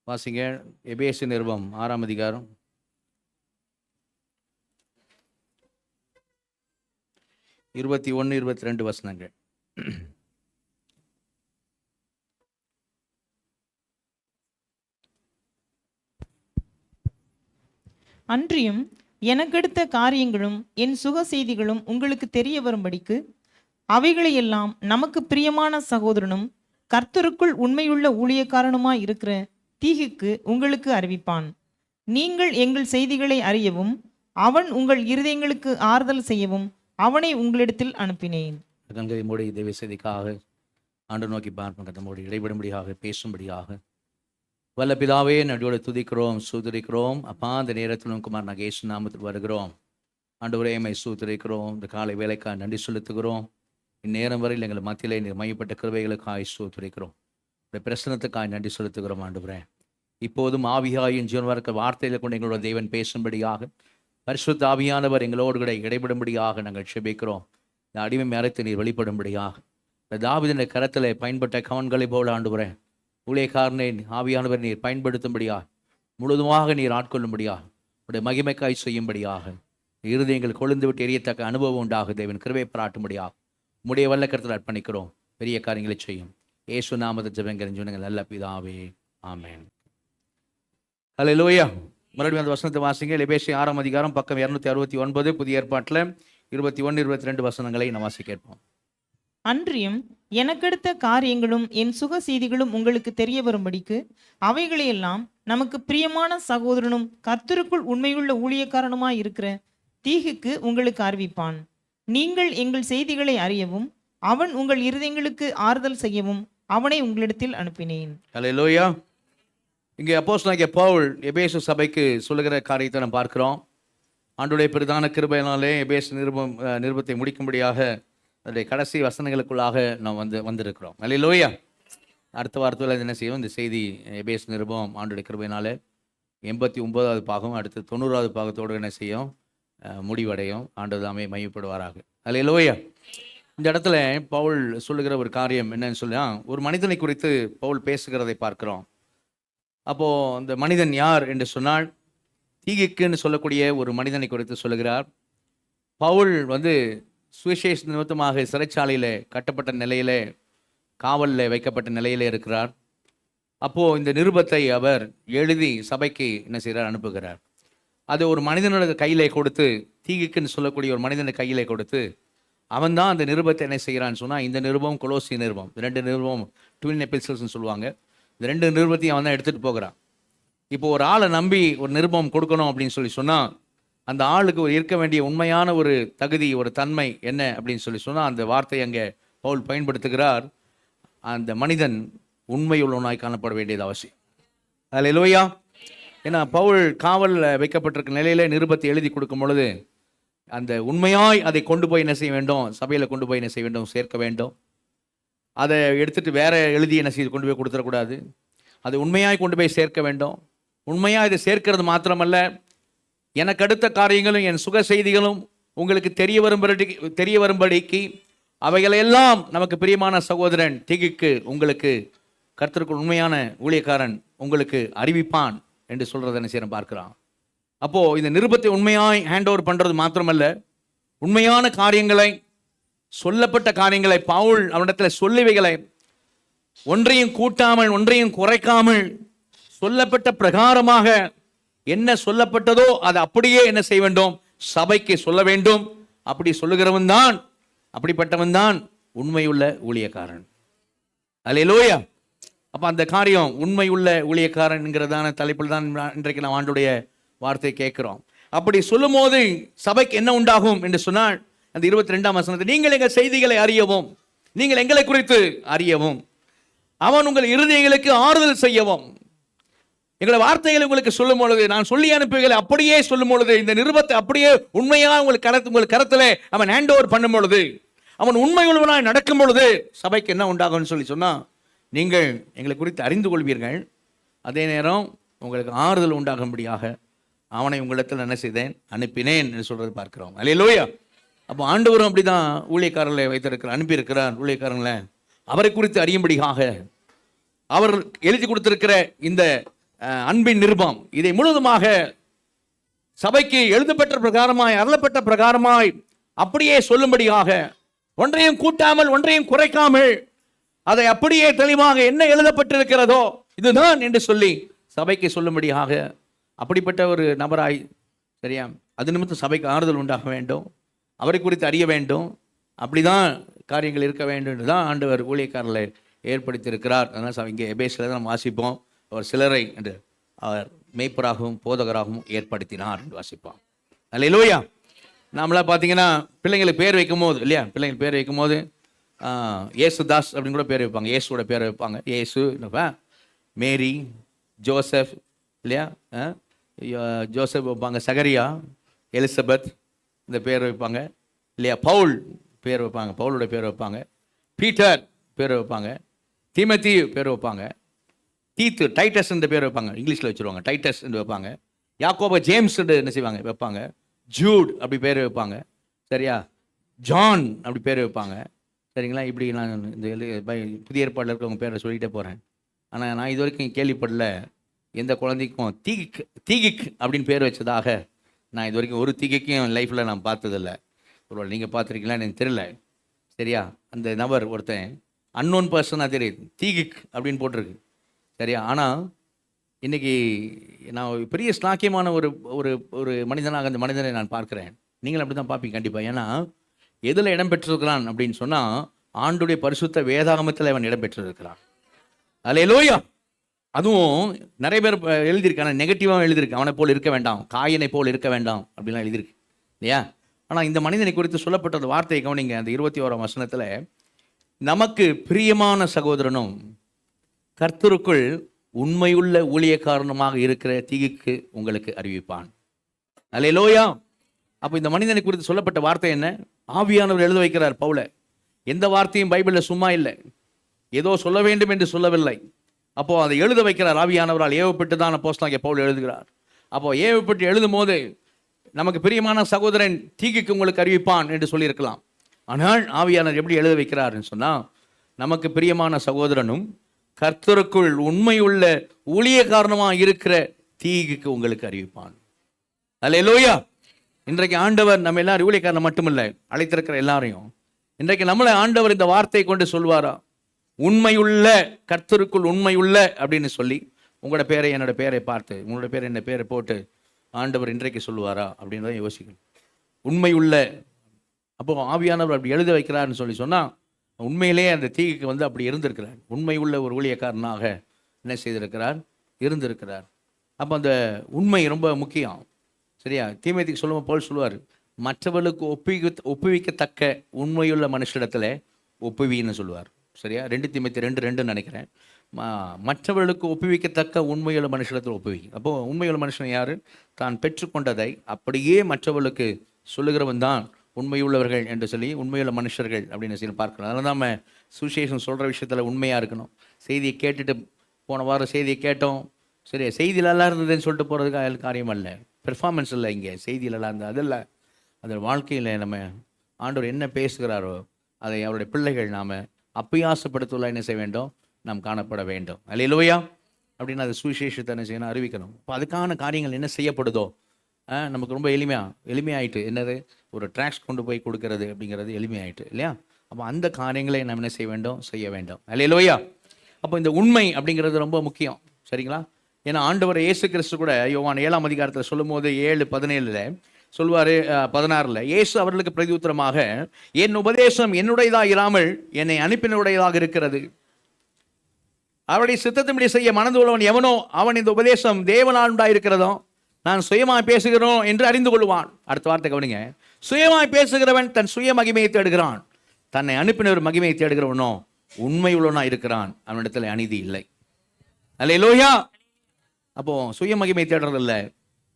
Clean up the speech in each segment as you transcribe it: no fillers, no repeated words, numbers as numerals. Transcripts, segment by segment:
வாசிங்க. எபேசு நிருபம் 6ஆம் அதிகாரம் 21, 22 வசனங்கள். அன்றியும் எனக்கெடுத்த காரியங்களும் என் சுக செய்திகளும் உங்களுக்கு தெரிய வரும்படிக்கு அவைகளையெல்லாம் நமக்கு பிரியமான சகோதரனும் கர்த்தருக்குள் உண்மையுள்ள ஊழியக்காரனுமாய் இருக்கிற தீகுக்கு உங்களுக்கு அறிவிப்பான். நீங்கள் எங்கள் செய்திகளை அறியவும் அவன் உங்கள் இருதயங்களுக்கு ஆறுதல் செய்யவும் அவனை உங்களிடத்தில் அனுப்பினேன். கண்களை மூடி தேவ செய்திக்காக ஆண்டு நோக்கி பார்ப்போம். மூடி இடைபடும்படியாக பேசும்படியாக வல்ல பிதாவே நடியோடு துதிக்கிறோம், சூதரிக்கிறோம். அப்பா, அந்த நேரத்தில் குமார் நகேஷ் நாமத்தில் வருகிறோம். ஆண்டவரே, மை சூதரிக்கிறோம். இந்த காலை வேலைக்காக நன்றி செலுத்துகிறோம். இந்நேரம் வரையில் எங்கள் மத்தியிலே நீர் மையப்பட்ட கிருபைகளுக்காய் சூதரிக்கிறோம். இந்த பிரசனத்துக்காய் நன்றி செலுத்துகிறோம். ஆண்டவரே, இப்போதும் ஆவியாயின் ஜீவன் இருக்க வார்த்தையில் கொண்டு எங்களோட தேவன் பேசும்படியாக பரிசுத்த ஆவியானவர் எங்களோடு கூட இடைபடும்படியாக நாங்கள் செபிக்கிறோம். இந்த அடிமை மறைத்து நீர் வெளிப்படும்படியாக இந்த தாவீதின் கரத்தில் பயன்பட்ட கவன்களை போல ஆண்டவரே, ஊழியக்காரனை ஆவியானவர் நீர் பயன்படுத்தும்படியாக முழுதுமாக நீர் ஆட்கொள்ளும்படியாக உடைய மகிமைக்காய் செய்யும்படியாக இருதயங்கள் கொழுந்து விட்டு எரியத்தக்க அனுபவம் உண்டாக தேவன் கிருபை பாராட்டும்படியாக உடைய வல்ல கருத்தில் அர்ப்பணிக்கிறோம். பெரிய காரியங்களை செய்யும் இயேசு நாமத்தை ஜெபங்கள் சொன்னங்கள் நல்ல பிதாவே, ஆமென். ஹல்லேலூயா. மறுபடியும் அந்த வசனத்தை வாசிங்க. எபேசியர் 6ஆம் அதிகாரம் பக்கம் 269, புதிய ஏற்பாட்டில் 21, 22 வசனங்களை நாம் வாசி கேட்போம். அன்றியும் எனக்கெடுத்த காரியங்களும் என் சுக செய்திகளும் உங்களுக்கு தெரிய வரும்படிக்கு அவைகளையெல்லாம் நமக்கு பிரியமான சகோதரனும் கர்த்தருக்குள் உண்மையுள்ள ஊழியக்காரனுமாய் இருக்கிற தீகுக்கு உங்களுக்கு அறிவிப்பான். நீங்கள் எங்கள் செய்திகளை அறியவும் அவன் உங்கள் இருதயங்களுக்கு ஆறுதல் செய்யவும் அவனை உங்களிடத்தில் அனுப்பினேன். ஹல்லேலூயா. இங்கே அப்போஸ்தலனாகிய பவுல் எபேசு சபைக்கு சொல்லுகிற காரியத்தை நாம் பார்க்கிறோம். ஆண்டவருடைய பிரதான கிருபையினாலே எபேசு நிருபத்தை முடிக்கும்படியாக அதனுடைய கடைசி வசனங்களுக்குள்ளாக நாம் வந்திருக்கிறோம். ஹல்லேலூயா. அடுத்த வாரத்தில் என்ன செய்வோம்? இந்த செய்தி எபேசு நிருபம் ஆண்டவருடைய கிருபையினாலே 89வது பாகம், அடுத்து 90வது பாகத்தோடு என்ன செய்யும்? முடிவடையும். ஆண்டவர் தாமே மையப்படுவாராக. ஹல்லேலூயா. இந்த இடத்துல பவுல் சொல்லுகிற ஒரு காரியம் என்னன்னு சொன்னால், ஒரு மனிதனை குறித்து பவுல் பேசுகிறதை பார்க்கிறோம். அப்போது அந்த மனிதன் யார் என்று சொன்னால், தீகிக்குன்னு சொல்லக்கூடிய ஒரு மனிதனை குறித்து சொல்லுகிறார். பவுல் சுவிசேஷ நிமித்தமாக சிறைச்சாலையில் கட்டப்பட்ட நிலையிலே, காவலில் வைக்கப்பட்ட நிலையிலே இருக்கிறார். அப்போது இந்த நிருபத்தை அவர் எழுதி சபைக்கு என்ன செய்கிறார்? அனுப்புகிறார். அது ஒரு மனிதனோட கையிலே கொடுத்து, தீகிக்குன்னு சொல்லக்கூடிய ஒரு மனிதனை கையிலே கொடுத்து, அவன் தான் அந்த நிருபத்தை என்ன செய்கிறான்னு சொன்னால், இந்த நிருபம் கொலோசி நிருபம், 2 நிருபம் ட்வின் எபிசல்ஸ்ன்னு சொல்லுவாங்க. இந்த 2 நிருபத்தையும் அவன் தான் எடுத்துகிட்டு போகிறான். இப்போ ஒரு ஆளை நம்பி ஒரு நிருபம் கொடுக்கணும் அப்படின்னு சொன்னால், அந்த ஆளுக்கு இருக்க வேண்டிய உண்மையான ஒரு தகுதி, ஒரு தன்மை என்ன அப்படின்னு சொன்னால், அந்த வார்த்தை அங்கே பவுல் பயன்படுத்துகிறார். அந்த மனிதன் உண்மையுள்ளவனாய் காணப்பட வேண்டியது அவசியம். ஹல்லேலூயா. ஏன்னா பவுல் காவலில் வைக்கப்பட்டிருக்க நிலையில நிருபத்தை எழுதி கொடுக்கும் பொழுது, அந்த உண்மையாய் அதை கொண்டு போய் என்ன செய்ய வேண்டும்? சபையில் கொண்டு போய் என்ன செய்ய வேண்டும்? சேர்க்க வேண்டும். அதை எடுத்துகிட்டு வேற எழுதி என்ன செய்து கொண்டு போய் கொடுத்துடக்கூடாது. அதை உண்மையாய் கொண்டு போய் சேர்க்க வேண்டும். உண்மையாக இதை சேர்க்கிறது மாத்திரமல்ல, எனக்கு அடுத்த காரியங்களும் என் சுக செய்திகளும் உங்களுக்கு தெரிய வரும்படிக்கு அவைகளெல்லாம் நமக்கு பிரியமான சகோதரன் தீகிக்கு உங்களுக்கு கர்த்தருக்குள் உண்மையான ஊழியக்காரன் உங்களுக்கு அறிவிப்பான் என்று சொல்கிறத என்ன செய்யணும் பார்க்குறான். அப்போது இந்த நிருபத்தை உண்மையாய் ஹேண்ட் ஓவர் பண்ணுறது மாத்திரமல்ல, உண்மையான காரியங்களை, சொல்லப்பட்ட காரியங்களை பவுல் அவனிடத்தில் சொல்லிவைகளை ஒன்றையும் கூட்டாமல் ஒன்றையும் குறைக்காமல் சொல்லப்பட்ட பிரகாரமாக என்ன சொல்லப்பட்டதோ அதை அப்படியே என்ன செய்ய வேண்டும்? சபைக்கு சொல்ல வேண்டும். அப்படி சொல்லுகிறவன் தான், அப்படிப்பட்டவன் தான் உண்மையுள்ள ஊழியக்காரன். ஹல்லேலூயா. அப்போ அந்த காரியம் உண்மையுள்ள ஊழியக்காரன்ங்கிறதான தலைப்பில் தான் இன்றைக்கு நாம் ஆண்டுடைய வார்த்தை கேட்கிறோம். அப்படி சொல்லும் போது சபைக்கு என்ன உண்டாகும் என்று சொன்னால், அந்த 22ஆம் வசனத்தை, நீங்கள் எங்கள் செய்திகளை அறியவும், நீங்கள் எங்களை குறித்து அறியவும், அவன் உங்கள் இருதயங்களுக்கு ஆறுதல் செய்யவும். எங்களை வார்த்தைகளை உங்களுக்கு சொல்லும் பொழுது, நான் சொல்லி அனுப்புகளை அப்படியே சொல்லும் பொழுது, இந்த நிருபத்தை அப்படியே உண்மையாக உங்கள் கரத்தில் அவன் ஹேண்ட் ஓவர் பண்ணும் பொழுது, அவன் உண்மை உள்ளவனாய் நடக்கும் பொழுது சபைக்கு என்ன உண்டாகும்னு சொன்னால், நீங்கள் எங்களை குறித்து அறிந்து கொள்வீர்கள். அதே நேரம் உங்களுக்கு ஆறுதல் உண்டாகும்படியாக அவனை உங்களிடத்தில் என்ன செய்தேன்? அனுப்பினேன் என்று சொல்றது பார்க்கிறோம். ஹல்லேலூயா. அப்போ ஆண்டவரும் அப்படி தான் ஊழியக்காரர்களை வைத்திருக்கிறார், அனுப்பியிருக்கிறார். ஊழியக்காரங்களை அவரை குறித்து அறியும்படியாக அவர் எழுதி கொடுத்திருக்கிற இந்த அன்பின் நிருபம், இதை முழுவதுமாக சபைக்கு எழுதப்பட்ட பிரகாரமாய் அருளப்பட்ட பிரகாரமாய் அப்படியே சொல்லும்படியாக, ஒன்றையும் கூட்டாமல் ஒன்றையும் குறைக்காமல் அதை அப்படியே தெளிவாக என்ன எழுதப்பட்டிருக்கிறதோ இதுதான் என்று சொல்லி சபைக்கு சொல்லும்படியாக அப்படிப்பட்ட ஒரு நபராய், சரியா, அது நிமித்தம் சபைக்கு ஆறுதல் உண்டாக வேண்டும், அவரை குறித்து அறிய வேண்டும், அப்படிதான் காரியங்கள் இருக்க வேண்டும் என்று தான் ஆண்டவர் ஊழியக்காரர்களை ஏற்படுத்தியிருக்கிறார். அதனால் இங்கே எபேசில் தான் நம்ம வாசிப்போம், அவர் சிலரை என்று அவர் மேய்ப்பராகவும் போதகராகவும் ஏற்படுத்தினார் என்று வாசிப்போம். அல்லேலூயா. நாமளாம் பார்த்தீங்கன்னா பிள்ளைங்களுக்கு பேர் வைக்கும் போது, இல்லையா, பிள்ளைங்களுக்கு பேர் வைக்கும் போது ஏசுதாஸ் அப்படின்னு கூட பேர் வைப்பாங்க, இயேசுவோட பேர் வைப்பாங்க, இயேசு, மேரி, ஜோசப், இல்லையா, ஜோசப் வைப்பாங்க, சகரியா, எலிசபெத் இந்த பேர் வைப்பாங்க, இல்லையா, பவுல் பேர் வைப்பாங்க, பவுலோட பேர் வைப்பாங்க, பீட்டர் பேர் வைப்பாங்க, தீமத்தி பேர் வைப்பாங்க, தீத்து, டைட்டஸ் என்ற பேர் வைப்பாங்க, இங்கிலீஷில் வச்சுருவாங்க, டைட்டஸ் என்று வைப்பாங்க, யாக்கோப ஜேம்ஸ் என்ன செய்வாங்க வைப்பாங்க, ஜூட் அப்படி பேர் வைப்பாங்க, சரியா, ஜான் அப்படி பேர் வைப்பாங்க, சரிங்களா. இப்படி நான் இந்த புதிய ஏற்பாட்டில் இருக்கிறவங்க பேரை சொல்லிகிட்டே போகிறேன். ஆனால் நான் இது வரைக்கும் கேள்விப்படல எந்த குழந்தைக்கும் தீகிக் அப்படின்னு பேர் வச்சதாக. நான் இது வரைக்கும் ஒரு தீகிக்கும் லைஃப்பில் நான் பார்த்ததில்லை. ஒருவேளை நீங்கள் பார்த்துருக்கீங்களா எனக்கு தெரியல, சரியா. அந்த நபர் ஒருத்தன் அன்னோன் பர்சனாக தெரியுது, தீகிக் அப்படின்னு போட்டிருக்கு, சரியா. ஆனால் இன்றைக்கி நான் பெரிய ஸ்லாக்கியமான ஒரு ஒரு ஒரு மனிதனாக அந்த மனிதனை நான் பார்க்குறேன். நீங்களும் அப்படி தான் பார்ப்பீங்க கண்டிப்பாக. ஏன்னா எதில் இடம் பெற்றிருக்கிறான் அப்படின்னு சொன்னால் ஆண்டுடைய பரிசுத்த வேதாகமத்தில் அவன் இடம் பெற்றிருக்கிறான். அல்லேலூயா. அதுவும் நிறைய பேர் எழுதியிருக்கு, ஆனால் நெகட்டிவாக எழுதியிருக்கு, அவனை போல் இருக்க வேண்டாம், காயனை போல் இருக்க வேண்டாம் அப்படிலாம் எழுதியிருக்கு, இல்லையா. ஆனால் இந்த மனிதனை குறித்து சொல்லப்பட்ட வார்த்தையை கவனிங்க. அந்த 21ஆம் வசனத்தில், நமக்கு பிரியமான சகோதரனும் கர்த்தருக்குள் உண்மையுள்ள ஊழியக்காரனுமாக இருக்கிற தீகிக்கு உங்களுக்கு அறிவிப்பான். அல்லேலூயா. அப்போ இந்த மனிதனை குறித்து சொல்லப்பட்ட வார்த்தை என்ன? ஆவியானவர் எழுத வைக்கிறார் பவுலை. எந்த வார்த்தையும் பைபிளில் சும்மா இல்லை, ஏதோ சொல்ல வேண்டும் என்று சொல்லவில்லை. அப்போது அதை எழுத வைக்கிறார் ஆவியானவரால் ஏவப்பட்டு தான் அப்போஸ்தலனாகிய பவுல் எழுதுகிறார். அப்போது ஏவப்பட்டு எழுதும் போது நமக்கு பிரியமான சகோதரன் தீகிக்கு உங்களுக்கு அறிவிப்பான் என்று சொல்லியிருக்கலாம். ஆனால் ஆவியானவர் எப்படி எழுத வைக்கிறார்னு சொன்னால், நமக்கு பிரியமான சகோதரனும் கர்த்தருக்குள் உண்மையுள்ள ஊழியக்காரனுமாக இருக்கிற தீகிக்கு உங்களுக்கு அறிவிப்பான். அல்லேலூயா. இன்றைக்கு ஆண்டவர் நம்ம எல்லாரும் ஊழியக்காரனை மட்டுமில்லை, அழைத்திருக்கிற எல்லாரையும் இன்றைக்கு நம்மளை ஆண்டவர் இந்த வார்த்தை கொண்டு சொல்வாரா? உண்மையுள்ள கர்த்தருக்குள் உண்மையுள்ள அப்படின்னு சொல்லி உங்களோட பேரை என்னோட பேரை பார்த்து, உங்களோட பேரை என்ன பேரை போட்டு ஆண்டவர் இன்றைக்கு சொல்லுவாரா அப்படின்றத யோசிக்கணும். உண்மையுள்ள, அப்போ ஆவியானவர் அப்படி எழுத வைக்கிறாருன்னு சொல்லி சொன்னால் உண்மையிலேயே அந்த தீக்கு அப்படி இருந்திருக்கிறார். உண்மையுள்ள ஒரு ஊழியக்காரனாக என்ன செய்திருக்கிறார், இருந்திருக்கிறார். அப்போ அந்த உண்மை ரொம்ப முக்கியம், சரியா. தீமோத்தேயுக்கு சொல்லுவோம், பவுல் சொல்லுவார், மற்றவர்களுக்கு ஒப்புவிக்கத்தக்க உண்மையுள்ள மனுஷிடத்தில் ஒப்புவின்னு சொல்லுவார், சரியா. 2 தீமோத்தேயு 2:2 நினைக்கிறேன். மற்றவர்களுக்கு ஒப்புவிக்கத்தக்க உண்மையுள்ள மனுஷிடத்தில் ஒப்புவி. அப்போது உண்மையுள்ள மனுஷன் யார்? தான் பெற்றுக்கொண்டதை அப்படியே மற்றவர்களுக்கு சொல்லுகிறவன் தான் உண்மையுள்ளவர்கள் என்று சொல்லி உண்மையுள்ள மனுஷர்கள் அப்படின்னு சொல்லி பார்க்கணும். அதனால தான் நம்ம சுவிசேஷம் சொல்கிற விஷயத்தில் உண்மையாக இருக்கணும். செய்தியை கேட்டுட்டு, போன வாரம் செய்தியை கேட்டோம், சரி, செய்தியில் எல்லாம் இருந்ததுன்னு சொல்லிட்டு போகிறதுக்கு காரியம் அல்ல. பெர்ஃபார்மன்ஸ் இல்லை இங்கே, செய்தியில் எல்லாம் இருந்தது அதில். அந்த வாழ்க்கையில் நம்ம ஆண்டவர் என்ன பேசுகிறாரோ அதை அவருடைய பிள்ளைகள் நாம் அப்பியாசப்படுத்தல என்ன செய்ய வேண்டும், நாம் காணப்பட வேண்டும். அல்லேலூயா. அப்படின்னு அது சுவிசேஷத்தை என்ன செய்யணும், அறிவிக்கணும். இப்போ அதுக்கான காரியங்கள் என்ன செய்யப்படுதோ நமக்கு ரொம்ப எளிமையாயிட்டு. என்னது, ஒரு ட்ராக்ஸ் கொண்டு போய் கொடுக்கறது அப்படிங்கிறது எளிமையாயிட்டு, இல்லையா. அப்போ அந்த காரியங்களை நம்ம என்ன செய்ய வேண்டும், செய்ய வேண்டும். அல்லேலூயா. அப்போ இந்த உண்மை அப்படிங்கிறது ரொம்ப முக்கியம், சரிங்களா. ஏன்னா ஆண்டவர் இயேசு கிறிஸ்து கூட யோவான் 7ஆம் அதிகாரத்தில் சொல்லும் போது 7:17 சொல்வார், 16 இயேசு அவர்களுக்கு பிரதியுத்தரமாக, என் உபதேசம் என்னுடையதாக இராமல் என்னை அனுப்பினுடையதாக இருக்கிறது. அவருடைய சித்தத்தின்படி செய்ய மனது உள்ளவன் எவனோ அவன் இந்த உபதேசம் தேவனால் உண்டாயிருக்கிறதோ நான் சுயமாய் பேசுகிறோம் என்று அறிந்து கொள்வான். அடுத்த வார்த்தை கவனிங்க. சுயமாய் பேசுகிறவன் தன் சுய மகிமையை தேடுகிறான், தன்னை அனுப்பினவர் மகிமையை தேடுகிறவனோ உண்மை உள்ளவனா இருக்கிறான், அவனிடத்தில் அநீதி இல்லை. அல்லேலூயா. அப்போ சுய மகிமை தேடுறதில்ல,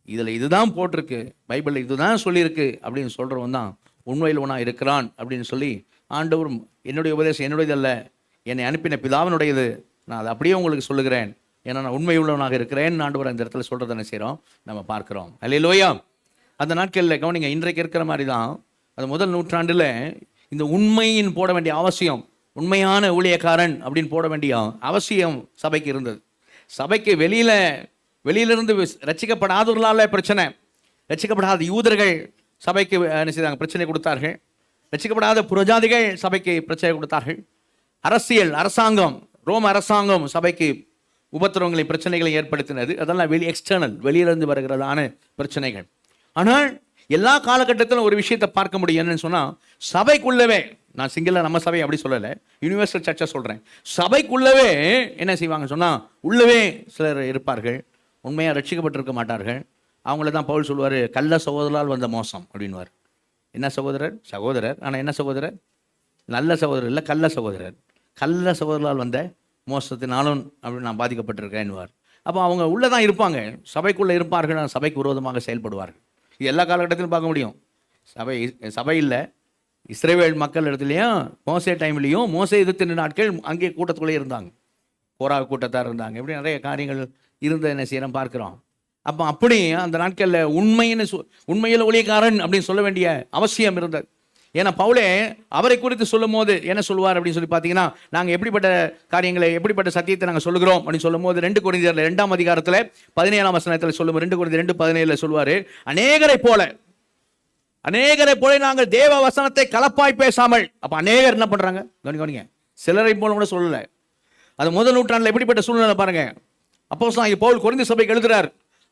இதில் இதுதான் போட்டிருக்கு, பைபிளில் இதுதான் சொல்லியிருக்கு அப்படின்னு சொல்கிறவன் தான் உண்மையில்வனா இருக்கிறான் அப்படின்னு சொல்லி ஆண்டவரும் என்னுடைய உபதேசம் என்னுடையதல்ல, என்னை அனுப்பின பிதாவினுடையது, நான் அதை அப்படியே உங்களுக்கு சொல்லுகிறேன், ஏன்னா நான் உண்மை உள்ளவனாக இருக்கிறேன் ஆண்டவர் அந்த இடத்துல சொல்கிறத என்ன செய்கிறோம், நம்ம பார்க்குறோம். அல்லேலூயா. அந்த நாட்களில் கவனிங்க, இன்றைக்கு இருக்கிற மாதிரி தான் அது முதல் நூற்றாண்டில் இந்த உண்மையின் போட வேண்டிய அவசியம், உண்மையான ஊழியக்காரன் அப்படின்னு போட வேண்டிய அவசியம் சபைக்கு இருந்தது. சபைக்கு வெளியில் வெளியிலிருந்து ரட்சிக்கப்படாதவர்களால பிரச்சனை, ரட்சிக்கப்படாத யூதர்கள் சபைக்கு என்ன செய்தாங்க, பிரச்சனை கொடுத்தார்கள். ரட்சிக்கப்படாத புறஜாதிகள் சபைக்கு பிரச்சனை கொடுத்தார்கள். அரசாங்கம், ரோம அரசாங்கம் சபைக்கு உபத்திரவங்களை பிரச்சனைகளை ஏற்படுத்தினது. அதெல்லாம் எக்ஸ்டர்னல், வெளியிலிருந்து வருகிறதான பிரச்சனைகள். ஆனால் எல்லா காலகட்டத்திலும் ஒரு விஷயத்தை பார்க்க முடியும். என்னன்னு சொன்னா, சபைக்குள்ளவே, நான் சிங்கிளா நம்ம சபை அப்படி சொல்லலை, யூனிவர்சல் சர்ச்சை சொல்றேன், சபைக்குள்ளவே என்ன செய்வாங்க சொன்னா, உள்ளவே சிலர் இருப்பார்கள், உண்மையா ரட்சிக்கப்பட்டிருக்க மாட்டார்கள். அவங்கள தான் பவுல் சொல்லுவார், கள்ள சகோதரரால் வந்த மோசம் அப்படின்வார். என்ன சகோதரர், ஆனால் என்ன சகோதரர்? நல்ல சகோதரர் இல்லை, கள்ள சகோதரர். கள்ள சகோதரரால் வந்த மோசத்தினாலும் அப்படின்னு நான் பாதிக்கப்பட்டிருக்கேன்னுவார். அப்போ அவங்க உள்ளே தான் இருப்பாங்க, சபைக்குள்ளே இருப்பார்கள், சபைக்கு விரோதமாக செயல்படுவார்கள். இது எல்லா காலகட்டத்திலும் பார்க்க முடியும். சபையில் இஸ்ரவேல் மக்கள் இடத்துலையும் மோசே டைம்லேயும் மோசே எதிர்த்து நாட்கள் அங்கே கூட்டத்துக்குள்ளே இருந்தாங்க, கோரா கூட்டத்தார் இருந்தாங்க. இப்படி நிறைய காரியங்கள் இருந்த என்ன செய்யணும் பார்க்குறோம். அப்போ அப்படி அந்த நாட்களில் உண்மையில் ஊழியக்காரன் அப்படின்னு சொல்ல வேண்டிய அவசியம் இருந்தது. ஏன்னா பவுலே அவரை குறித்து சொல்லும் போது என்ன சொல்லுவார் அப்படின்னு சொல்லி பார்த்தீங்கன்னா, நாங்கள் எப்படிப்பட்ட காரியங்களை, எப்படிப்பட்ட சத்தியத்தை நாங்கள் சொல்லுகிறோம் அப்படின்னு சொல்லும் போது 2 கொரிந்தியர் 2ஆம் அதிகாரத்தில் 17ஆம் வசனத்தில் சொல்லும். 2 கொரிந்தியர் 2:17 சொல்லுவார், அநேகரை போல நாங்கள் தேவ வசனத்தை கலப்பாய் பேசாமல். அப்போ அநேகர் என்ன பண்ணுறாங்க கவனிங்க, சிலரை போல கூட சொல்லலை. அது முதல் நூற்றாண்டில் எப்படிப்பட்ட சூழ்நிலை பாருங்க. அப்போஸ்தலனாகிய பவுல் கொரிந்து சபைக்கு எழுதுறார்,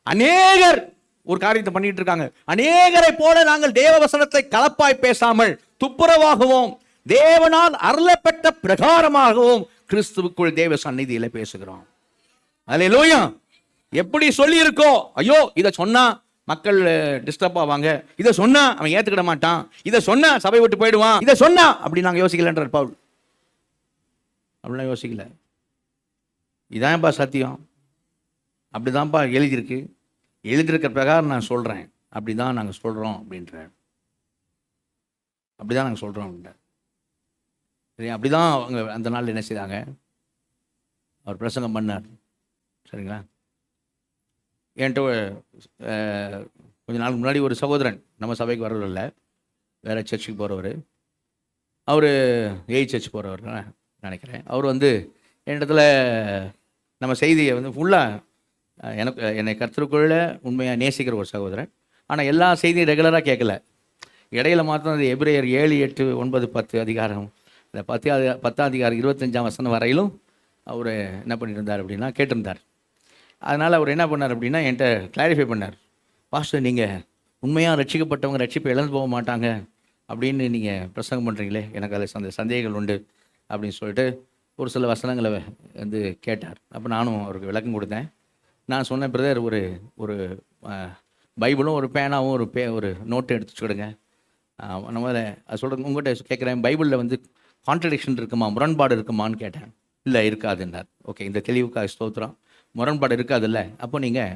அநேகர் ஒரு காரியத்தை பண்ணிட்டு இருக்காங்க, அநேகரை போல நாங்கள் தேவ வசனத்தை கலப்பாய் பேசாமல் துப்புரவாகவும் தேவனால் அருளப்பட்ட பிரகாரமாகவும் கிறிஸ்துவுக்குள் தேவ சந்நிதியில பேசுகிறோம். அல்லேலூயா. எப்படி சொல்லி இருக்கோ, ஐயோ இதை சொன்னா மக்கள் டிஸ்டர்ப் ஆவாங்க, இதை சொன்னா அவன் ஏத்துக்கிட மாட்டான், இதை சொன்னா சபை விட்டு போயிடுவான், இதை சொன்னா அப்படி நாங்கள் யோசிக்கலன்றார் பவுல். அப்படிலாம் யோசிக்கல. இதான்ப்பா சத்தியம், அப்படிதான்ப்பா எழுதியிருக்கிற பிரகாரம் நான் சொல்கிறேன், அப்படி தான் நாங்கள் சொல்கிறோம் அப்படின்ற, அப்படி தான் நாங்கள் சொல்கிறோம் அப்படின்ற. சரி, அப்படி தான் அவங்க அந்த நாள் என்ன செய்தாங்க, அவர் பிரசங்கம் பண்ணார். சரிங்களா. என்கிட்ட கொஞ்ச நாளுக்கு முன்னாடி ஒரு சகோதரன், நம்ம சபைக்கு வர்றதில்ல, வேறு சர்ச்சுக்கு போகிறவர், அவர் சர்ச் போகிறவர் நினைக்கிறேன். அவர் என்னிடத்துல நம்ம செய்தியை ஃபுல்லாக என்னை கர்த்தருக்குள்ள உண்மையாக நேசிக்கிற ஒரு சகோதரன். ஆனால் எல்லா செய்தியும் ரெகுலராக கேட்கல. இடையில மாத்திரம் அது எபிரேயர் 7, 8, 9, 10 அதிகாரம், இந்த 10ஆம் அதிகாரம் 25ஆம் வசனம் வரையிலும் அவர் என்ன பண்ணியிருந்தார் அப்படின்னா கேட்டிருந்தார். அதனால் அவர் என்ன பண்ணார் அப்படின்னா என்கிட்ட கிளாரிஃபை பண்ணார், பாஸ்டர் நீங்கள் உண்மையாக ரட்சிக்கப்பட்டவங்க ரட்சிப்பை இழந்து போக மாட்டாங்க அப்படின்னு நீங்கள் பிரசங்கம் பண்ணுறீங்களே, எனக்கு அதில் சந்தேகங்கள் உண்டு அப்படின்னு சொல்லிட்டு ஒரு சில வசனங்களை கேட்டார். அப்போ நானும் அவருக்கு விளக்கம் கொடுத்தேன். நான் சொன்னேன், பிரதர் ஒரு பைபிளும் ஒரு பேனாவும் ஒரு நோட்டு எடுத்து வச்சுக்கிடுங்க. நம்ம அதை சொல்கிறது உங்கள்கிட்ட கேட்குறேன், பைபிளில் கான்ட்ரடிக்ஷன் இருக்குமா, முரண்பாடு இருக்குமான்னு கேட்டேன். இல்லை இருக்காதுன்னார். ஓகே, இந்த தெளிவுக்காக ஸ்தோத்திரம். முரண்பாடு இருக்காதுல்ல, அப்போ நீங்கள்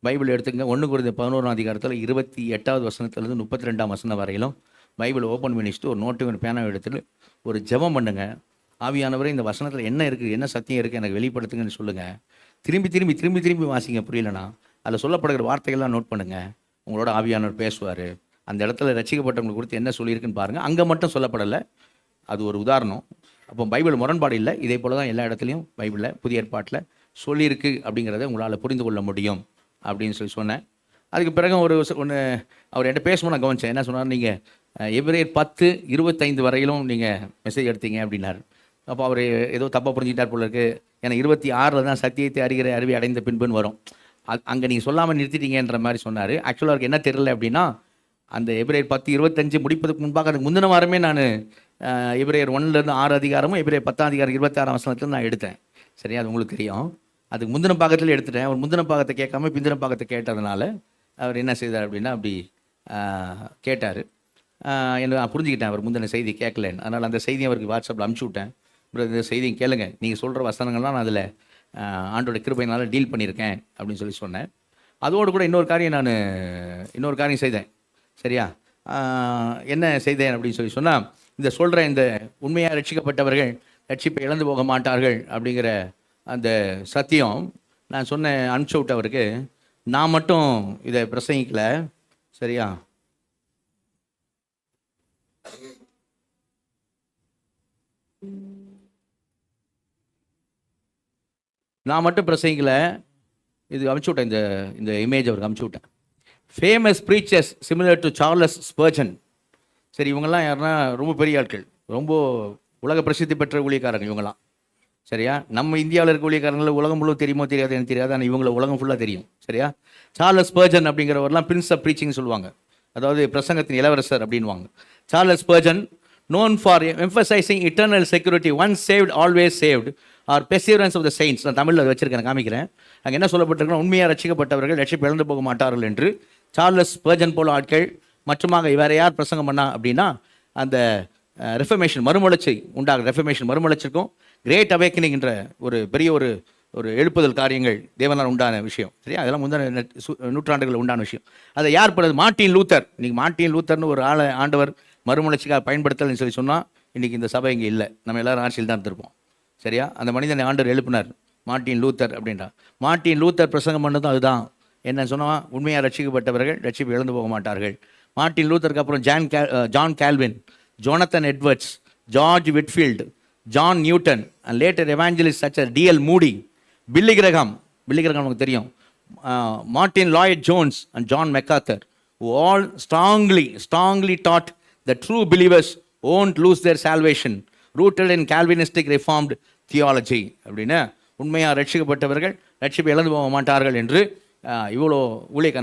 பைபிள் எடுத்துக்கங்க. 1 கொரிந்தியர் 11ஆம் அதிகாரத்தில் 28வது வசனத்துலேருந்து 32ஆம் வசனம் வரையிலும் பைபிள் ஓப்பன் பண்ணிச்சுட்டு ஒரு நோட்டு ஒரு பேனாவை எடுத்துட்டு ஒரு ஜெபம் பண்ணுங்க. ஆவியானவரே இந்த வசனத்தில் என்ன இருக்குது, என்ன சத்தியம் இருக்குது எனக்கு வெளிப்படுத்துங்கன்னு சொல்லுங்கள். திரும்பி வாசிங்க. புரியலனா அதில் சொல்லப்படுகிற வார்த்தைகள்லாம் நோட் பண்ணுங்கள். உங்களோட ஆவியானவர் பேசுவார். அந்த இடத்துல ரட்சிக்கப்பட்டவங்களை குறித்து என்ன சொல்லியிருக்குன்னு பாருங்கள். அங்கே மட்டும் சொல்லப்படலை, அது ஒரு உதாரணம். அப்போ பைபிள் முரண்பாடு இல்லை. இதே போல் தான் எல்லா இடத்துலையும் பைபிளில் புதிய ஏற்பாட்டில் சொல்லியிருக்கு அப்படிங்கிறத உங்களால் புரிந்து கொள்ள முடியும் அப்படின்னு சொன்னேன். அதுக்கு பிறகு ஒன்று அவர் என்கிட்ட பேசும்போது நான் கவனித்தேன். என்ன சொன்னார், நீங்கள் எபிரேயர் 10:25 வரையிலும் நீங்கள் மெசேஜ் எடுத்தீங்க அப்படின்னார். அப்போ அவர் ஏதோ தப்பாக புரிஞ்சுக்கிட்டார் போல இருக்குது. ஏன்னா 26 தான் சத்தியத்தை அறிகிற அறிவை அடைந்த பின்புன்னு வரும். அங்கே நீங்கள் சொல்லாமல் நிறுத்திட்டீங்கன்ற மாதிரி சொன்னார். ஆக்சுவலாக அவருக்கு என்ன தெரியல அப்படின்னா, அந்த எபிரேயர் 10:25 முடிப்பதுக்கு முன்பாக அதுக்கு முந்தின வாரமே நான் எபிரேயர் 1லேருந்து 6 அதிகாரமும் எபிரேயர் 10ஆம் அதிகாரம் 26ஆம் வசனத்தில் நான் எடுத்தேன். சரியா, அது உங்களுக்கு தெரியும். அதுக்கு முந்தின பாகத்தில் எடுத்துட்டேன். அவர் முந்தின பாகத்தை கேட்காம பிந்தின பாகத்தை கேட்டதுனால அவர் என்ன செய்தார் அப்படின்னா அப்படி கேட்டார். நான் புரிஞ்சுக்கிட்டேன் அவர் முந்தின செய்தி கேட்கலன்னு. அதனால் அந்த செய்தியை அவருக்கு வாட்ஸ்அப்பில் அனுப்பிச்சி விட்டேன். இந்த செய்தியும் கேளுங்க, நீங்கள் சொல்கிற வசனங்கள்லாம் நான் அதில் ஆண்டோட கிருபையினால டீல் பண்ணியிருக்கேன் அப்படின்னு சொன்னேன். அதோடு கூட இன்னொரு காரியம் செய்தேன். சரியா, என்ன செய்தேன் அப்படின்னு சொன்னால், இந்த சொல்கிற இந்த உண்மையாக ரட்சிக்கப்பட்டவர்கள் ரட்சிப்பை இழந்து போக மாட்டார்கள் அப்படிங்கிற அந்த சத்தியம் நான் அனுப்பிச்சி விட்டவருக்கு. நான் மட்டும் இதை பிரசங்கிக்கல. சரியா, நான் மட்டும் பிரசங்கிக்கல, இது அமுச்சு விட்டேன், இந்த இந்த இமேஜ் அவருக்கு அமுச்சு விட்டேன். Famous preachers similar to Charles Spurgeon. சரி, இவங்கெல்லாம் யாருன்னா ரொம்ப பெரிய ஆட்கள், ரொம்ப உலக பிரசித்தி பெற்ற ஊழியக்காரங்க இவங்கெல்லாம். சரியா? நம்ம இந்தியாவில் இருக்க ஊழியக்காரங்களை உலகம் முழுவதும் தெரியுமோ தெரியாது எனக்கு தெரியாது, ஆனால் இவங்களை உலகம் ஃபுல்லாக தெரியும். சரியா? சார்லஸ் ஸ்பர்ஜன் அப்படிங்கிறவரெல்லாம் பிரின்ஸ் ஆஃப் ப்ரீச்சிங் சொல்லுவாங்க, அதாவது பிரசங்கத்தின் இளவரசர் அப்படின்வாங்க. Charles Spurgeon known for emphasizing eternal security, once saved always saved, or perseverance of the saints. நான் தமிழில் அதை வச்சிருக்கேன், காமிக்கிறேன். அங்கே என்ன சொல்லப்பட்டிருக்கணும், உண்மையாக ரட்சிக்கப்பட்டவர்கள் ரட்சிப்பு இழந்து போக மாட்டார்கள் என்று. சார்லஸ் ஸ்பர்ஜன் போல ஆட்கள் மற்றுமாக வேறு யார் பிரசங்கம் பண்ணா அப்படின்னா, அந்த ரெஃபர்மேஷன் மறுமலர்ச்சி உண்டாக, ரெஃபர்மேஷன் மறுமலர்ச்சிக்கும் கிரேட் அவேக்கனிங் என்ற ஒரு பெரிய ஒரு எழுப்புதல் காரியங்கள் தேவனால் உண்டான விஷயம். சரியா? அதெல்லாம் முந்தின நூற்றாண்டுகள் உண்டான விஷயம். அதை யார் பண்ணது? Martin Luther. இன்றைக்கி மார்ட்டின் லூத்தர்னு ஒரு ஆண்டவர் மறுமலர்ச்சிக்காக பயன்படுத்தலைன்னு சொல்லி இன்றைக்கி இந்த சபை இங்கே இல்லை, நம்ம எல்லோரும் ஆட்சியில் தான் இருந்திருப்போம். சரியா? அந்த மனிதனை ஆண்டவர் எழுப்பினார், மார்ட்டின் லூத்தர் அப்படின்றா. மார்ட்டின் லூத்தர் பிரசங்கம் பண்ணதும் அதுதான். என்ன சொன்னால், உண்மையாக ரட்சிக்கப்பட்டவர்கள் ரட்சிப்பு இழந்து போக மாட்டார்கள். மார்ட்டின் லூத்தருக்கு அப்புறம் John Calvin, Jonathan Edwards, George Whitefield, John Newton, and later evangelist such as D.L. Moody, Billy Graham நமக்கு தெரியும், Martin Lloyd Jones and John MacArthur, who all strongly taught the true believers won't lose their salvation, rooted in Calvinistic Reformed theology. அப்படின்னு உண்மையாக ரட்சிக்கப்பட்டவர்கள் ரட்சிப்பை இழந்து போக மாட்டார்கள் என்று இவ்வளோ ஊழியக்க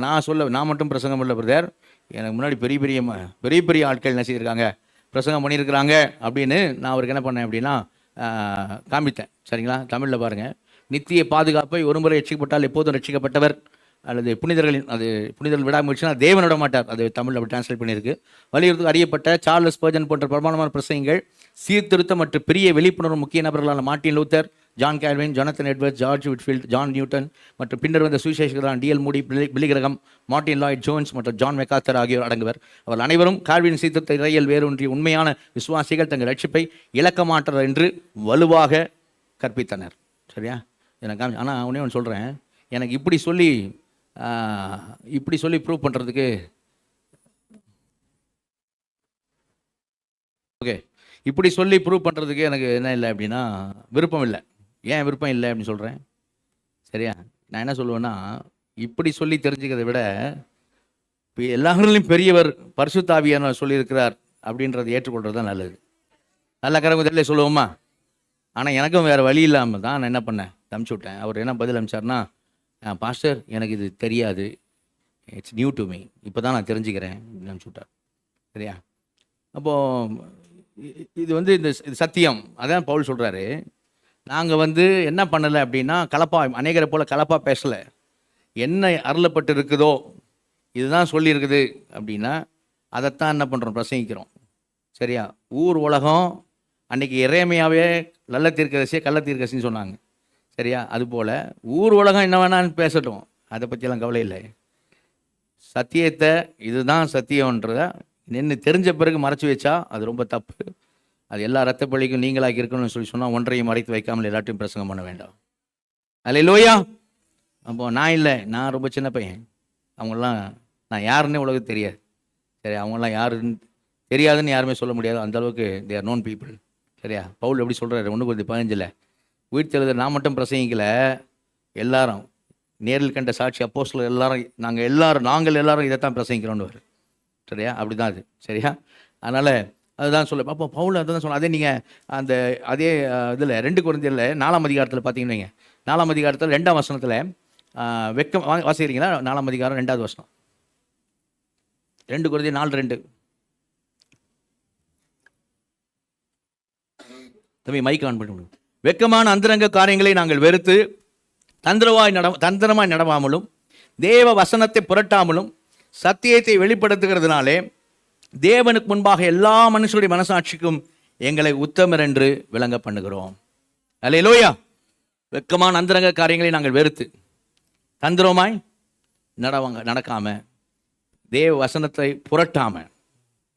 நான் மட்டும் பிரசங்கம் இல்லை பிரதர், எனக்கு முன்னாடி பெரிய பெரிய ஆட்கள் என்ன செய்திருக்காங்க, பிரசங்கம் பண்ணியிருக்கிறாங்க அப்படின்னு நான் அவருக்கு என்ன பண்ணேன் அப்படின்னா காமித்தேன். சரிங்களா? தமிழில் பாருங்கள். நித்திய பாதுகாப்பை ஒருமுறை ரட்சிக்கப்பட்டால் எப்போதும் ரட்சிக்கப்பட்டவர், அல்லது புனிதர்கள் விடாமுயற்சினா தேவன் விட மாட்டார், அது தமிழில் அப்படி டிரான்ஸ்லேட் பண்ணியிருக்கு. வலியுறுத்தி அறியப்பட்ட சார்லஸ் ஸ்பர்ஜன் போன்ற பிரமாணமான பிரசங்கங்கள், சீர்திருத்தம் மற்றும் பெரிய விழிப்புணர்வு முக்கிய நபர்களான Martin Luther, John Calvin, Jonathan Edwards, George Whitefield, John Newton மற்றும் பின்னர் வந்த சுவிசேஷகரான D.L. Moody, Billy Graham, Martin Lloyd Jones மற்றும் ஜான் மெக்காத்தர் ஆகியோர் அடங்குவர். அவர்கள் அனைவரும் கால்வின் சீர்திருத்த இறையில் வேரூன்றிய உண்மையான விசுவாசிகள் தங்கள் ரட்சிப்பை இழக்க மாட்டார் என்று வலுவாக கற்பித்தனர். சரியா? எனக்கு ஆனால் உடனே ஒன்று சொல்கிறேன், எனக்கு இப்படி சொல்லி ப்ரூவ் பண்ணுறதுக்கு எனக்கு என்ன இல்லை அப்படின்னா விருப்பம் இல்லை. ஏன் விருப்பம் இல்லை அப்படின்னு சொல்கிறேன்? சரியா? நான் என்ன சொல்லுவேன்னா, இப்படி சொல்லி தெரிஞ்சுக்கிறத விட எல்லாரிலும் பெரியவர் பரிசுத்த ஆவியானவர் சொல்லியிருக்கிறார் அப்படின்றத ஏற்றுக்கொள்கிறது தான் நல்லது. நல்ல கரங்குதலே சொல்லுவோமா? ஆனால் எனக்கும் வேறு வழி இல்லாமல் தான் நான் என்ன பண்ணேன், அனுப்பிச்சி விட்டேன். அவர் என்ன பதில் அனுப்பிச்சார்னா, பாஸ்டர் எனக்கு இது தெரியாது, இட்ஸ் நியூ டு மீ, இப்போ தான் நான் தெரிஞ்சுக்கிறேன் அப்படின்னு அனுப்பிச்சி விட்டார். சரியா? அப்போது இது சத்தியம். அதான் பவுல் சொல்கிறாரு, நாங்கள் என்ன பண்ணலை அப்படின்னா அநேகரை போல் கலப்பாக பேசலை. என்ன அருளப்பட்டு இருக்குதோ இதுதான் சொல்லியிருக்குது அப்படின்னா அதைத்தான் என்ன பண்ணுறோம், பிரசங்கிக்கிறோம். சரியா? ஊர் உலகம் அன்றைக்கி இறைமையாகவே நல்ல தீர்க்கதரிசியை கள்ள தீர்க்கதரிசின்னு சொன்னாங்க. சரியா? அதுபோல் ஊர் உலகம் என்ன வேணான்னு பேசட்டும், அதை பற்றியெல்லாம் கவலை இல்லை. சத்தியத்தை இதுதான் சத்தியம்ன்றத நின்று தெரிஞ்ச பிறகு மறைச்சி வச்சா அது ரொம்ப தப்பு. அது எல்லா ரத்த பழிக்கும் நீங்களாக்கி இருக்கணும்னு சொன்னால் ஒன்றையும் மறைத்து வைக்காமல் எல்லாத்தையும் பிரசங்கம் பண்ண வேண்டாம். அல்லேலூயா. அப்போது நான் ரொம்ப சின்ன பையன், அவங்களாம் நான் யாருன்னே உலகம் தெரியாது. சரி, அவங்களாம் யாருன்னு தெரியாதுன்னு யாருமே சொல்ல முடியாது, அந்தளவுக்கு தே ஆர் நோன் பீப்புள். சரியா? பவுல் எப்படி சொல்கிறாரு 1:15, உயிர்த்தெழுத நான் மட்டும் பிரசங்கிக்கலை, எல்லாரும் நேரில் கண்ட சாட்சி அப்போஸ்தலர் எல்லாரும் நாங்கள் எல்லாரும் இதைத்தான் பிரசங்கிக்கிறோன்னு வரும். சரியா? அப்படி தான் அது. சரியா? அதனால் அதுதான் சொல்ல. அப்போ பவுல் அதுதான் சொல்ல. அதே நீங்கள் அதே இதில் 2 கொரிந்தியரில் 4ஆம் அதிகாரத்தில் பார்த்தீங்கன்னா, 4ஆம் அதிகாரத்தில் 2ஆம் வசனத்தில் வெக்கம் வாசிக்கிறீங்களா? 4ஆம் அதிகாரம் 2வது வசனம், 2 கொரிந்தியர் 4:2. தம்பி மைக் ஆன் பண்ணி. வெக்கமான அந்தரங்க காரியங்களை நாங்கள் வெறுத்து தந்திரமாய் நடவாமலும் தேவ வசனத்தை புரட்டாமலும் சத்தியத்தை வெளிப்படுத்துகிறதுனாலே தேவனுக்கு முன்பாக எல்லா மனுஷருடைய மனசாட்சிக்கும் எங்களை உத்தமர் என்று விளங்க பண்ணுகிறோம். அல்லேலூயா. வெக்கமான அந்தரங்க காரியங்களை நாங்கள் வெறுத்து தந்திரமாய் நடக்காம தேவ வசனத்தை புரட்டாம.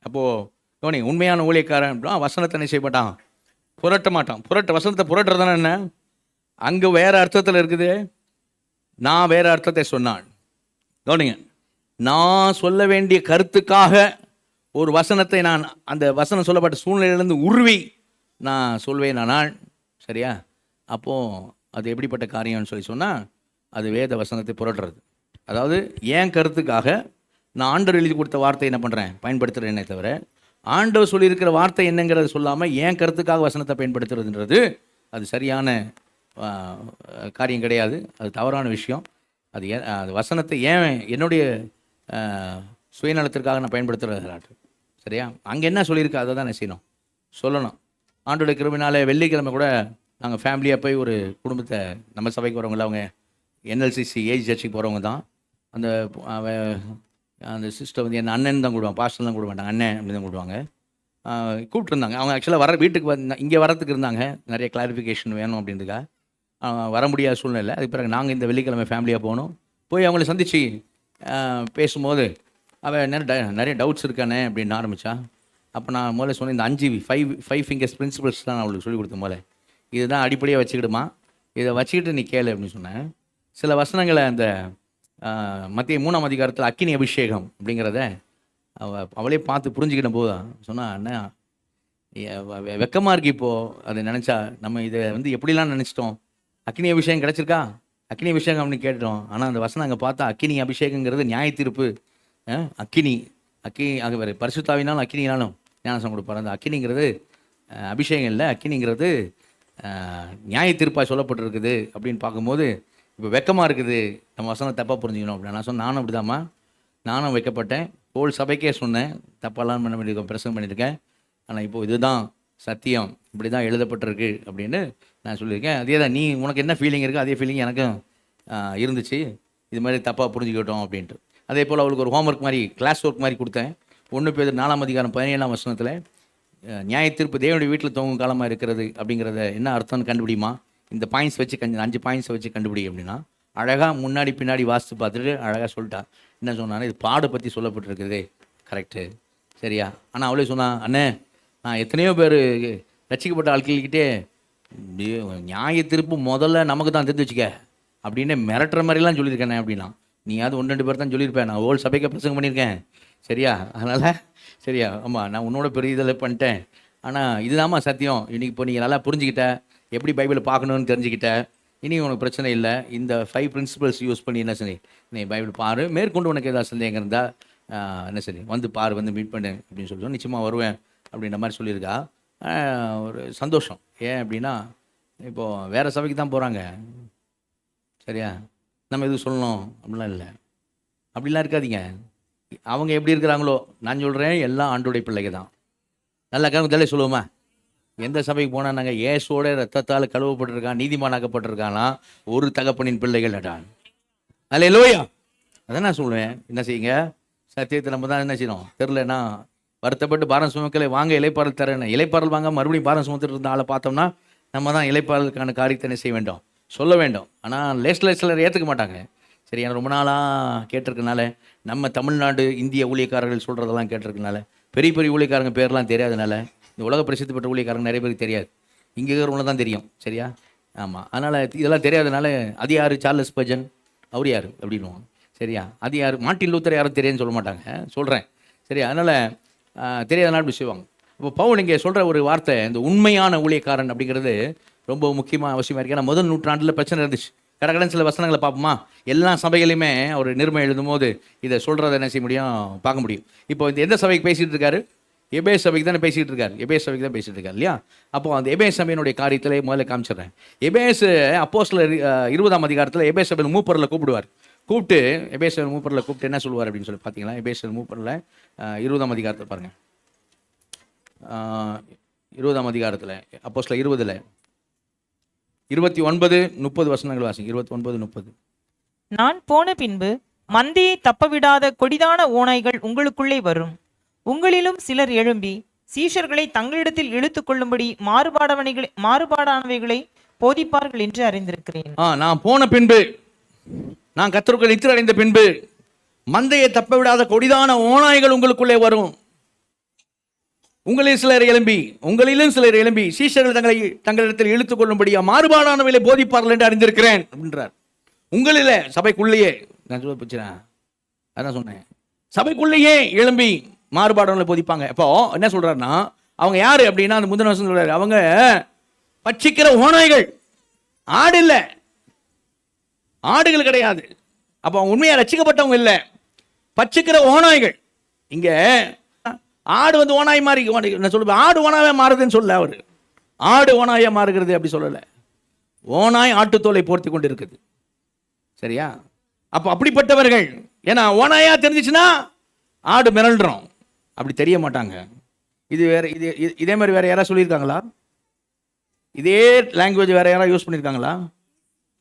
அப்போது உண்மையான ஊழியக்காரன் வசனத்தை என்ன செய்யப்பட்டான், புரட்ட மாட்டான். வசனத்தை புரட்டுறதுனா என்ன? அங்கே வேறு அர்த்தத்தில் இருக்குது, நான் வேறு அர்த்தத்தை சொன்னான். கவனிங்க, நான் சொல்ல வேண்டிய கருத்துக்காக ஒரு வசனத்தை நான் அந்த வசனம் சொல்லப்பட்ட சூழ்நிலையிலேருந்து உருவி நான் சொல்வேன் ஆனால், சரியா? அப்போது அது எப்படிப்பட்ட காரியம்னு சொன்னால், அது வேத வசனத்தை புரட்டுறது. அதாவது என் கருத்துக்காக நான் ஆண்டவர் எழுதி கொடுத்த வார்த்தை என்ன பண்ணுறேன், பயன்படுத்துகிறேனே தவிர ஆண்டவர் சொல்லியிருக்கிற வார்த்தை என்னங்கிறத சொல்லாமல் என் கருத்துக்காக வசனத்தை பயன்படுத்துறதுன்றது அது சரியான காரியம் கிடையாது. அது தவறான விஷயம். அது வசனத்தை ஏன் என்னுடைய சுயநலத்திற்காக நான் பயன்படுத்துறது சரியா? அங்கே என்ன சொல்லியிருக்கு அதை தான் நான் செய்யணும், சொல்லணும். ஆண்டோட கிருபையினாலே வெள்ளிக்கிழமை கூட நாங்கள் ஃபேமிலியாக போய் ஒரு குடும்பத்தை, நம்ம சபைக்கு வரவங்கள அவங்க NLCC ஏஜ் சர்ச்சுக்கு போகிறவங்க தான். அந்த சிஸ்டர் வந்து என் அண்ணன் தான் கூடுவாங்க, பாஸ்டர் தான் கூட மாட்டாங்க, அண்ணன் அப்படி தான் கூடுவாங்க. கூப்பிட்டுருந்தாங்க. அவங்க ஆக்சுவலாக வீட்டுக்கு இங்கே வரத்துக்கு இருந்தாங்க, நிறைய கிளாரிஃபிகேஷன் வேணும் அப்படின்றதுக்காக வர முடியாத சூழ்நிலை. அதுக்கு பிறகு நாங்கள் இந்த வெள்ளிக்கிழமை ஃபேமிலியாக போனோம். போய் அவங்கள சந்தித்து பேசும்போது அவள் நிறைய டவுட்ஸ் இருக்கானே அப்படின்னு ஆரம்பித்தா. அப்போ நான் முதல்ல சொன்னேன், இந்த 5 ஃபிங்கர்ஸ் பிரின்சிபல்ஸ் தான் நான் அவளுக்கு சொல்லிக் கொடுத்தேன். முதல்ல இதுதான் அடிப்படையாக வச்சுக்கிடுமா, இதை வச்சுக்கிட்டு நீ கேளு அப்படின்னு சொன்னேன். சில வசனங்களை அந்த மத்திய 3ஆம் அதிகாரத்தில் அக்கினி அபிஷேகம் அப்படிங்கிறத அவளே பார்த்து புரிஞ்சுக்கிட்ட போது சொன்னால், அண்ணா வெக்கமாக இருக்கு இப்போது அதை நினச்சா. நம்ம இதை வந்து எப்படிலாம் நினச்சிட்டோம், அக்கினி அபிஷேகம் கிடச்சிருக்கா, அக்கினி அபிஷேகம் அப்படின்னு கேட்டோம். ஆனால் அந்த வசனம் அங்கே பார்த்தா அக்கினி அபிஷேகங்கிறது நியாய தீர்ப்பு. அக்கினி அங்கே வேறு பரிசுத்தாவினாலும் அக்கினினாலும் ஞானசம் கொடுப்பார். அந்த அக்கினிங்கிறது அபிஷேகம் இல்லை, அக்கினிங்கிறது நியாய தீர்ப்பாக சொல்லப்பட்டிருக்குது அப்படின்னு பார்க்கும்போது இப்போ வெக்கமாக இருக்குது. நம்ம வசனம் தப்பாக புரிஞ்சுக்கணும் அப்படின்னு நான் சொன்னேன். நானும் அப்படிதாம்மா, நானும் வைக்கப்பட்டேன். ஹோல் சபைக்கே சொன்னேன், தப்பாலாம் பண்ண வேண்டியிருக்கேன், பிரசங்கம் பண்ணியிருக்கேன். ஆனால் இப்போது இதுதான் சத்தியம், இப்படி தான் எழுதப்பட்டிருக்கு அப்படின்னு நான் சொல்லியிருக்கேன். அதே தான் நீ உனக்கு என்ன ஃபீலிங் இருக்குது அதே ஃபீலிங் எனக்கும் இருந்துச்சு, இது மாதிரி தப்பாக புரிஞ்சுக்கிட்டோம் அப்படின்ட்டு. அதே போல் அவளுக்கு ஒரு ஹோம்ஒர்க் மாதிரி, கிளாஸ் ஒர்க் மாதிரி கொடுத்தேன். 1 பேதுரு 4ஆம் அதிகாரம் 17ஆம் வசனத்தில் நியாய தீர்ப்பு தேவனுடைய வீட்டில் துவங்கும் காலமாக இருக்கிறது அப்படிங்கிறத என்ன அர்த்தம்னு கண்டுபிடிமா, இந்த பாயிண்ட்ஸ் வச்சு 5 பாயிண்ட்ஸை வச்சு கண்டுபிடி அப்படின்னா அழகாக முன்னாடி பின்னாடி வாசித்து பார்த்துட்டு அழகாக சொல்லிட்டா. என்ன சொன்னான்னா, இது பாடை பற்றி சொல்லப்பட்டிருக்குது, கரெக்டு சரியா? ஆனால் அவளே சொன்னா, அண்ணே நான் எத்தனையோ பேர் ரசிக்கப்பட்ட ஆட்கள்கிட்டே நியாய தீர்ப்பு முதல்ல நமக்கு தான் தெரிஞ்சு வச்சுக்க அப்படின்னு மிரட்டுற மாதிரிலாம் சொல்லியிருக்கேனே அப்படின்னா. நீயாவது 1-2 பேர் தான் சொல்லியிருப்பேன், நான் ஹோல் சபைக்கு பிரசங்கம் பண்ணியிருக்கேன் சரியா? அதனால் சரியா, ஆமாம் நான் உன்னோட பெரிய இதில் பண்ணிட்டேன். ஆனால் இதுதாம்மா சத்தியம். இன்றைக்கி இப்போ நீங்கள் நல்லா புரிஞ்சுக்கிட்ட, எப்படி பைபிளை பார்க்கணுன்னு தெரிஞ்சுக்கிட்ட, இனி உனக்கு பிரச்சனை இல்லை. இந்த 5 பிரின்சிபல்ஸ் யூஸ் பண்ணி என்ன சரி நீ பைபிள் பாரு, மேற்கொண்டு உனக்கு ஏதாவது சந்தேகம் இருந்தால் என்ன சரி வந்து பாரு, வந்து மீட் பண்ணு அப்படின்னு சொல்லி நிச்சயமாக வருவேன் அப்படின்ற மாதிரி சொல்லியிருக்கா. ஒரு சந்தோஷம். ஏன் அப்படின்னா இப்போது வேறு சபைக்கு தான் போகிறாங்க சரியா, நம்ம எதுவும் சொல்லணும் அப்படிலாம் இல்லை, அப்படிலாம் இருக்காதீங்க. அவங்க எப்படி இருக்கிறாங்களோ, நான் சொல்கிறேன் எல்லாம் ஆண்டோடைய பிள்ளைங்க தான். நல்லா கணக்கு சொல்லுவோமா, எந்த சபைக்கு போனால் நாங்கள் இயேசுவோட ரத்தத்தால் கழுவப்பட்டிருக்கான், நீதிமானாக்கப்பட்டிருக்கானா, ஒரு தகப்பனின் பிள்ளைகள் நட்டான். அல்லேலூயா. அதான் நான் சொல்லுவேன். என்ன செய்யுங்க, சத்தியத்தை நம்ம தான் என்ன செய்யணும், தெரிலனா வருத்தப்பட்டு பாரம் சுமக்கலை வாங்க இலைப்பாறல் தரேன். இலைப்பாறல் வாங்க மறுபடியும் பாரம் சுமத்துட்டு இருந்த ஆளை பார்த்தோம்னா நம்ம தான் இலைப்பாறலுக்கான காரியத்தை என்ன செய்ய வேண்டும், சொல்ல வேண்டும். ஆனால் சிலர் ஏற்றுக்க மாட்டாங்க. சரி, எனக்கு ரொம்ப நாளாக கேட்டிருக்கனால, நம்ம தமிழ்நாடு இந்திய ஊழியக்காரர்கள் சொல்கிறதெல்லாம் கேட்டிருக்கனால, பெரிய பெரிய ஊழியக்காரங்க பேர்லாம் தெரியாதனால, இந்த உலக பிரசித்தி பெற்ற ஊழியக்காரங்க நிறைய பேருக்கு தெரியாது, இங்கே இருக்கிறவங்கள தான் தெரியும் சரியா? ஆமாம், அதனால் இதெல்லாம் தெரியாதனால அது யார் சார்லஸ் ஸ்பர்ஜன் அவர் யார் அப்படின்வாங்க சரியா? அது யார் மார்ட்டின் லூத்தர் யாரும் தெரியாதுன்னு சொல்ல மாட்டாங்க, சொல்கிறேன் சரியா? அதனால் தெரியாதனால அப்படி செய்வாங்க. இப்போ பவுல் இங்கே சொல்கிற ஒரு வார்த்தை, இந்த உண்மையான ஊழியக்காரன் அப்படிங்கிறது ரொம்ப முக்கியமாக அவசியமாக இருக்குது. ஏன்னா முதல் நூற்றாண்டில் பிரச்சனை இருந்துச்சு. கடற்கடன் சில வசனங்களை பார்ப்போமா, எல்லா சபைகளையுமே அவர் நிருபம் எழுதும் போது இதை சொல்கிறத என்ன செய்ய முடியும், பார்க்க முடியும். இப்போ இந்த எந்த சபைக்கு பேசிகிட்டு இருக்காரு, எபேஸ் சபைக்கு தானே பேசிகிட்டு இருக்காரு, எபேஸ் சபைக்கு தான் பேசிகிட்டு இருக்காரு இல்லையா? அப்போது அந்த எபேஸ் சபையினுடைய காரியத்தில் முதல்ல காமிச்சிடுறேன். எபேஸ் அப்போஸ்தலர் 20ஆம் அதிகாரத்தில் எபேஸ் சபையில் மூப்பரில் கூப்பிடுவார். கூப்பிட்டு எபேஸ் மூப்பரில் கூப்பிட்டு என்ன சொல்லுவார் அப்படின்னு சொல்லி பார்த்தீங்களா? எபேஸ் மூப்பரில் 20ஆம் அதிகாரத்தில் பாருங்கள், 20ஆம் அதிகாரத்தில் அப்போஸ்தலர் 20ல் 29-30 வசனங்கள் வாசிங்க. 29-30. நான் போன பின்பு மந்தையை தப்பவிடாத கொடிதான ஓநாய்கள் உங்களுக்குள்ளே வரும். உங்களிலும் சிலர் எழும்பி சீஷர்களை தங்களிடத்தில் இழுத்து கொள்ளும்படி மாறுபாடானவைகளை போதிப்பார்கள் என்று அறிந்திருக்கிறேன். நான் போன பின்பு, நான் கர்த்தருக்குள் நித்திரை அடைந்த பின்பு மந்தையை தப்ப விடாத கொடிதான ஓநாய்கள் உங்களுக்குள்ளே வரும். உங்களிலும் சிலர் எழும்பி சீஷர்கள் தங்களிடத்தில் இழுத்துக் கொள்ளும்படியா மாறுபாடானவைகளை போதிப்பார்கள் என்று அறிந்திருக்கிறேன் அப்படின்றார். உங்களிலே சபைக்குள்ளேயே, நான் சொல்ல போச்சுறேன் அதான் சொன்னேன், சபைக்குள்ளேயே எழும்பி மாறுபாடானவங்களை போதிப்பாங்க. இப்போ என்ன சொல்றாருன்னா, அவங்க யாரு அப்படின்னா, அந்த முந்தின வருஷம் சொல்றாரு, அவங்க பட்சிக்கிற ஓநாய்கள், ஆடு இல்லை. ஆடுகள் கிடையாது. அப்போ அவங்க உண்மையாக ரட்சிக்கப்பட்டவங்க இல்லை, பச்சிக்கிற ஓநாய்கள். இங்கே ஆடு வந்து ஓனாய் மாறி, நான் சொல்லுவேன் ஆடு ஓனாவே மாறுதுன்னு சொல்ல அவர். ஆடு ஓனாயாக மாறுகிறது அப்படி சொல்லலை. ஓனாய் ஆட்டுத்தோலை போர்த்தி கொண்டு இருக்குது. சரியா? அப்போ அப்படிப்பட்டவர்கள், ஏன்னா ஓனாயா தெரிஞ்சிச்சுன்னா ஆடு மிரண்டுறோம், அப்படி தெரிய மாட்டாங்க. இது வேற, இதே மாதிரி வேற யாராவது சொல்லியிருக்காங்களா? இதே லாங்குவேஜ் வேற யாராவது யூஸ் பண்ணியிருக்காங்களா?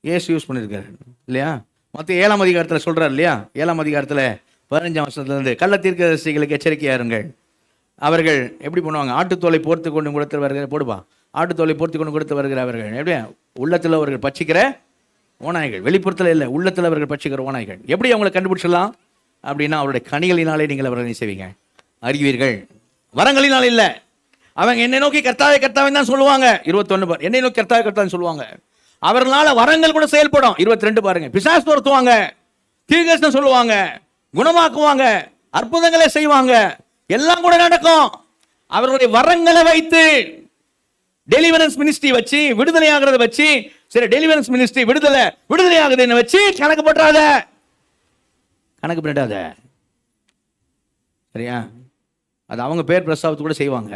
ஏசு யூஸ் பண்ணியிருக்காரு இல்லையா? மற்ற 7ஆம் அதிகாரத்தில் சொல்கிறார் இல்லையா? 7ஆம் அதிகாரத்தில் 15ஆம் வசனத்துலேருந்து, கள்ள தீர்க்கதரிசிகளுக்கு எச்சரிக்கையா இருங்கள். அவர்கள் எப்படி பண்ணுவாங்க? ஆட்டுத்தோலை போர்த்து கொண்டு கொடுத்து வருகிற போடுப்பா, ஆட்டுத்தோலை போர்த்து கொண்டு கொடுத்து வருகிறவர்கள் எப்படியா? உள்ளத்தில் அவர்கள் பச்சிக்கிற ஓநாய்கள், வெளிப்புறத்தில் இல்லை, உள்ளத்தில் அவர்கள் பச்சிக்கிற ஓநாய்கள். எப்படி அவங்களை கண்டுபிடிச்சிடலாம் அப்படின்னா, அவருடைய கனிகளினாலே நீங்கள் அவர்களை செய்வீங்க, அறிவீர்கள். வரங்களினால் இல்லை. அவங்க என்னை நோக்கி கர்த்தாவே கர்த்தாவே தான் சொல்லுவாங்க. 21 பார், என்னை நோக்கி கர்த்தாவே கர்த்தான்னு சொல்லுவாங்க. அவர்களால வரங்கள் கூட செயல்படும். 22 பாருங்க, பிசாசு துரத்துவாங்க, தீர்க்கதரிசனம் சொல்லுவாங்க, குணமாக்குவாங்க, அற்புதங்களை செய்வாங்க, எல்லாம் கூட நடக்கும். அவர்களுடைய வரங்களை வைத்து, டெலிவரன்ஸ் மினிஸ்ட்ரி வச்சு, விடுதலை ஆகிறத வச்சு, சரி டெலிவரன்ஸ் மினிஸ்ட்ரி விடுதலை ஆகுதுன்னு வச்சு கணக்கு போட்டாத, கணக்கு பண்ணிட்டாத. சரியா? அது அவங்க பேர் பிரஸ்தாபத்து கூட செய்வாங்க.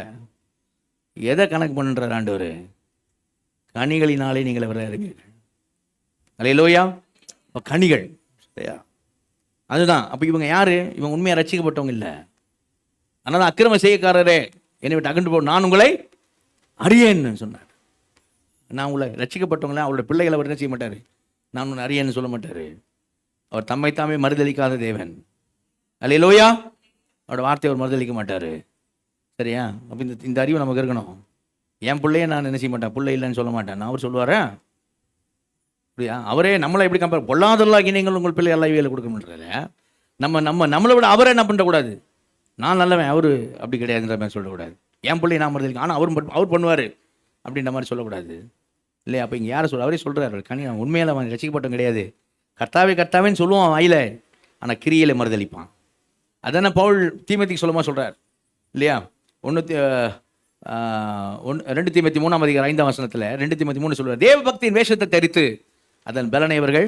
எதை கணக்கு பண்ணுறார் ஆண்டவர்? கனிகளினாலே நீங்கள் வர இருக்கீர்கள். அல்லேலூயா. கனிகள். சரியா? அதுதான். அப்போ இவங்க யாரு? இவங்க உண்மையாக ரட்சிக்கப்பட்டவங்க இல்லை. அதனால அக்கிரம செய்யக்காரரே என்னை விட்டு அகன்று போ, நான் உங்களை அறியேன்னு சொன்னார். நான் உங்களை ரட்சிக்கப்பட்டவங்கள, அவரோட பிள்ளைகளை அவர் என்ன செய்ய மாட்டார்? நான் உன்னை அறியேன்னு சொல்ல மாட்டார். அவர் தம்மைத்தாமே மறுதளிக்காத தேவன். அல்லேலூயா. அவரோட வார்த்தையை அவர் மறுதளிக்க மாட்டார். சரியா? அப்போ இந்த அறிவு நமக்கு இருக்கணும். என் பிள்ளைய நான் என்ன செய்ய மாட்டேன், பிள்ளை இல்லைன்னு சொல்ல மாட்டேன். நான் அவர் சொல்லுவாரா? அப்படியா? அவரே நம்மளை எப்படி கம்பேர், பொல்லாதல்லாகி நீங்கள் உங்கள் பிள்ளை எல்லாம் வேலை கொடுக்க மாட்டாரு. நம்மளை விட அவரே என்ன பண்ணக்கூடாது, நான் நல்லவன் அவரு அப்படி கிடையாதுன்ற மாதிரி சொல்லக்கூடாது. என் பிள்ளை நான் மறுதளிக்க, ஆனால் அவர் பண்ணுவார் அப்படின்ற மாதிரி சொல்லக்கூடாது இல்லையா? அப்போ இங்கே யாரை சொல்ல, அவரே சொல்கிறார், கனி உண்மையில அவன் ரசிக்கப்பட்டவன் கிடையாது. கர்த்தாவேன்னு சொல்லுவான் வாயில, ஆனால் கிரியில மறுதளிப்பான். அதான பவுல் தீமோத்தேயுக்கு சொல்லுமா சொல்கிறார் இல்லையா? 2 தீமோத்தேயு 3ஆம் அதிகாரம் 5ஆம் வசனத்தில் 2 தீமோத்தேயு 3 சொல்கிறார், தேவ பக்தியின் வேஷத்தை தரித்து அதன் பலனை அவர்கள்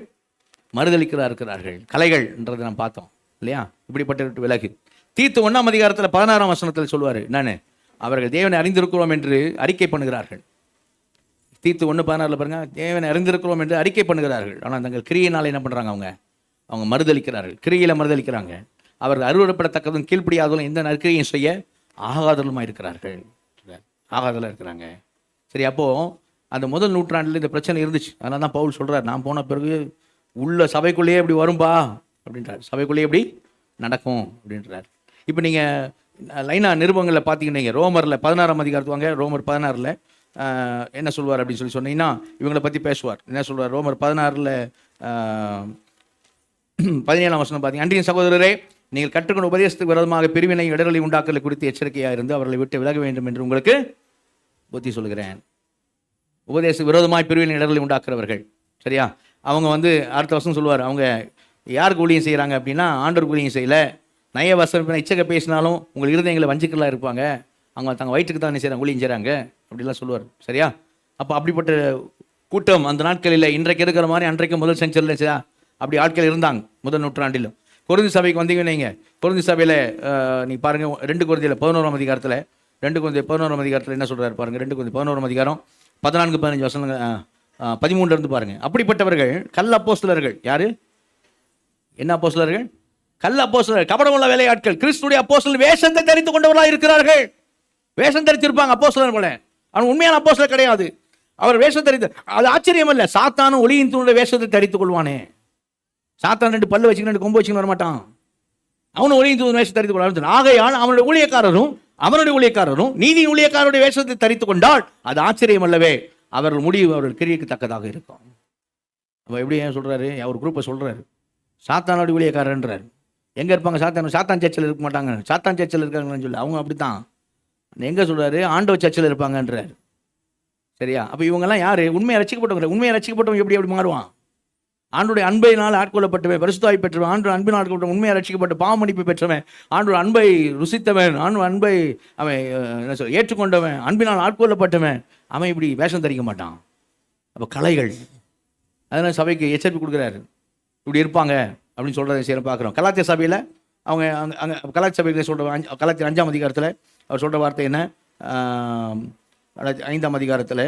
இருக்கிறார்கள். கலைகள்ன்றதை நாம் பார்த்தோம் இல்லையா? இப்படிப்பட்ட விலகு. தீத்து 1ஆம் அதிகாரத்தில் 16ஆம் வசனத்தில் சொல்லுவார், நான் அவர்கள் தேவனை அறிந்திருக்கிறோம் என்று அறிக்கை பண்ணுகிறார்கள். தீத்து 1:16 பாருங்க, தேவனை அறிந்திருக்கிறோம் என்று அறிக்கை பண்ணுகிறார்கள், ஆனால் தங்கள் கிரியினால் என்ன பண்ணுறாங்க? அவங்க மறுதளிக்கிறார்கள், கிரியில மறுதளிக்கிறாங்க. அவர்கள் அருவருப்படத்தக்கதும் கீழ்ப்படியாதலும் எந்த நற்கிரியும் செய்ய ஆகாதலுமாக இருக்கிறார்கள், ஆகாதலாக இருக்கிறாங்க. சரி, அப்போது அந்த முதல் நூற்றாண்டில் இந்த பிரச்சனை இருந்துச்சு. அதனால தான் பவுல் சொல்கிறார், நான் போன பிறகு உள்ள சபைக்குள்ளேயே இப்படி வரும்பா அப்படின்றார், சபைக்குள்ளேயே எப்படி நடக்கும் அப்படின்றார். இப்போ நீங்கள் லைனாக நிருபங்களில் பார்த்தீங்கன்னா, ரோமரில் 16ஆம் அதிகாரத்து வாங்க, ரோமர் 16 என்ன சொல்வார் அப்படின்னு சொல்லி சொன்னீங்கன்னா, இவங்களை பற்றி பேசுவார். என்ன சொல்வார்? ரோமர் 16 17ஆம் வசனம் பார்த்தீங்க, அன்றைய சகோதரரே, நீங்கள் கற்றுக்கொண்ட உபதேசத்துக்கு விரோதமாக பிரிவினை இடர்களை உண்டாக்கலை குறித்து எச்சரிக்கையாக இருந்து அவர்களை விட்டு விலக வேண்டும் என்று உங்களுக்கு புத்தி சொல்கிறேன். உபதேச விரோதமாய் பிரிவினை இடர்களை உண்டாக்குறவர்கள், சரியா? அவங்க அடுத்த வருஷம் சொல்லுவார், அவங்க யாருக்கு ஊழியம் செய்கிறாங்க அப்படின்னா, ஆண்டவர் ஊழியம் செய்யலை, நய வசனம் இச்சக பேசினாலும் உங்கள் இருதயங்களை வஞ்சிக்கலாம் இருப்பாங்க, அவங்க தங்கள் வயிற்றுக்கு தான் செய்கிறாங்க, ஊழியம் செய்கிறாங்க அப்படிலாம் சொல்லுவார். சரியா? அப்போ அப்படிப்பட்ட கூட்டம் அந்த நாட்களில் இன்றைக்கு இருக்கிற மாதிரி அன்றைக்கு முதல் செஞ்சுரியில் சரியா அப்படி ஆட்கள் இருந்தாங்க முதல் நூற்றாண்டிலும். கொரிந்து சபைக்கு வந்தீங்கன்னு நீங்கள், கொரிந்து சபையில் நீ பாருங்கள், 2 கொரிந்தியில் 11ஆம் அதிகாரத்தில் 2 கொரிந்தியர் 11ஆம் அதிகாரத்தில் என்ன சொல்கிறார் பாருங்கள். 2 கொரிந்தியர் 11ஆம் அதிகாரம் 14-15 வசனங்கள் 13 பாருங்கள். அப்படிப்பட்டவர்கள் கள்ள அப்போஸ்தலர்கள். யார்? என்ன அப்போஸ்தலர்கள்? கள்ள அப்போஸ்தலர்கள், கபடமுள்ள வேலையாட்கள், கிறிஸ்துடைய அப்போஸ்தலர் வேஷத்தை தரித்து கொண்டவர்களாக இருக்கிறார்கள். வேஷம் தரித்திருப்பாங்க அப்போஸ்தலர் போல, அவன் உண்மையான அப்போஸ்தலர் கிடையாது. அவர் வேஷம் தரித்து, அது ஆச்சரியம் இல்லை. சாத்தானும் ஒளியின் தூணுடைய வேஷத்தை தரித்துக் கொள்வானே. சாத்தான் 2 பல்லு வச்சுக்கிட்டு 2 கொம்பு வச்சுக்கிட்டு வரமாட்டான். அவனு ஒளியின் தூண் வேஷத்தை தரித்துக் கொள்வான். ஆகையால் அவனுடைய ஊழியக்காரரும் நீதியின் ஊழியக்காரருடைய வேஷத்தை தரித்துக் கொண்டால் அது ஆச்சரியம் அல்லவே, அவர்கள் முடிவு அவர்கள் கிரியைக்கு தக்கதாக இருக்கும். அப்போ எப்படி ஏன் சொல்கிறாரு? அவர் குரூப்பை சொல்கிறாரு, சாத்தானுடைய ஊழியக்காரன்றார். எங்கே இருப்பாங்க? சாத்தான் சர்ச்சில் இருக்க மாட்டாங்க, சாத்தான் சர்ச்சில் இருக்காங்கன்னு சொல்லி அவங்க அப்படி தான். எங்கே சொல்கிறாரு? ஆண்டவர் சர்ச்சில் இருப்பாங்கன்றார். சரியா? அப்போ இவங்கெல்லாம் யார்? உண்மையை ரசிக்கப்பட்டவங்க. உண்மையை ரசிக்கப்பட்டவங்க எப்படி மாறுவான்? ஆண்டுடைய அன்பையினால் ஆட்கொள்ளப்பட்டவன், பரிசுத்தாய் பெற்றவன், ஆண்டு அன்பினால் ஆட்கொள்ளப்பட்ட, உண்மையை ரசிக்கப்பட்ட, பாவமன்னிப்பு பெற்றவன், ஆண்டு அன்பை ருசித்தவன், அன்பை அவன் என்ன சொல்ல ஏற்றுக்கொண்டவன், அன்பினால் ஆட்கொள்ளப்பட்டவன், அவன் இப்படி வேஷம் தரிக்க மாட்டான். அப்போ கலைகள். அதனால சபைக்கு எச்சரிப்பு கொடுக்குறாரு, இப்படி இருப்பாங்க அப்படின்னு சொல்கிறத செய்யணும் பார்க்குறோம். கலாத்திய சபையில் அவங்க அங்கே அங்கே கலாத்திய சபையில் சொல்கிற கலாத்திய 5ஆம் அதிகாரத்தில் அவர் சொல்கிற வார்த்தை என்ன? 5ஆம் அதிகாரத்தில்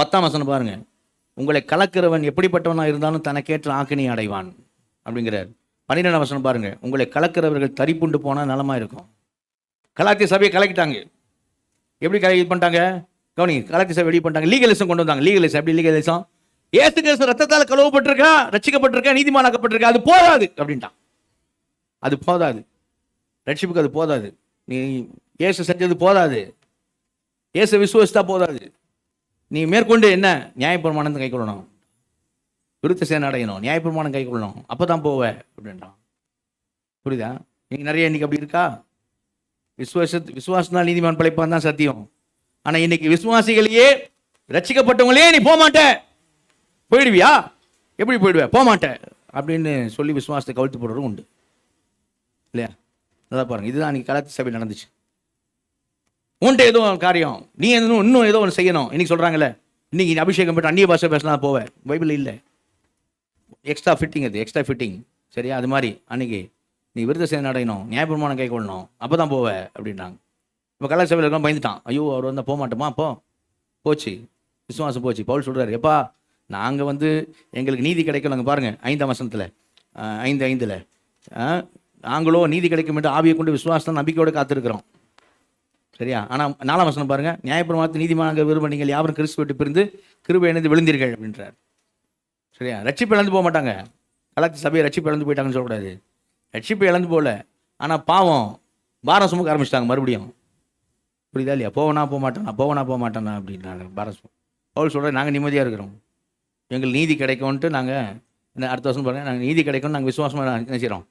10ஆம் வசனம் பாருங்க. உங்களை கலக்கிறவன் எப்படிப்பட்டவனாக இருந்தாலும் தனக்கேற்ற ஆக்கினை அடைவான் அப்படிங்கிறார். 12ஆம் வசனம் பாருங்க. உங்களை கலக்கிறவர்கள் தரிப்புண்டு போனால் நலமாக இருக்கும். கலாத்திய சபையை கலக்கிட்டாங்க. எப்படி இது பண்ணிட்டாங்க கவனி? கலாத்திய சபை வெளியே பண்ணிட்டாங்க, லீகலிசம் கொண்டு வந்தாங்க. லீகலிசம் எப்படி? லீகலிசம் ஏசு கிறிஸ்து ரத்தத்தால் கழுவப்பட்டிருக்கா, ரட்சிக்கப்பட்டிருக்கா, நீதிமானாக்கப்பட்டிருக்கா, அது போதாது அப்படின்ட்டான். அது போதாது, ரட்சிப்புக்கு அது போதாது. நீ இயேசு செஞ்சது போதாது, இயேசு விசுவாசித்தா போதாது. நீ மேற்கொண்டு என்ன? நியாயப்பிரமாணத்தை கை கொள்ளணும், விருத்த சேனை அடையணும், நியாயப்பிரமாணம் கை கொள்ளணும், அப்போ தான் போவ அப்படின்றான். புரியுதா? நீங்கள் நிறைய இன்னைக்கு அப்படி இருக்கா? விசுவாசனால் நீதிமான் பிழைப்பான் தான் சத்தியம். ஆனால் இன்னைக்கு விசுவாசிகளையே, ரட்சிக்கப்பட்டவங்களே நீ போக மாட்ட, போயிடுவியா? எப்படி போயிடுவ? போக மாட்டேன் அப்படின்னு சொல்லி விசுவாசத்தை கவிழ்த்து போடுறதும் உண்டு இல்லையா? நல்லா பாருங்க, இதுதான் இன்னைக்கு கலாத்திய சபையில் நடந்துச்சு. உன்ட்ட ஏதோ காரியம், நீ இன்னும் ஏதோ ஒன்று செய்யணும். இன்னைக்கு சொல்றாங்கல்ல, இன்னைக்கு அபிஷேகம் பெற்று அந்நிய பாஷை பேசலாம் போவேன், பைபிள் இல்லை. எக்ஸ்ட்ரா ஃபிட்டிங், அது எக்ஸ்ட்ரா ஃபிட்டிங். சரியா? அது மாதிரி அன்னைக்கு நீ விருத்த சேனை அடையணும், நியாயப்பிரமாணம் கை கொள்ளணும், அப்போ தான் போவ அப்படின்றாங்க. இப்போ கலாச்சார சபையில் இருக்கலாம் பயந்துட்டான். ஐயோ அவர் வந்தால் போக மாட்டோமா? அப்போ போச்சு, விசுவாசம் போச்சு. பவுல் சொல்கிறார், எப்பா நாங்கள் எங்களுக்கு நீதி கிடைக்கும். நாங்கள் பாருங்கள் 5ஆம் வசனத்தில் 5:5 நாங்களோ நீதி கிடைக்கும் என்று ஆவியை கொண்டு விசுவாசம் நம்பிக்கையோடு காத்திருக்கிறோம். சரியா? ஆனால் 4ஆம் வசனம் பாருங்கள். நியாயப்பிரமாணத்தை நீதிமானாக விரும்ப நீங்கள் யாவரும் கிறிஸ்து விட்டு பிரிந்து கிருபை இணைந்து விழுந்தீர்கள் அப்படின்றார். சரியா? ரட்சிப்பு இழந்து போக மாட்டாங்க. கலாத்திய சபையை ரட்சிப்பு இழந்து போயிட்டாங்கன்னு சொல்லக்கூடாது. ரட்சிப்பு இழந்து போகல, ஆனால் பாவம் பாரம் சுமக்க ஆரம்பிச்சிட்டாங்க மறுபடியும். புரியுதா இல்லையா? போவனா போக மாட்டேனா அப்படின்னாங்க பாரம் சும. பவுல் சொல்கிறேன், நாங்கள் நிம்மதியாக இருக்கிறோம், எங்களுக்கு நீதி கிடைக்கும்ன்ட்டு நாங்கள் அடுத்த வருஷம் பாருங்கள், நாங்கள் நீதி கிடைக்கும்னு நாங்கள் விசுவாசமாக நினைச்சிடறோம்.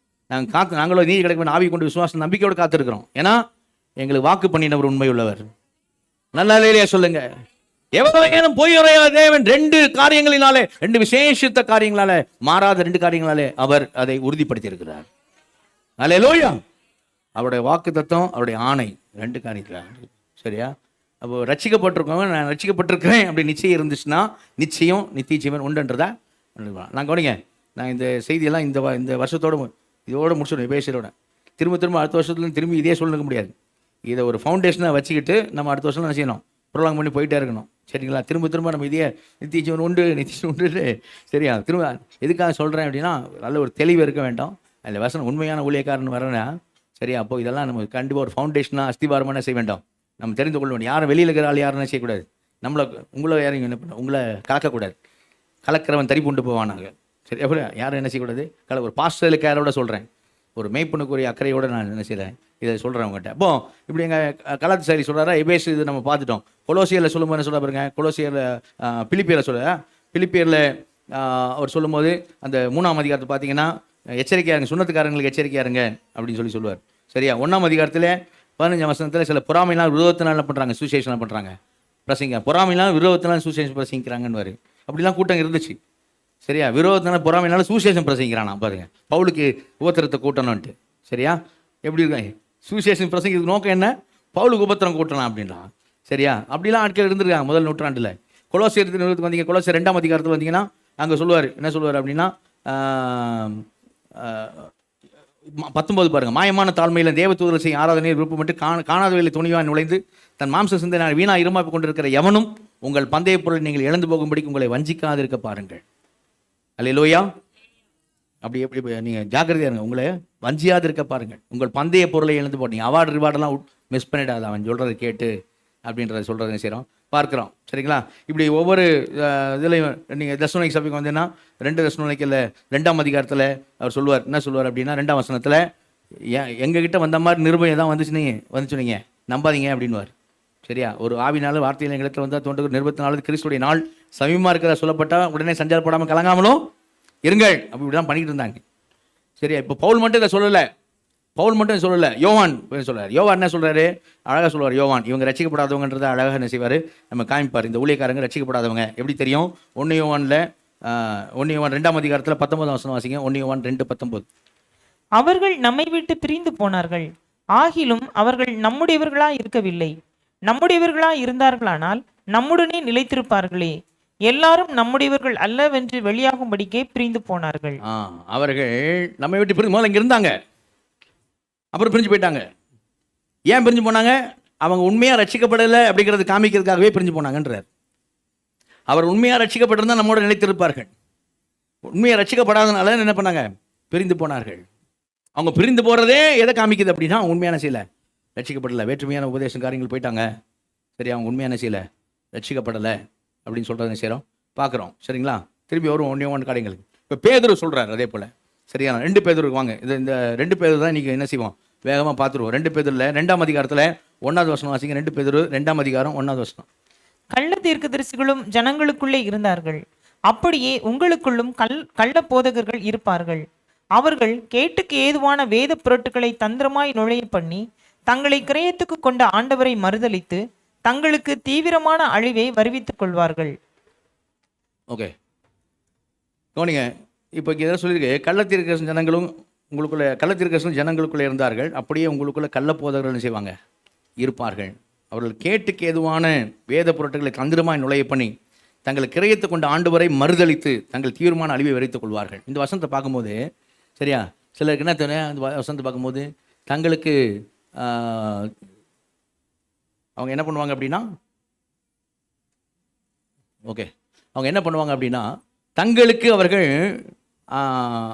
நாங்களும் நீதி கிடைக்கும் ஆவி கொண்டு விசுவாசம் நம்பிக்கையோடு காத்திருக்கிறோம். ஏன்னா எங்களுக்கு வாக்கு பண்ணினவர் உண்மை உள்ளவர். நல்லா இல்லையா சொல்லுங்க? எவ்வளவு பொய் உரையாத தேவன் 2 காரியங்களினாலே, 2 விசேஷித்த காரியங்களாலே, மாறாத 2 காரியங்களாலே அவர் அதை உறுதிப்படுத்தி இருக்கிறார். அல்லேலூயா! அவருடைய வாக்கு தத்துவம், அவருடைய ஆணை, 2 காரியத்தில். சரியா? அப்போ ரட்சிக்கப்பட்டிருக்கவங்க, நான் ரட்சிக்கப்பட்டிருக்கிறேன் அப்படி நிச்சயம் இருந்துச்சுன்னா நிச்சயம் நித்திய ஜீவன் உண்டுன்றதா நான் கவனிங்க. நான் இந்த செய்தியெல்லாம் இந்த வருஷத்தோடு இதோடு முடிச்சிடும். எபேசியரோட திரும்ப அடுத்த வருஷத்துலேருந்து திரும்பி இதே சொல்லிக்க முடியாது. இதை ஒரு ஃபவுண்டேஷனாக வச்சுக்கிட்டு நம்ம அடுத்த வருஷம் என்ன செய்யணும்? ப்ரோலாங் பண்ணி போயிட்டே இருக்கணும். சரிங்களா? திரும்ப நம்ம இதே நித்திய ஜீவன் உண்டு. சரியா? திரும்ப எதுக்காக சொல்கிறேன் அப்படின்னா, நல்ல ஒரு தெளிவு இருக்க வேண்டாம். அதில் வசனம் உண்மையான ஊழியக்காரன் வரேன்னா, சரியா? அப்போ இதெல்லாம் நம்ம கண்டிப்பாக ஒரு ஃபவுண்டேஷனாக அஸ்திவாரமான செய்ய வேண்டாம். நம்ம தெரிந்து கொள்ள வேண்டும். யாரும் வெளியில் இருக்கிற ஆள் யாருன்னு செய்யக்கூடாது. உங்களை யாரும் என்ன பண்ண, உங்களை கலக்கக்கூடாது. கலக்கிறவன் தறி கொண்டு போவானாங்க. சரி, எப்படி யாரும் என்ன செய்யக்கூடாது? ஒரு பாஸ்டருக்கு யாரோட சொல்கிறேன், ஒரு மேய்ப்பனுக்குரிய அக்கறையோடு நான் என்ன செய்கிறேன், இதை சொல்கிறேன் உங்கள்கிட்ட. அப்போ இப்படி எங்கள் கலாச்சார சரி சொல்கிறாரா? எபேசு இது நம்ம பார்த்துட்டோம். கொலோசியரில் சொல்லும்போது என்ன சொல்ல பாருங்க, கொலோசியரில் பிலிப்பியரில் அவர் சொல்லும்போது அந்த 3ஆம் அதிகாரத்தை பார்த்தீங்கன்னா, எச்சரிக்கையாக இருங்க, சுண்ணத்துக்காரங்களுக்கு எச்சரிக்கையாக இருங்க அப்படின்னு சொல்லுவார். சரியா? 1ஆம் அதிகாரத்தில் 15ஆம் வசனத்தில் சில பொறாமையினால் விரோதத்தினால் என்ன பண்ணுறாங்க? சுசேஷன் பண்ணுறாங்க, பிரசங்க. பொறாமையினால் விரோதத்தினால் சுசேஷன் பிரசங்கிக்கிறாங்கன்னு அப்படிலாம் கூட்டம் இருந்துச்சு. சரியா? விரோதத்தினால் பொறாமையினால சுசேஷன் பிரசங்கிக்கிறானா பாருங்க. பவுலுக்கு உபத்திரத்தை கூட்டணும்ன்ட்டு. சரியா? எப்படி இருக்காங்க? சுசேஷன் பிரசங்கிறதுக்கு நோக்கம் என்ன? பவுலுக்கு உபத்திரம் கூட்டணும் அப்படின்லாம். சரியா? அப்படிலாம் ஆட்கள் இருந்திருக்காங்க முதல் நூற்றாண்டில். கொலோசியர் வந்தீங்க, கொலோசியர் 2ஆம் அதிகாரத்தில் வந்தீங்கன்னா அங்கே சொல்லுவார், என்ன சொல்லுவார் அப்படின்னா 19 பாருங்க. மாயமான தாழ்மையில் தேவதூதர்கள் செய்யும் ஆராதனையை விருப்பப்பட்டு காணாதவையில் துணிவாக நுழைந்து தன் மாம்ச சிந்தை வீணா இருமாப்பிக் கொண்டிருக்கிற எவனும் உங்கள் பந்தய பொருளை நீங்கள் இழந்து போகும்படிக்கு உங்களை வஞ்சிக்காதிருக்க பாருங்கள். அல்லேலூயா! அப்படி எப்படி நீங்கள் ஜாக்கிரதையாக இருங்க, உங்களை வஞ்சியாது இருக்க பாருங்கள். உங்கள் பந்தய பொருளை இழந்து போட்டீங்க, அவார்டு ரிவார்டெல்லாம் மிஸ் பண்ணிடாது அவன் சொல்கிறத கேட்டு அப்படின்றத சொல்கிறத செய்கிறோம் பார்க்குறோம். சரிங்களா? இப்படி ஒவ்வொரு இதுலையும் நீங்கள் தெசலோனிக்கே சபைக்கு வந்தீங்கன்னா 2 தெசலோனிக்கேல 2ஆம் அதிகாரத்தில் அவர் சொல்லுவார், என்ன சொல்லுவார் அப்படின்னா 2ஆம் வசனத்தில், எங்ககிட்ட வந்த மாதிரி நிருபம் தான் வந்துச்சு நீங்கள் நம்பாதீங்க அப்படின்வார். சரியா? ஒரு ஆவினாலும் வார்த்தையில் எங்களிடத்தில் வந்தால் தோன்று நிருபத்தினாலும் கிறிஸ்துடைய நாள் சமீபமாக இருக்கிற சொல்லப்பட்டால் உடனே சஞ்சாரப்படாமல் கலங்காமலும் இருங்கள். அப்படி தான் பண்ணிக்கிட்டு இருந்தாங்க. சரியா? இப்போ பவுல் மட்டும் இதை சொல்லலை, யோவான் சொல்கிறார். யோவான் என்ன சொல்கிறாரு? அழகாக சொல்லுவார். யோவான் இவங்க ரட்சிக்கப்படாதவங்கன்றதை அழகாக என்ன செய்வார், நம்ம காமிப்பார். இந்த ஊழியக்காரங்க ரட்சிக்கப்படாதவங்க எப்படி தெரியும்? 1 யோவான் 2ஆம் அதிகாரத்தில் 19ஆம் வசனம் வாசிங்க. 1 யோவான் 2:19. அவர்கள் நம்மை விட்டு பிரிந்து போனார்கள், ஆகிலும் அவர்கள் நம்முடையவர்களாய் இருக்கவில்லை. நம்முடையவர்களாய் இருந்தார்களானால் நம்முடனே நிலைத்திருப்பார்களே. எல்லாரும் நம்முடையவர்கள் அல்லவென்று வெளியாகும்படிக்கே பிரிந்து போனார்கள். அவர்கள் நம்மை விட்டு பிரிந்து முதல்ல இங்கே இருந்தாங்க, அப்புறம் பிரிஞ்சு போயிட்டாங்க. ஏன் பிரிஞ்சு போனாங்க? அவங்க உண்மையாக ரட்சிக்கப்படலை அப்படிங்கிறது காமிக்கிறதுக்காகவே பிரிஞ்சு போனாங்கன்றார். அவர் உண்மையாக ரட்சிக்கப்பட்டிருந்தால் நம்மோட நிலைத்திருப்பார்கள். உண்மையாக ரட்சிக்கப்படாதனால என்ன பண்ணாங்க? பிரிந்து போனார்கள். அவங்க பிரிந்து போகிறதே எதை காமிக்குது அப்படின்னா, உண்மையான செய்யலை, ரட்சிக்கப்படலை, வேற்றுமையான உபதேசம் காரியங்கள் போயிட்டாங்க. சரி, அவங்க உண்மையான செய்யலை, ரட்சிக்கப்படலை அப்படின்னு சொல்கிறத செய்கிறோம், பார்க்குறோம். சரிங்களா? திருப்பி வரும் ஒன்று காரியங்களுக்கு. இப்போ பேதுரு சொல்கிறார் அதே போல். சரியா? 2 பேதுருக்கு வாங்க. இந்த 2 பேதுரு தான் இன்றைக்கி என்ன செய்வோம், வேகமாக பார்த்துருவோம். 2 பேதுருல 2ஆம் அதிகாரத்தில் 1வது வசனம் வாசிங்க. 2 பேதுரு 2ஆம் அதிகாரம் 1வது வசனம். கள்ள தீர்க்கதரிசிகளும் ஜனங்களுக்குள்ளே இருந்தார்கள், அப்படியே உங்களுக்குள்ளும் கள்ள போதகர்கள் இருப்பார்கள். அவர்கள் கேட்டுக்கு ஏதுவான வேத பொருட்களை தந்திரமாய் நுழைய பண்ணி தங்களை கிரயத்துக்கு கொண்ட ஆண்டவரை மறுதலித்து தங்களுக்கு தீவிரமான அழிவை வருவித்துக் கொள்வார்கள். ஓகே, கவனிங்க. இப்போ இங்கே சொல்லியிருக்கு, கள்ளத்தீர்க்கதரிசி ஜனங்களும் உங்களுக்குள்ளே, கள்ளத்தீர்க்கதரிசி ஜனங்களுக்குள்ளே இருந்தார்கள், அப்படியே உங்களுக்குள்ளே கள்ள போதகர்கள் செய்வாங்க, இருப்பார்கள். அவர்கள் கேட்டுக்கு ஏதுவான வேத பொருட்களை தந்திரமாய் நுழைய பண்ணி தங்கள் கிரயத்தை கொண்ட ஆண்டவரை மறுதலித்து தங்கள் தீவிரமான அழிவை வரைத்துக் கொள்வார்கள். இந்த வசனத்தை பார்க்கும்போது, சரியா, சிலருக்கு என்ன தோணும், அந்த வசனத்தை பார்க்கும்போது தங்களுக்கு அவங்க என்ன பண்ணுவாங்க அப்படின்னா, ஓகே, அவங்க என்ன பண்ணுவாங்க அப்படின்னா தங்களுக்கு அவர்கள்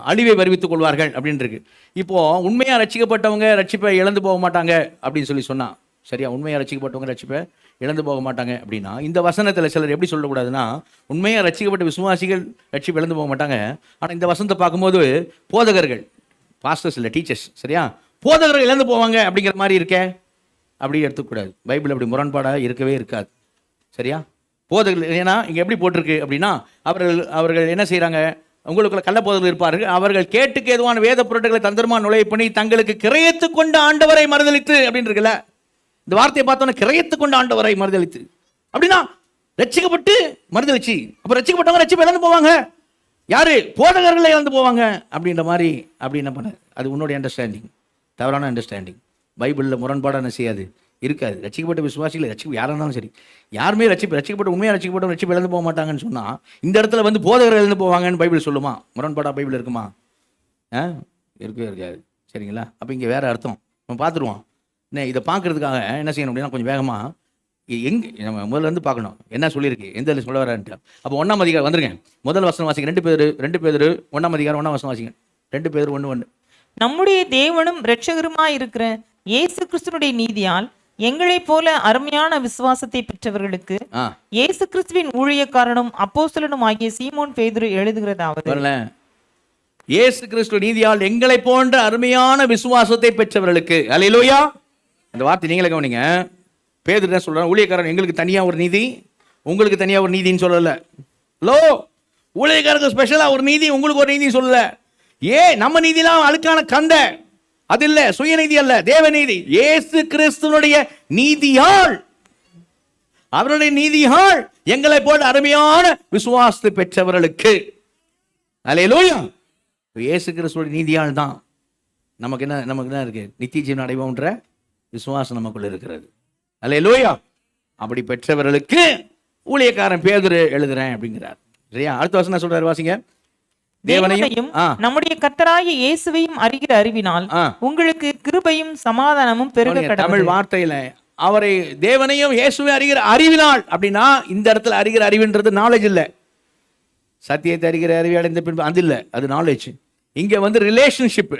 அழிவை வருவித்துக் கொள்வார்கள் அப்படின்ட்டு. இப்போது உண்மையாக ரட்சிக்கப்பட்டவங்க ரட்சிப்பை இழந்து போக மாட்டாங்க அப்படின்னு சொன்னால், சரியா, உண்மையாக ரட்சிக்கப்பட்டவங்க ரட்சிப்பை இழந்து போக மாட்டாங்க அப்படின்னா, இந்த வசனத்தில் சிலர் எப்படி சொல்லக்கூடாதுன்னா, உண்மையாக ரட்சிக்கப்பட்ட விசுவாசிகள் ரட்சிப்பை இழந்து போக மாட்டாங்க. ஆனால் இந்த வசனத்தை பார்க்கும்போது போதகர்கள், பாஸ்டர்ஸ் இல்லை, டீச்சர்ஸ், சரியா, போதகர்கள் இழந்து போவாங்க அப்படிங்கிற மாதிரி இருக்கே, அப்படி எடுத்துக்கூடாது. பைபிள் அப்படி முரண்பாடாக இருக்கவே இருக்காது. சரியா? போதகர்கள், ஏன்னா இங்கே எப்படி போட்டிருக்கு அப்படின்னா, அவர்கள் என்ன செய்கிறாங்க, உங்களுக்குள்ள கள்ள போதகர்கள் இருப்பார்கள், அவர்கள் கேட்டுக்கு ஏதுவான வேத பொருட்களை தந்திரமா நுழைய பண்ணி தங்களுக்கு கிரயத்து கொண்ட ஆண்டவரை மறுதலித்து அப்படின்னு இருக்குல்ல. இந்த வார்த்தையை பார்த்தோன்னா, கிரயத்து கொண்ட ஆண்டவரை மறுதலித்து அப்படின்னா ரட்சிக்கப்பட்டு மறுதலிச்சு, அப்போ ரட்சிக்கப்பட்டவங்க ரட்சிப்பை இழந்து போவாங்க. யாரு? போதகர்களை இழந்து போவாங்க அப்படின்ற மாதிரி. அப்படி என்ன பண்ண, அது உன்னுடைய அண்டர்ஸ்டாண்டிங், தவறான அண்டர்ஸ்டாண்டிங். பைபிளில் முரண்பாடான செய்யாது இருக்காது. ரட்சிக்கப்பட்ட விசுவாசிகள் யாராக இருந்தாலும் சரி, யாருமே ரட்சிக்கப்பட்ட உண்மையாக ரட்சிக்கப்பட்ட ரட்சிப்பு இழந்து போக மாட்டாங்கன்னு சொன்னால், இந்த இடத்துல வந்து போதகர்கள் இழந்து போவாங்கன்னு பைபிள் சொல்லுமா? முரண்பாடாக பைபிள் இருக்குமா? இருக்கவே இருக்காது. சரிங்களா? அப்போ இங்கே வேறு அர்த்தம் நம்ம பார்த்துருவோம். இதை பார்க்கறதுக்காக என்ன செய்யணும் அப்படின்னா, கொஞ்சம் வேகமாக எங்கே நம்ம முதல்ல இருந்து பார்க்கணும் என்ன சொல்லியிருக்கு, எந்த சொல்ல வரான்ட்டு. அப்போ 1ஆம் அதிகாரம் வந்துருங்க, முதல் வசனம் வாசிங்க. 2 பேதுரு 1ஆம் அதிகாரம் 1ஆம் வசனம் வாசிங்க. 2 பேதுரு 1:1. நம்முடைய தேவனும் இரட்சகருமாய் இருக்கிற இயேசு கிறிஸ்துனுடைய நீதியால் எங்களைப் போல அருமையான விசுவாசத்தை பெற்றவர்களுக்கு இயேசு கிறிஸ்துவின் ஊழியக்காரனும் அப்போஸ்தலனும் ஆகிய சீமோன் பேதுரு எழுதுகிறதாவது, இயேசு கிறிஸ்து நீதியால் எங்களை போன்ற அருமையான விசுவாசத்தை பெற்றவர்களுக்கு. அல்லேலூயா. அந்த வார்த்தை நீங்களே கவனிங்க. பேதுரு என்ன சொல்றாரு? ஊழியக்காரன் எங்களுக்கு தனியா ஒரு நீதி, உங்களுக்கு தனியா ஒரு நீதின்னு சொல்லல. ஊழியக்காரருக்கு ஸ்பெஷலா ஒரு நீதி, உங்களுக்கு ஒரு நீதி சொல்லல. நம்ம நீதிலாம் அழுக்கான கந்த, அது இல்ல, சுயநீதி அல்ல, தேவநீதி. இயேசு கிறிஸ்துவனுடைய நீதியால், அவருடைய நீதியால் எங்களை போல அருமையான விசுவாசத்தை பெற்றவர்களுக்கு. அல்லேலூயா. இயேசு கிறிஸ்துவோட நீதியால் தான் நமக்கு என்ன இருக்கு? நித்திய ஜீவன் அடைவோம்ன்ற விசுவாசம் நமக்குள்ள இருக்கிறது. அல்லேலூயா. அப்படி பெற்றவர்களுக்கு ஊழியக்காரன் பேதுரு எழுதுறேன் அப்படிங்கிறார். சரியா? அடுத்த வசனம் சொல்றாரு, வாசிங்க. தேவனையும் நம்முடைய கர்த்தராகிய இயேசுவையும் அறிகிற அறிவினால் உங்களுக்கு கிருபையும் சமாதானமும் பெருக கடவுது. தமிழ் வார்த்தையில அவரை தேவனையும் இயேசுவை அறிகிற அறிவினால் அப்படின்னா, இந்த இடத்துல அறிகிற அறிவுன்றது நாலேஜ் இல்ல, சத்தியத்தை அறிகிற அறிவு அடைந்த பின்பு அது இல்ல, அது நாலேஜ். இங்க வந்து ரிலேஷன்ஷிப்,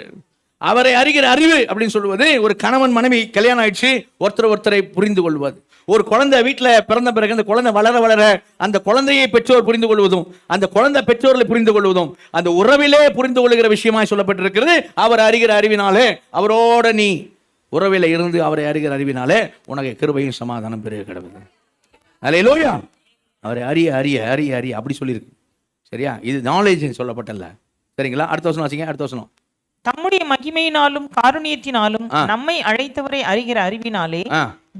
அவரை அறிகிற அறிவு அப்படின்னு சொல்லுவது, ஒரு கணவன் மனைவி கல்யாணம் ஆயிடுச்சு, ஒருத்தரை புரிந்து கொள்வது. ஒரு குழந்தை வீட்டில் பிறந்த பிறகு அந்த குழந்தை வளர வளர அந்த குழந்தையை பெற்றோர் புரிந்து கொள்வதும், அந்த குழந்தை பெற்றோர்களை புரிந்து கொள்வதும், அந்த உறவிலே புரிந்து கொள்கிற விஷயமாய் சொல்லப்பட்டிருக்கிறது. அவர் அறிகிற அறிவினாலே, அவரோட நீ உறவில இருந்து அவரை அறிகிற அறிவினாலே உனக்கு கிருபையும் சமாதானம் பெருக கடவுது. அல்லேலூயா. அவரை அறிய அறிய அறிய அறிய அப்படி சொல்லியிருக்கு. சரியா? இது நாலேஜ் சொல்லப்பட்டல. சரிங்களா? அடுத்த வசனம் வாசிங்க. அடுத்த வசனம். தம்முடைய மகிமையினாலும் காருண்யத்தினாலும் நம்மை அழைத்தவரை அறிகிற அறிவினாலே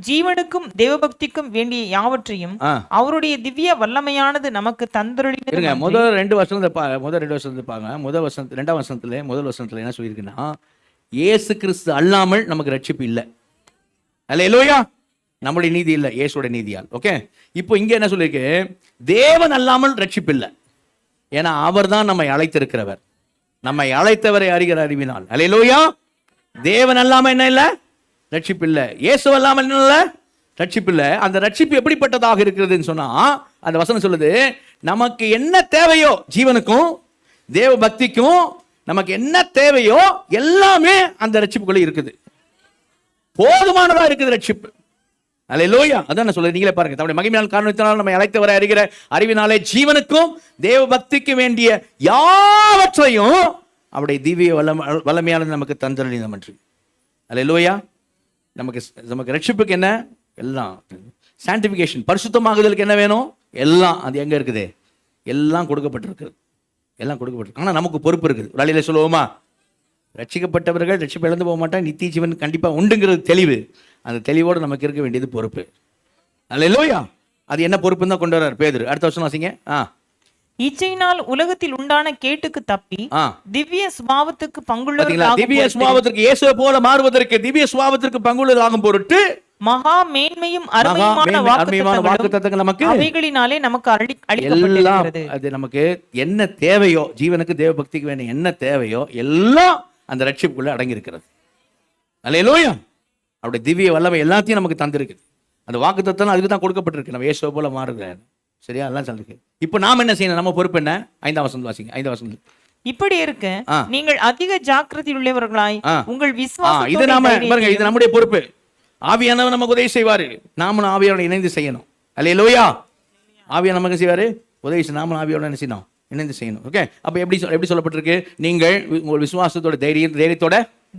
ஜீவனுக்கும் தேவபக்திக்கும் வேண்டிய யாவற்றையும் அவருடைய திவ்ய வல்லமையானது நமக்கு தந்தருளி. முதல் 2 வருஷத்துல பாருங்க. ரெண்டாம் வசனத்துல முதல் வசனத்துல என்ன சொல்லியிருக்குன்னா, இயேசு கிறிஸ்து அல்லாமல் நமக்கு ரட்சிப்பு இல்லை. அல்லேலூயா. நம்முடைய நீதி இல்லை, இயேசுடைய நீதியால். ஓகே, இப்போ இங்க என்ன சொல்லியிருக்கு? தேவன் அல்லாமல் ரட்சிப்பு இல்லை. ஏன்னா அவர் தான் நம்மை அழைத்திருக்கிறவர். நம்மை அழைத்தவரை அறிகிற அறிவினால். அல்லேலூயா. தேவன் அல்லாம என்ன இல்லை? ரட்சிப்பு இல்லை. இயேசு அல்லாமல் என்ன இல்லை? ரட்சிப்பு இல்லை. அந்த ரட்சிப்பு எப்படிப்பட்டதாக இருக்கிறதுன்னு சொன்னா, அந்த வசனம் சொல்லுது, நமக்கு என்ன தேவையோ, ஜீவனுக்கும் தேவ பக்திக்கும் நமக்கு என்ன தேவையோ எல்லாமே அந்த ரட்சிப்புக்குள்ள இருக்குது. போதுமானதா இருக்குது ரட்சிப்பு. அல்லேலூயா. அதான் நான் சொல்றேன். நீங்களே பாருங்க, தம்முடைய மகிமையான காரணத்தினால் நம்மை அழைத்தவரை அறிகிற அறிவினாலே ஜீவனுக்கும் தேவ பக்திக்கு வேண்டிய யாவற்றையும் அவருடைய திவ்ய வல்லமையானது நமக்கு தந்தளினம் என்று. அல்லேலூயா. நமக்கு ரட்சிப்புக்கு என்ன? எல்லாம். சான்டிஃபிகேஷன், பரிசுத்தமாகுதலுக்கு என்ன வேணும்? எல்லாம். அது எங்க இருக்குது? எல்லாம் கொடுக்கப்பட்டிருக்கு. எல்லாம் கொடுக்கப்பட்டிருக்கு. ஆனா நமக்கு பொறுப்பு இருக்குது. ஒரு அழியில சொல்லுவோமா, ரட்சிக்கப்பட்டவர்கள் ரட்சிப்பு இழந்து போக மாட்டாங்க, நித்திய ஜீவன் கண்டிப்பா உண்டுங்கிறது தெளிவு. அந்த தெளிவோடு நமக்கு இருக்க வேண்டியது பொறுப்பு. அல்லேலூயா. அது என்ன பொறுப்புன்னு தான் கொண்டு வர்றார் பேதுரு. அடுத்த வருஷம் வாசிங்க. இச்சையினால் உலகத்தில் உண்டான கேட்டுக்கு தப்பி திவ்ய சுபாவத்துக்கு பங்குள்ளவர்களாகும். திவ்ய சுபாவத்திற்கு, இயேசுவை போல மாறுவதற்கு, திவ்ய சுபாவத்திற்கு பங்குள்ளவர்களாகும் பொருட்டு மகா மேன்மையும் அருமையுமான வாக்குத்தத்தங்கள் நமக்கு அவைகளினாலே நமக்கு அளிக்கப்பட்டிருக்கிறது. அது நமக்கு என்ன தேவையோ, ஜீவனுக்கு தேவ பக்திக்கு வேண்டிய என்ன தேவையோ எல்லாம் அந்த ரட்சிப்புக்குள்ள அடங்கி இருக்கிறது. அல்லேலூயா. அவருடைய திவ்ய வல்லமை எல்லாத்தையும் நமக்கு தந்திருக்குது. அந்த வாக்குத்தத்தம் அதுக்கு தான் கொடுக்கப்பட்டிருக்கு. நம்ம இயேசுவை போல மாறுகிறேன். சரியா? எல்லாம் சொல்லிருக்கு. இப்போ நாம என்ன செய்யணும்? நம்ம பொறுப்பு என்ன? 5ஆம் வசனம் வாசிங்க. 5ஆம் வசனம். இப்படி இருக்க நீங்கள் அதிக ஜாக்கிரதை உள்ளவர்களாய் உங்கள் விசுவாசம். இது நாம பாருங்க, இது நம்முடைய பொறுப்பு. ஆவியானவர் நமக்கு உதவி செய்வாரு. நாமளும் ஆவியோட இணைந்து செய்யணும். அல்லேலூயா. ஆவியானவர் நமக்கு செய்வாரு, உதவி செய்ய நாமளும் ஆவியோட என்ன செய்யணும்? இணைந்து செய்யணும். ஓகே, அப்ப எப்படி சொல்லப்பட்டிருக்கு? நீங்கள் உங்கள் விசுவாசத்தோட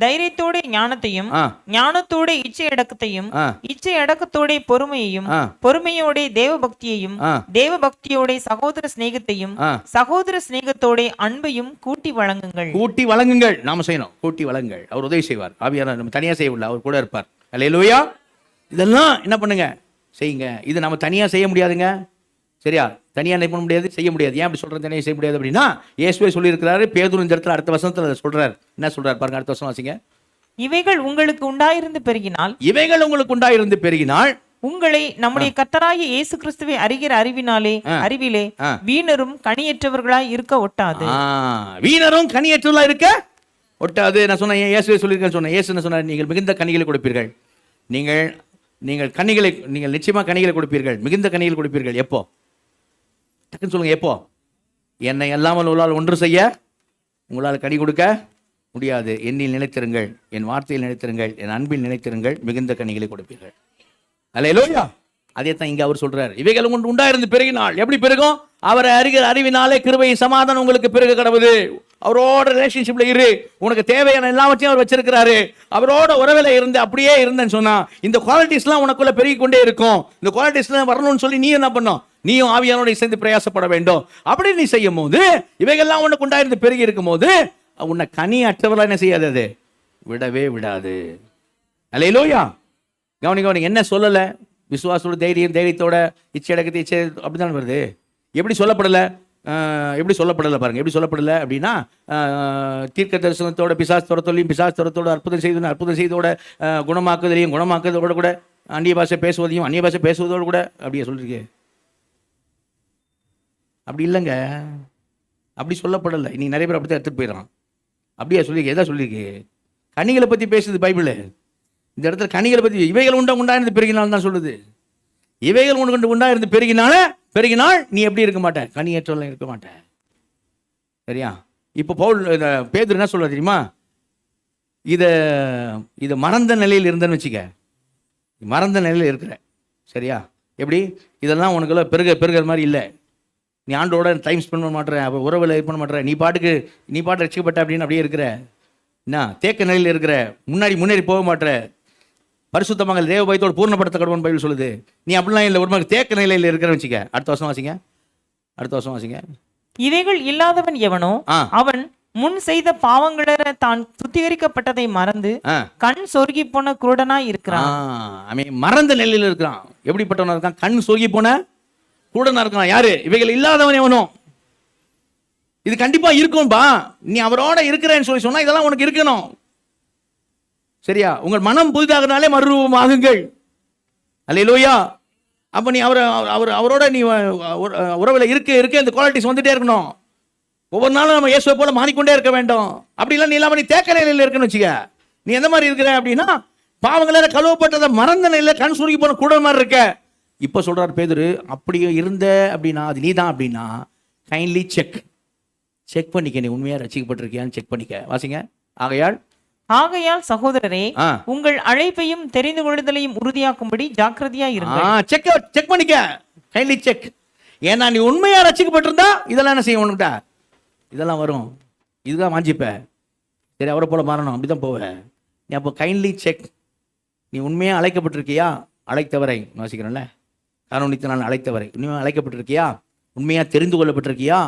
தைரியத்தோட ஞானத்தையும், ஞானத்தோட இச்சை அடக்கத்தையும், இச்சை அடக்கத்தோட பொறுமையையும், பொறுமையோட தேவ பக்தியையும், தேவ பக்தியோட சகோதர சிநேகத்தையும், சகோதர சிநேகத்தோட அன்பையும் கூட்டி வழங்குங்கள். நாம செய்யணும். கூட்டி வழங்குங்கள். அவர் உதவி செய்வார். ஆவியானவர் நம்ம தனியா செய்யவில்லை, அவர் கூட இருப்பார். அல்லேலூயா. இதெல்லாம் என்ன பண்ணுங்க? செய்யுங்க. இது நம்ம தனியா செய்ய முடியாதுங்க. சரியா? தனியா என்ன பண்ண முடியாது, செய்ய முடியாது. ஏன் அப்படி சொல்றேன் தனியாக செய்ய முடியாது அப்படின்னா, இயேசுவே சொல்லியிருக்கிறாரு. பேதுரு இந்த இடத்துல அடுத்த வசனத்துல சொல்றாரு. என்ன சொல்றாரு பாருங்க, அடுத்த வசனம் வாசிங்க. இவைகள் உங்களுக்கு உண்டாயிருந்து பெருகினால் உங்களை நம்முடைய கர்த்தராகிய இயேசு கிறிஸ்துவை அறிகிற அறிவிலே வீணரும் கனியற்றவர்களாய் இருக்க ஒட்டாது. வீணரும் கனியற்றவர்களாய் இருக்க ஒட்டாது. நான் சொன்னேன், இயேசுவே சொல்லியிருக்கேன் சொன்னேன். இயேசு என்ன சொன்னார்? நீங்கள் மிகுந்த கனிகளை கொடுப்பீர்கள். நீங்கள் நிச்சயமா கனிகளை கொடுப்பீர்கள். மிகுந்த கனிகள் கொடுப்பீர்கள். எப்போ? டக்குன்னு சொல்லுங்க, எப்போ? என்னை அல்லாமல் உங்களால் ஒன்று செய்ய உங்களால் கனி கொடுக்க முடியாது. என்னில் நிலைத்திருங்கள், என் வார்த்தையில் நிலைத்திருங்கள், என் அன்பில் நிலைத்திருங்கள், மிகுந்த கனிகளை கொடுப்பீர்கள். அல்லேலூயா. அதே தான் இங்க அவர் சொல்றாரு. இவைகள் உண்டாயிருந்து பெருகினால் எப்படி பெருகும்? அவரை அறிகிற அறிவினாலே கிருபை சமாதானம் உங்களுக்கு பெருக கடவுது. அவரோட ரிலேஷன்ஷிப்ல இரு. உனக்கு தேவையான எல்லாவற்றையும் அவர் வச்சிருக்கிறாரு. அவரோட உறவில இருந்து அப்படியே இருந்தேன்னு சொன்னா இந்த குவாலிட்டிஸ்லாம் உனக்குள்ள பெருகி கொண்டே இருக்கும். இந்த குவாலிட்டிஸ்லாம் வரணும்னு சொல்லி நீ என்ன பண்ணும்? நீயும் ஆவியானோட சேர்ந்து பிரயாசப்பட வேண்டும். அப்படி நீ செய்யும் போது இவைகள்லாம் உனக்கு உண்டாயிருந்து பெருகி இருக்கும் போது உன்னை கனி அற்றவர்களா என்ன செய்யாது? அது விடவே விடாது. அல்லேலூயா. கவனிங்க, என்ன சொல்லல? விசுவாசத்தோட தைரியத்தோட இச்சை அடக்கத்தை இச்சை அப்படிதான் வருது. எப்படி சொல்லப்படலை பாருங்க. எப்படி சொல்லப்படலை அப்படின்னா, தீர்க்க தரிசனத்தோட பிசாசு துரத்தலையும், பிசாசு துரத்தோட அற்புதம் செய்தோட குணமாக்குதலோட கூட அந்நிய பாஷை பேசுவதோடு கூட அப்படியே சொல்லிருக்கு. அப்படி இல்லைங்க, அப்படி சொல்லப்படலை. இன்னைக்கு நிறைய பேர் அப்படி தான் எடுத்துட்டு போயிடறான். அப்படியே சொல்லியிருக்கு. எதா சொல்லியிருக்கு? கனிகளை பற்றி பேசுது பைபிள். இந்த இடத்துல கனிகளை பற்றி இவைகள் உண்டாயிருந்து பெருகினால் தான் சொல்லுது. இவைகள் உண்டாயிருந்து பெருகினால் நீ எப்படி இருக்க மாட்ட? கனியற்றவெல்லாம் இருக்க மாட்டேன். சரியா? இப்போ பேதுரு என்ன சொல்ல தெரியுமா? இதை மறந்த நிலையில் இருந்தேன்னு வச்சுக்க. மறந்த நிலையில் இருக்கிற. சரியா? எப்படி? இதெல்லாம் உனக்குள்ள பெருகிற மாதிரி இல்லை. நீ ஆண்டோட டைம் ஸ்பெண்ட் பண்ண மாட்டேற, அப்போ உறவில் இது பண்ண மாட்டேற, நீ பாட்டு ரசிக்கப்பட்ட அப்படின்னு அப்படியே இருக்கிற. என்ன தேக்க நிலையில் இருக்கிற, முன்னேறி போக மாட்டேற. பரிசுத்தமாக தேவ பயத்தோடு பூர்ணப்படுத்த கடவுள் பைபிள் சொல்லுது. நீ அப்படிலாம் இல்லை, ஒரு மாதிரி தேக்க நிலையில் இருக்கிறன்னு வச்சுக்க. அடுத்த வருஷம் வாசிங்க. இவைகள் இல்லாதவன் எவனோ அவன் முன் செய்த பாவங்கள தான் சுத்திகரிக்கப்பட்டதை மறந்து கண் சொருகி போன குருடனாய் இருக்கிறான். மறந்த நிலையில் இருக்கிறான். எப்படிப்பட்டவனா இருக்கான்? கண் சொருகி போன குருடனா இருக்கான். யாரு? இவைகள் இல்லாதவன் எவனோ. இது கண்டிப்பா இருக்கும்பா. நீ அவரோட இருக்கிறேன்னு சொல்லி சொன்னா இதெல்லாம் உனக்கு இருக்கணும். சரியா? உங்கள் மனம் புதிதாகனாலே மறுரூபமாகுங்கள். அல்லேலூயா. அப்போ நீ அவரோட நீ உறவில் இருக்க இந்த குவாலிட்டிஸ் வந்துட்டே இருக்கணும். ஒவ்வொரு நாளும் நம்ம இயேசுவை போல மாறிக்கொண்டே இருக்க வேண்டும். அப்படி இல்லை நீ இல்லாமல் நீ தேக்க நிலையில் இருக்குன்னு வச்சுக்க. நீ எந்த மாதிரி இருக்கிற அப்படின்னா பாவங்களால கழுவப்பட்டதை மறந்த நிலையில் கண் சுருங்கி போன கூட மாதிரி இருக்க. இப்போ சொல்றார் பேதுரு, அப்படியே இருந்த அப்படின்னா அது நீ தான் அப்படின்னா கைண்ட்லி செக் பண்ணிக்க, நீ உண்மையாக ரசிக்கப்பட்டிருக்கியான்னு செக் பண்ணிக்க. வாசிங்க. ஆகையால் சகோதரரே, உங்கள் அழைப்பையும் தெரிந்து கொள்ளுதலையும் உறுதியாக்கும்படி ஜாக்கிரதையா இருங்க. செக் பண்ணிக்க, கைண்ட்லி செக். ஏன்னா நீ உண்மையா ரசிக்கப்பட்டிருந்தா இதெல்லாம் என்ன செய்ய உனக்கிட்ட இதெல்லாம் வரும். இதுதான் வாஞ்சிப்ப. சரி, அவரை போல மாறணும், அப்படிதான் போவேன் நீ. அப்போ கைண்ட்லி செக். நீ உண்மையா அழைக்கப்பட்டிருக்கியா? அழைத்தவரை வாசிக்கிறோம்ல, காரணத்தை நான் அழைத்தவரை. உண்மையாக அழைக்கப்பட்டிருக்கியா? உண்மையா தெரிந்து கொள்ளப்பட்டிருக்கியா?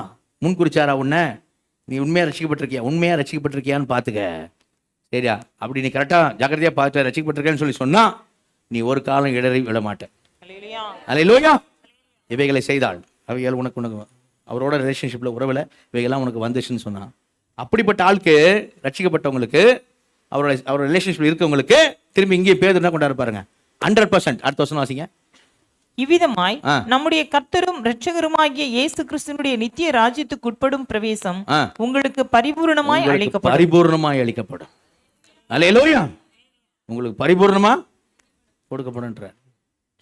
முன் குறிச்சாரா உன்னை? நீ உண்மையாக ரசிக்கப்பட்டிருக்கியான்னு பார்த்துக்க. சரியா? அப்படி நீ கரெக்டாக ஜாக்கிரதையாக பார்த்து ரசிக்கப்பட்டிருக்கேன்னு சொன்னா நீ ஒரு காலம் இடறி விட மாட்டேன். அல்லேலூயா. இவைகளை செய்தால் அவைகள் உனக்கு அவரோட ரிலேஷன்ஷிப்பில் உறவில் இவைகள்லாம் உனக்கு வந்துச்சுன்னு சொன்னான். அப்படிப்பட்ட ஆளுக்கு, ரட்சிக்கப்பட்டவங்களுக்கு, அவரோட ரிலேஷன்ஷிப் இருக்கவங்களுக்கு திரும்பி இங்கே பேர் என்ன கொண்டாரு பாருங்க. 100%. அடுத்த வருஷம் வாசிங்க. இவ்விதமாய் நம்முடைய கர்த்தரும் இரட்சகருமாகிய இயேசு கிறிஸ்துவினுடைய நித்திய ராஜ்யத்துக்கு உட்படும் பிரவேசம் உங்களுக்கு பரிபூர்ணமாய் அளிக்கப்படும். அல்லேலூயா. உங்களுக்கு பரிபூர்ணமா கொடுக்கப்படும்.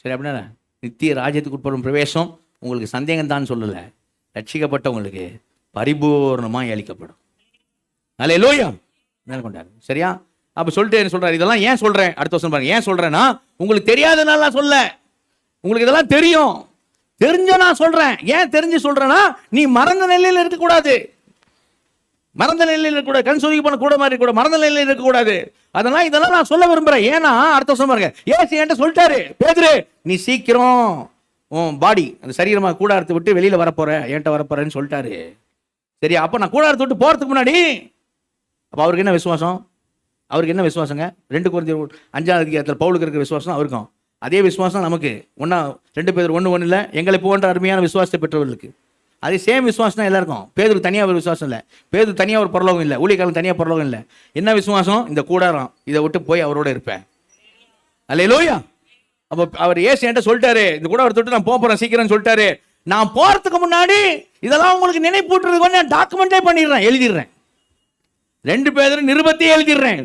சரி, அப்படின்னா நித்திய ராஜ்யத்துக்கு உட்படும் பிரவேசம் உங்களுக்கு சந்தேகம் தான் சொல்லல, ரட்சிக்கப்பட்டவங்களுக்கு பரிபூர்ணமாய் அளிக்கப்படும். அல்லேலூயா. மேல கொண்டாரு. சரியா? அப்ப சொல்லிட்டு என்ன சொல்றாரு? இதெல்லாம் ஏன் சொல்றேன்? அடுத்த வருஷம் பாருங்க. ஏன் சொல்றேன்னா உங்களுக்கு தெரியாதனால சொல்ல, உங்களுக்கு இதெல்லாம் தெரியும். தெரிஞ்ச நான் சொல்றேன். ஏன் தெரிஞ்சு சொல்றேன்னா நீ மறந்த நிலையில் இருக்கக்கூடாது. கண் சுருங்கி போன கூட மாதிரி கூட மறந்த நிலையில் இருக்கக்கூடாது. இதெல்லாம் நான் சொல்ல விரும்புறேன். ஏன்னா அடுத்த வருஷம் பாருங்க, ஏசு என்கிட்ட சொல்லிட்டாரு, பேதுரு நீ சீக்கிரம் உன் பாடி அந்த சரீரமா கூடாரத்தை விட்டு வெளியில வரப்போற, என்கிட்ட வரப்போறேன்னு சொல்லிட்டாரு. சரியா? அப்ப நான் கூடாரத்தை விட்டு போறதுக்கு முன்னாடி அப்ப அவருக்கு என்ன விசுவாசம்? 2 கொரிந்தியர் 5ஆம் அதிகாரத்தில் பவுலுக்கு இருக்கிற விசுவாசம் அவருக்கும் அதே விசுவாசம் நமக்கு. 2 பேர் 1:1 இல்லை, எங்களை போன்ற அருமையான விசுவாசத்தை பெற்றவர்களுக்கு அதே சேம் விசுவாசம் தான் எல்லாருக்கும். பேதுரு தனியாக ஒரு விசுவாசம் இல்லை, பேதுரு தனியாக ஒரு பரலோகம் இல்லை, ஊழியக்காரன் தனியாக பரலோகம் இல்லை. என்ன விசுவாசம்? இந்த கூடாரம், இதை விட்டு போய் அவரோட இருப்பேன். அல்லேலூயா. அப்போ அவர் ஏசு என்கிட்ட சொல்லிட்டாரு, இந்த கூடாரத்தை விட்டு நான் போறேன் சீக்கிரம் சொல்லிட்டாரு. நான் போறதுக்கு முன்னாடி இதெல்லாம் உங்களுக்கு நினைப்பூட்டுறதுக்கு நான் டாக்குமெண்டே பண்ணிடுறேன், எழுதிடுறேன். 2 பேர் நிருபத்தையே எழுதிடுறேன்.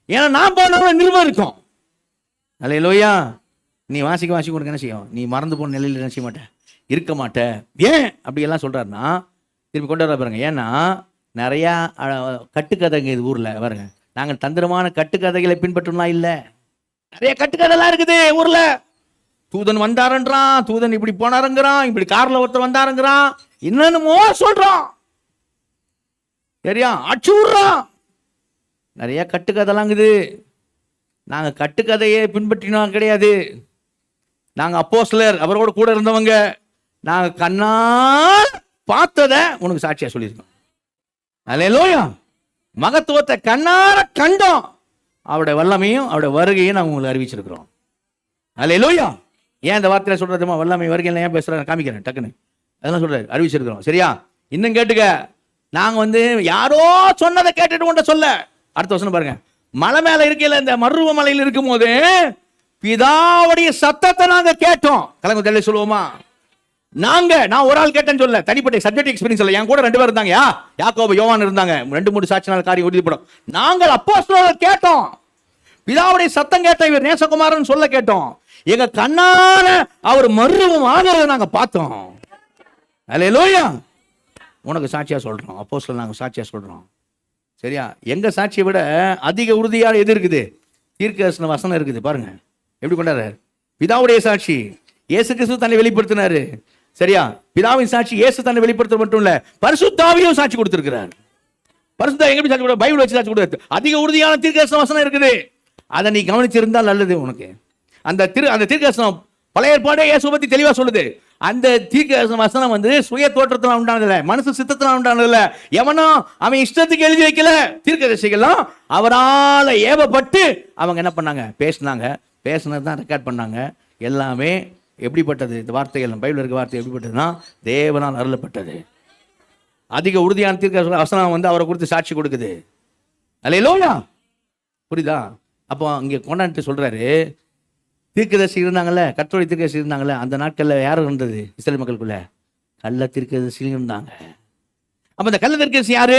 ஏன்னா நான் போனாலும் நிருபம் இருக்கும். அல்லேலூயா. நீ வாசிக்க உனக்கு என்ன செய்யும்? நீ மறந்து போன நிலையில் என்ன செய்ய மாட்டேன், இருக்க மாட்டேன். ஏன் அப்படி எல்லாம் சொல்றாருன்னா திரும்பி கொண்டு வர பாருங்க. ஏன்னா நிறையா கட்டுக்கதைங்க இது ஊர்ல பாருங்க. நாங்கள் தந்திரமான கட்டுக்கதைகளை பின்பற்றோம்லாம் இல்லை, நிறைய கட்டுக்கதைலாம் இருக்குது ஊர்ல. தூதன் வந்தாருன்றான், தூதன் இப்படி போனாருங்கிறான், இப்படி கார்ல ஒருத்தர் வந்தாருங்கிறான், என்னென்னமோ சொல்றான். சரியா? அச்சூர்றான். நிறைய கட்டுக்கதைலாங்குது. நாங்கள் கட்டுக்கதையை பின்பற்றினோம் கிடையாது. நாங்கள் அப்போஸ்தலர், அவரோட கூட இருந்தவங்க, நாங்கள் கண்ணால் பார்த்ததை உனக்கு சாட்சியா சொல்லியிருக்கோம். அல்லேலூயா. மகத்துவத்தை கண்ணார கண்டோம், அவருடைய வல்லமையும் அவருடைய வருகையும் நாங்கள் உங்களுக்கு அறிவிச்சிருக்கிறோம். அல்லேலூயா. ஏன் இந்த வார்த்தையில சொல்றதுமா? வல்லமை வருகையில் ஏன் பேசுறேன் காமிக்கிறேன் டக்குன்னு. அதெல்லாம் சொல்றாரு, அறிவிச்சிருக்கிறோம். சரியா? இன்னும் கேட்டுக்க. நாங்கள் யாரோ சொன்னதை கேட்டுட்டு கொண்ட சொல்ல. அடுத்த வருஷம் பாருங்க, மலை மேல இருக்கையில, இந்த மருவ மலையில் இருக்கும் போது பிதாவுடைய சத்தத்தை நாங்க கேட்டோம். கலங்க தெளிவு சொல்லுவோமா? நான் ஒரு ஆள் கேட்டேன்னு சொல்ல, தனிப்பட்ட சப்ஜெக்ட் எக்ஸ்பீரியன்ஸ் இல்ல. என் கூட 2 பேர் இருந்தாங்க, யாக்கோபு யோவான் இருந்தாங்க. 2-3 சாட்சினால் காரியம் உறுதிப்படும். நாங்கள் அப்போஸ்தலர்கள் கேட்டோம், பிதாவுடைய சத்தம் கேட்டோம், இவர் நேசகுமாரன் சொல்ல கேட்டோம். எங்க கண்ணால அவர் மருவம் ஆகிறத நாங்க பார்த்தோம். அல்லேலூயா. உனக்கு சாட்சியா சொல்றோம், அப்போஸ்தலர் நாங்க சாட்சியா சொல்றோம். சரியா? எங்க சாட்சியை விட அதிக உறுதியாக எது இருக்குது? தீர்க்கதரிசன வசனம் இருக்குது. பாருங்க எப்படி கொண்டாரு. பிதாவுடைய சாட்சி, இயேசு கிறிஸ்து தன்னை வெளிப்படுத்தினாரு. சரியா? பிதாவின் சாட்சி இயேசு தன்னை வெளிப்படுத்த மட்டும் இல்ல, பரிசுத்த ஆவியும் சாட்சி கொடுத்திருக்கிறார். பரிசுத்த எங்க சாட்சி கொடுக்க? பைபிள் வச்சு சாட்சி கொடுத்து அதிக உறுதியான தீர்க்கதரிசன வசனம் இருக்குது. அதை நீ கவனிச்சிருந்தால் நல்லது உனக்கு. அந்த தீர்க்கதரிசனம் பழைய ஏற்பாடே இயேசு பத்தி தெளிவா சொல்லுது. அந்த தீர்க்கதரிசன வசனம் சுய தோற்றத்தினால் உண்டானதில்லை, மனசு சித்தத்தினால் உண்டானதில்ல. எவனோ அவன் இஷ்டத்துக்கு எழுதி வைக்கல. தீர்க்கதரிசிகள்லாம் அவரால் ஏவப்பட்டு அவங்க என்ன பண்ணாங்க? பேசினது தான் ரெக்கார்ட் பண்ணாங்க. எல்லாமே எப்படிப்பட்டது? இந்த வார்த்தைகள் பைபிள் இருக்க வார்த்தை எப்படிப்பட்டதுன்னா தேவனால் அருளப்பட்டது. அதிக உறுதியான தீர்க்கதரிசன வசனம் அவரை குறித்து சாட்சி கொடுக்குது. அல்லேலூயா. புரியுதா? அப்போ இங்கே கொண்டாந்து சொல்றாரு, தீர்க்கதரிசி இருந்தாங்கல்ல, கர்த்தருடைய தீர்க்கதரிசி இருந்தாங்கல்ல, அந்த நாட்களில் யார் இருந்தது இஸ்ரேல் மக்களுக்குள்ள? கள்ள தீர்க்கதரிசி இருந்தாங்க. அப்போ இந்த கள்ள தீர்க்கதரிசி யாரு?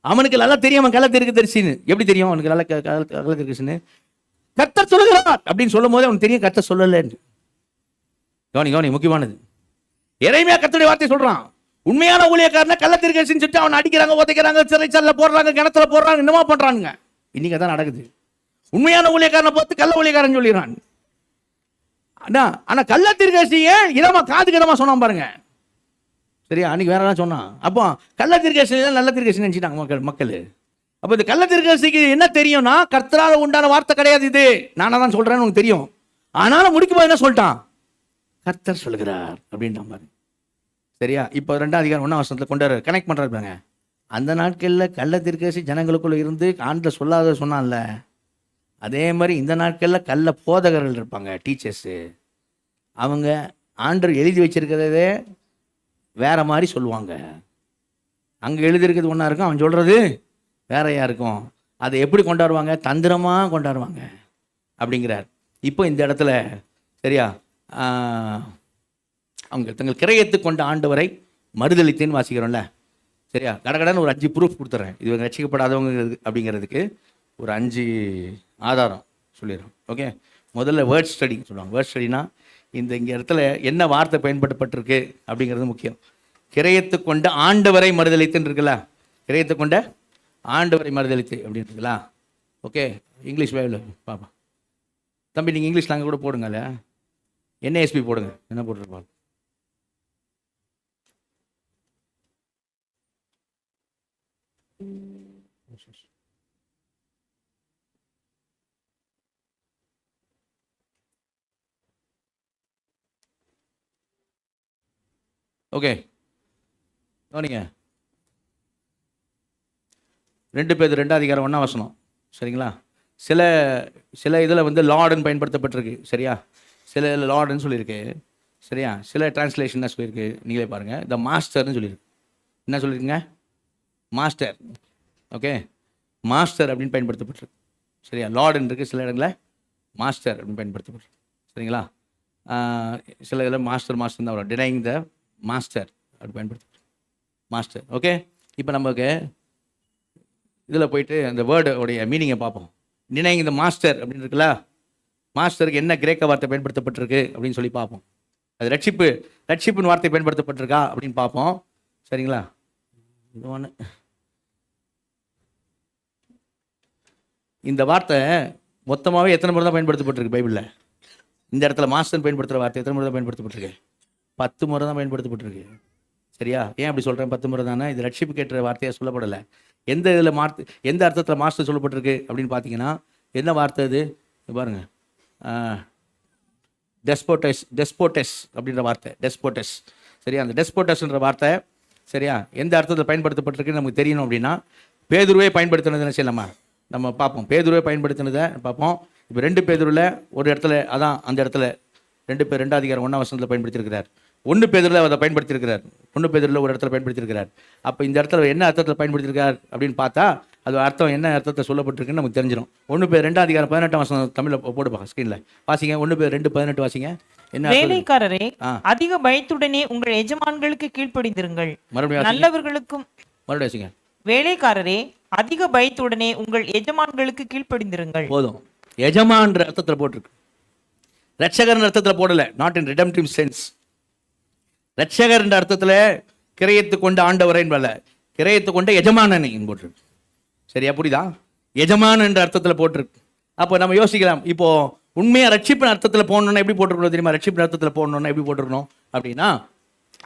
அவனுக்கு நல்லா தெரியும் அவன் கள்ள தீர்க்கதரிசின்னு. எப்படி தெரியும் அவனுக்கு நல்ல கள்ள தீர்க்கதரிசின்னு? கர்த்தர் சொல்லுகிறார் அப்படின்னு சொல்லும் போது அவனுக்கு தெரியும் கர்த்தர் சொல்லலைன்னு. கவனி முக்கியமானது. எரேமியா கர்த்தருடைய வார்த்தை சொல்றான். உண்மையான ஊழியக்காரனை கள்ள தீர்க்கதரிசின்னு சொல்லிட்டு அவனை அடிக்கிறாங்க, உதைக்கிறாங்க, சிறைச்சாலையில் போடுறாங்க, கிணத்துல போடுறாங்க, என்னமா பண்றானுங்க. இன்னைக்கு அதான் நடக்குது. உண்மையான ஊழியக்காரனை பார்த்து கள்ள ஊழியக்காரன் சொல்லிடுறான். ஆனா கள்ள தீர்க்கதரிசியை இதமா காதுக்கு இதமா சொன்னான் பாருங்க. சரியா? அன்னைக்கு வேற சொன்னான். அப்போ கள்ள தீர்க்கதரிசி நல்ல தீர்க்கதரிசி நினைச்சிட்டாங்க மக்கள். அப்போ இந்த கள்ள தீர்க்கதரிசிக்கு என்ன தெரியும்னா, கர்த்தரால உண்டான வார்த்தை கிடையாது இது, நானா தான் சொல்றேன்னு உனக்கு தெரியும். ஆனாலும் முடிக்கும் போது என்ன சொல்லிட்டான்? கர்த்தர் சொல்லுகிறார் அப்படின்றான் பாருங்க. சரியா? இப்போ 2ஆம் அதிகாரம் 1ஆம் வசனத்துல கொண்டாரு கனெக்ட் பண்றாரு பாருங்க. அந்த நாட்களில் கள்ள தீர்க்கதரிசி ஜனங்களுக்குள்ள இருந்து ஆண்ட சொல்லாத சொன்னான்ல, அதே மாதிரி இந்த நாட்களில் கள்ள போதகர்கள் இருப்பாங்க, டீச்சர்ஸு. அவங்க ஆண்டர் எழுதி வச்சிருக்கிறதே வேற மாதிரி சொல்லுவாங்க. அங்கே எழுதியிருக்கிறது ஒன்றா இருக்கும், அவன் சொல்கிறது வேறையாக இருக்கும். அதை எப்படி கொண்டாடுவாங்க? தந்திரமாக கொண்டாடுவாங்க அப்படிங்கிறார். இப்போ இந்த இடத்துல சரியா, அவங்க தங்கள் கிரயத்து கொண்ட ஆண்டவரை மறுதளித்தேன்னு வாசிக்கிறோம்ல. சரியா? கடகடன்னு ஒரு 5 ப்ரூஃப் கொடுத்துட்றேன். இது ரட்சிக்கப்படாதவங்க அப்படிங்கிறதுக்கு ஒரு 5 ஆதாரம் சொல்லிடுறோம். ஓகே, முதல்ல வேர்ட் ஸ்டடின்னு சொல்லுவாங்க. வேர்ட் ஸ்டடினா இங்கே இடத்துல என்ன வார்த்தை பயன்படுத்தப்பட்டிருக்கு அப்படிங்கிறது முக்கியம். கிரயத்து கொண்ட ஆண்டவரை மறுதளித்துன்னு இருக்குல்ல, கிரயத்து கொண்ட ஆண்டவரை மறுதளித்து அப்படின்னு இருக்குங்களா? ஓகே, இங்கிலீஷ் பைபிள் பாப்பா. தம்பி நீங்கள் இங்கிலீஷ் நாங்கள் கூட போடுங்கல்ல, NASB போடுங்க, என்ன போட்டிருப்பாங்க. ஓகே, கவனிங்க. 2 பேர் 2ஆம் அதிகாரம் 1ஆம் வசனம். சரிங்களா? சில இதில் வந்து லார்டுன்னு பயன்படுத்தப்பட்டிருக்கு. சரியா? சில லார்டுன்னு சொல்லியிருக்கு. சரியா? சில டிரான்ஸ்லேஷன் என்ன சொல்லியிருக்கு நீங்களே பாருங்கள். த மாஸ்டர்னு சொல்லியிருக்கு. என்ன சொல்லியிருக்குங்க? மாஸ்டர். ஓகே, மாஸ்டர் அப்படின்னு பயன்படுத்தப்பட்டிருக்கு. சரியா? லார்டுன்னு இருக்குது, சில இடங்களில் மாஸ்டர் அப்படின்னு பயன்படுத்தப்பட்டிருக்கு. சரிங்களா? சில இதில் மாஸ்டர் தான் வரும். டினைங் த மாஸ்டர் அப்படி பயன்படுத்தப்பட்டிருக்கு. மாஸ்டர். ஓகே, இப்போ நமக்கு இதில் போயிட்டு அந்த வேர்டோடைய மீனிங்கை பார்ப்போம். டினைங் த மாஸ்டர் அப்படின்னு இருக்குல்ல, மாஸ்டருக்கு என்ன கிரேக்க வார்த்தை பயன்படுத்தப்பட்டிருக்கு அப்படின்னு சொல்லி பார்ப்போம். அது ரட்சிப்புன்னு வார்த்தை பயன்படுத்தப்பட்டிருக்கா அப்படின்னு பார்ப்போம். சரிங்களா? இது ஒன்று. இந்த வார்த்தை மொத்தமாகவே எத்தனை முறை தான் பயன்படுத்தப்பட்டிருக்கு பைபிளில்? இந்த இடத்துல மாஸ்டர் பயன்படுத்துகிற வார்த்தை எத்தனை முறை தான் பயன்படுத்தப்பட்டிருக்கு? 10 முறை தான் பயன்படுத்தப்பட்டிருக்கு. சரியா? ஏன் அப்படி சொல்கிறேன் 10 முறை தானே? இது ரட்சிப்பு கேட்ட வார்த்தையாக சொல்லப்படலை. எந்த இதில் எந்த அர்த்தத்தில் மாஸ்டர் சொல்லப்பட்டிருக்கு அப்படின்னு பார்த்தீங்கன்னா, என்ன வார்த்தை அது பாருங்கள். டெஸ்போட்டஸ் அப்படின்ற வார்த்தை, டெஸ்போட்டஸ். சரியா? அந்த டெஸ்போட்டஸ்ன்ற வார்த்தை சரியா எந்த அர்த்தத்தில் பயன்படுத்தப்பட்டிருக்குன்னு நமக்கு தெரியணும். அப்படின்னா பேதுருவே பயன்படுத்தினதுன்னு சொல்லலாமா? நம்ம பார்ப்போம். பேதுருவே பயன்படுத்தினதை பார்ப்போம். இப்போ 2 பேதுருவில் ஒரு இடத்துல அதான் அந்த இடத்துல 2ஆம் அதிகாரம் 1ஆம் வசனத்தில் பயன்படுத்தியிருக்கிறார். 1 பேதுருவில் அதை பயன்படுத்தியிருக்கிறார். 1 பேதுருவில் ஒரு இடத்துல பயன்படுத்தியிருக்கிறார். அப்போ இந்த இடத்துல என்ன அர்த்தத்தில் பயன்படுத்தியிருக்கார் அப்படின்னு பார்த்தா அது அர்த்தம் என்ன அர்த்தத்தை சொல்லப்பட்டிருக்குன்னு நமக்கு தெரிஞ்சிடும். 1 பேர் 2ஆம் அதிகாரம் 18ஆம் வசனம் தமிழில் போடுப்பா ஸ்க்ரீனில் வாசிங்க. 1 பேர் 2:18 வாசிங்க. என்ன? வேலைக்காரரே, அதிக பயத்துடனே உங்கள் எஜமான்களுக்கு கீழ்ப்படிந்திருங்கள். மறுபடியும் நல்லவர்களுக்கும் மறுபடியும் வாசிங்க. வேலைக்காரரே, அதிக பயத்துடனே உங்கள் எஜமான்களுக்கு கீழ்ப்படிந்திருங்கள். போதும். எஜமான்ற அர்த்தத்தில் போட்டிருக்கு, ரட்சகர் அர்த்தத்தில் போடலை. Not in ரிடம்டிவ் sense. ரட்சகர் என்ற அர்த்தத்தில் கிரயத்து கொண்ட ஆண்டவரை கிரயத்து கொண்ட எஜமானனை போட்டிருக்கு. சரியா? புரியுதா? எஜமான் என்ற அர்த்தத்தில் போட்டிருக்கு. அப்போ நம்ம யோசிக்கலாம், இப்போ உண்மையாக ரட்சிப்பின் அர்த்தத்தில் போடணும்னா எப்படி போட்டிருக்கணும் தெரியுமா? ரட்சிப்பின் அர்த்தத்தில் போடணும்னா எப்படி போட்டிருக்கணும் அப்படின்னா,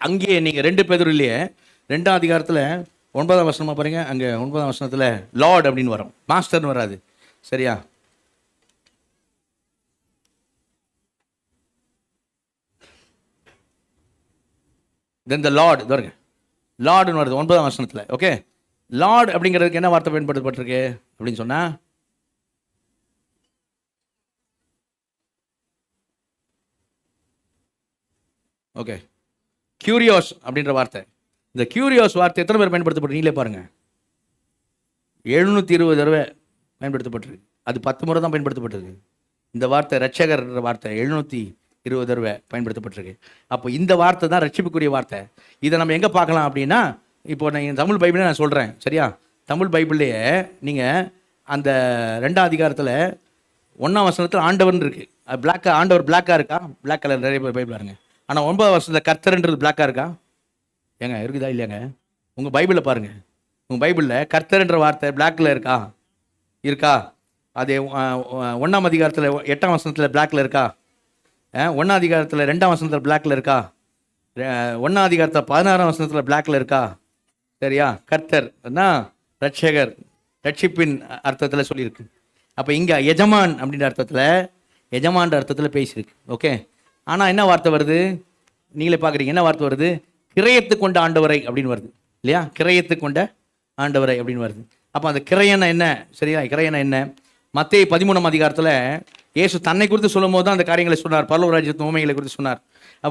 அங்கேயே நீங்கள் 2 பேதுருவிலேயே 2ஆம் அதிகாரத்தில் 9ஆம் வசனமாக பாருங்க. அங்கே 9ஆம் வசனத்தில் லார்ட் அப்படின்னு வரும், மாஸ்டர்னு வராது. சரியா? தென் த லார்ட் பாருங்க, லார்டுன்னு வருது 9ஆம் வசனத்தில். ஓகே, லார்ட் அப்படிங்கிறதுக்கு என்ன வார்த்தை பயன்படுத்தப்பட்டிருக்கு அப்படின்னு சொன்னால், ஓகே, கியூரியோஸ் அப்படின்ற வார்த்தை. இந்த கியூரியோஸ் வார்த்தை எத்தனை பேர் பயன்படுத்தப்பட்டு நீங்களே பாருங்க. 720 தடவை பயன்படுத்தப்பட்டிருக்கு. அது 10 முறை தான் பயன்படுத்தப்பட்டிருக்கு. இந்த வார்த்தை ரட்சகர்ன்ற வார்த்தை 720 தடவை பயன்படுத்தப்பட்டிருக்கு. அப்போ இந்த வார்த்தை தான் ரட்சிப்புக்குரிய வார்த்தை. இதை நம்ம எங்கே பார்க்கலாம் அப்படின்னா, இப்போ நான் தமிழ் பைபிளே நான் சொல்கிறேன், சரியா? தமிழ் பைபிள்லேயே நீங்கள் அந்த 2ஆம் அதிகாரத்தில் 1ஆம் வசனத்தில் ஆண்டவன் இருக்குது. அது ஆண்டவர் பிளாக்காக இருக்கா? பிளாக் கலர் நிறைய பேர் பைபிள் பாருங்க. ஆனால் 9ஆம் வசனத்தில் கர்த்தர்ன்றது பிளாக்காக இருக்கா? ஏங்க இருக்குதா இல்லையாங்க? உங்கள் பைபிளில் பாருங்கள். உங்கள் பைபிளில் கர்த்தர்ன்ற வார்த்தை பிளாக்கில் இருக்கா? அது 1ஆம் அதிகாரத்தில் 8ஆம் வசனத்தில் பிளாக்கில் இருக்கா? 1ஆம் அதிகாரத்தில் 2ஆம் வசனத்தில் பிளாக்கில் இருக்கா? 1ஆம் அதிகாரத்தில் 16ஆம் வசனத்தில் பிளாக்கில் இருக்கா? சரியா? கர்த்தர் ரட்சகர், ரட்சிப்பின் அர்த்தத்தில் சொல்லியிருக்கு. அப்போ இங்கே எஜமான் அப்படின்ற அர்த்தத்தில் பேசியிருக்கு. ஓகே. ஆனால் என்ன வார்த்தை வருது? நீங்களே பார்க்குறீங்க, என்ன வார்த்தை வருது? கிரயத்து கொண்ட ஆண்டவரை அப்படின்னு வருது இல்லையா? கிரயத்து கொண்ட ஆண்டவரை அப்படின்னு வருது. அப்போ அந்த கிரயனை என்ன? சரியா? கிரயனை என்ன? மத்தேயு 13ஆம் அதிகாரத்தில் இயேசு தன்னை குறித்து சொல்லும் போது தான் அந்த காரியங்களை சொன்னார். பரலோகராஜ்யத்தின் உவமைகளை குறித்து சொன்னார்.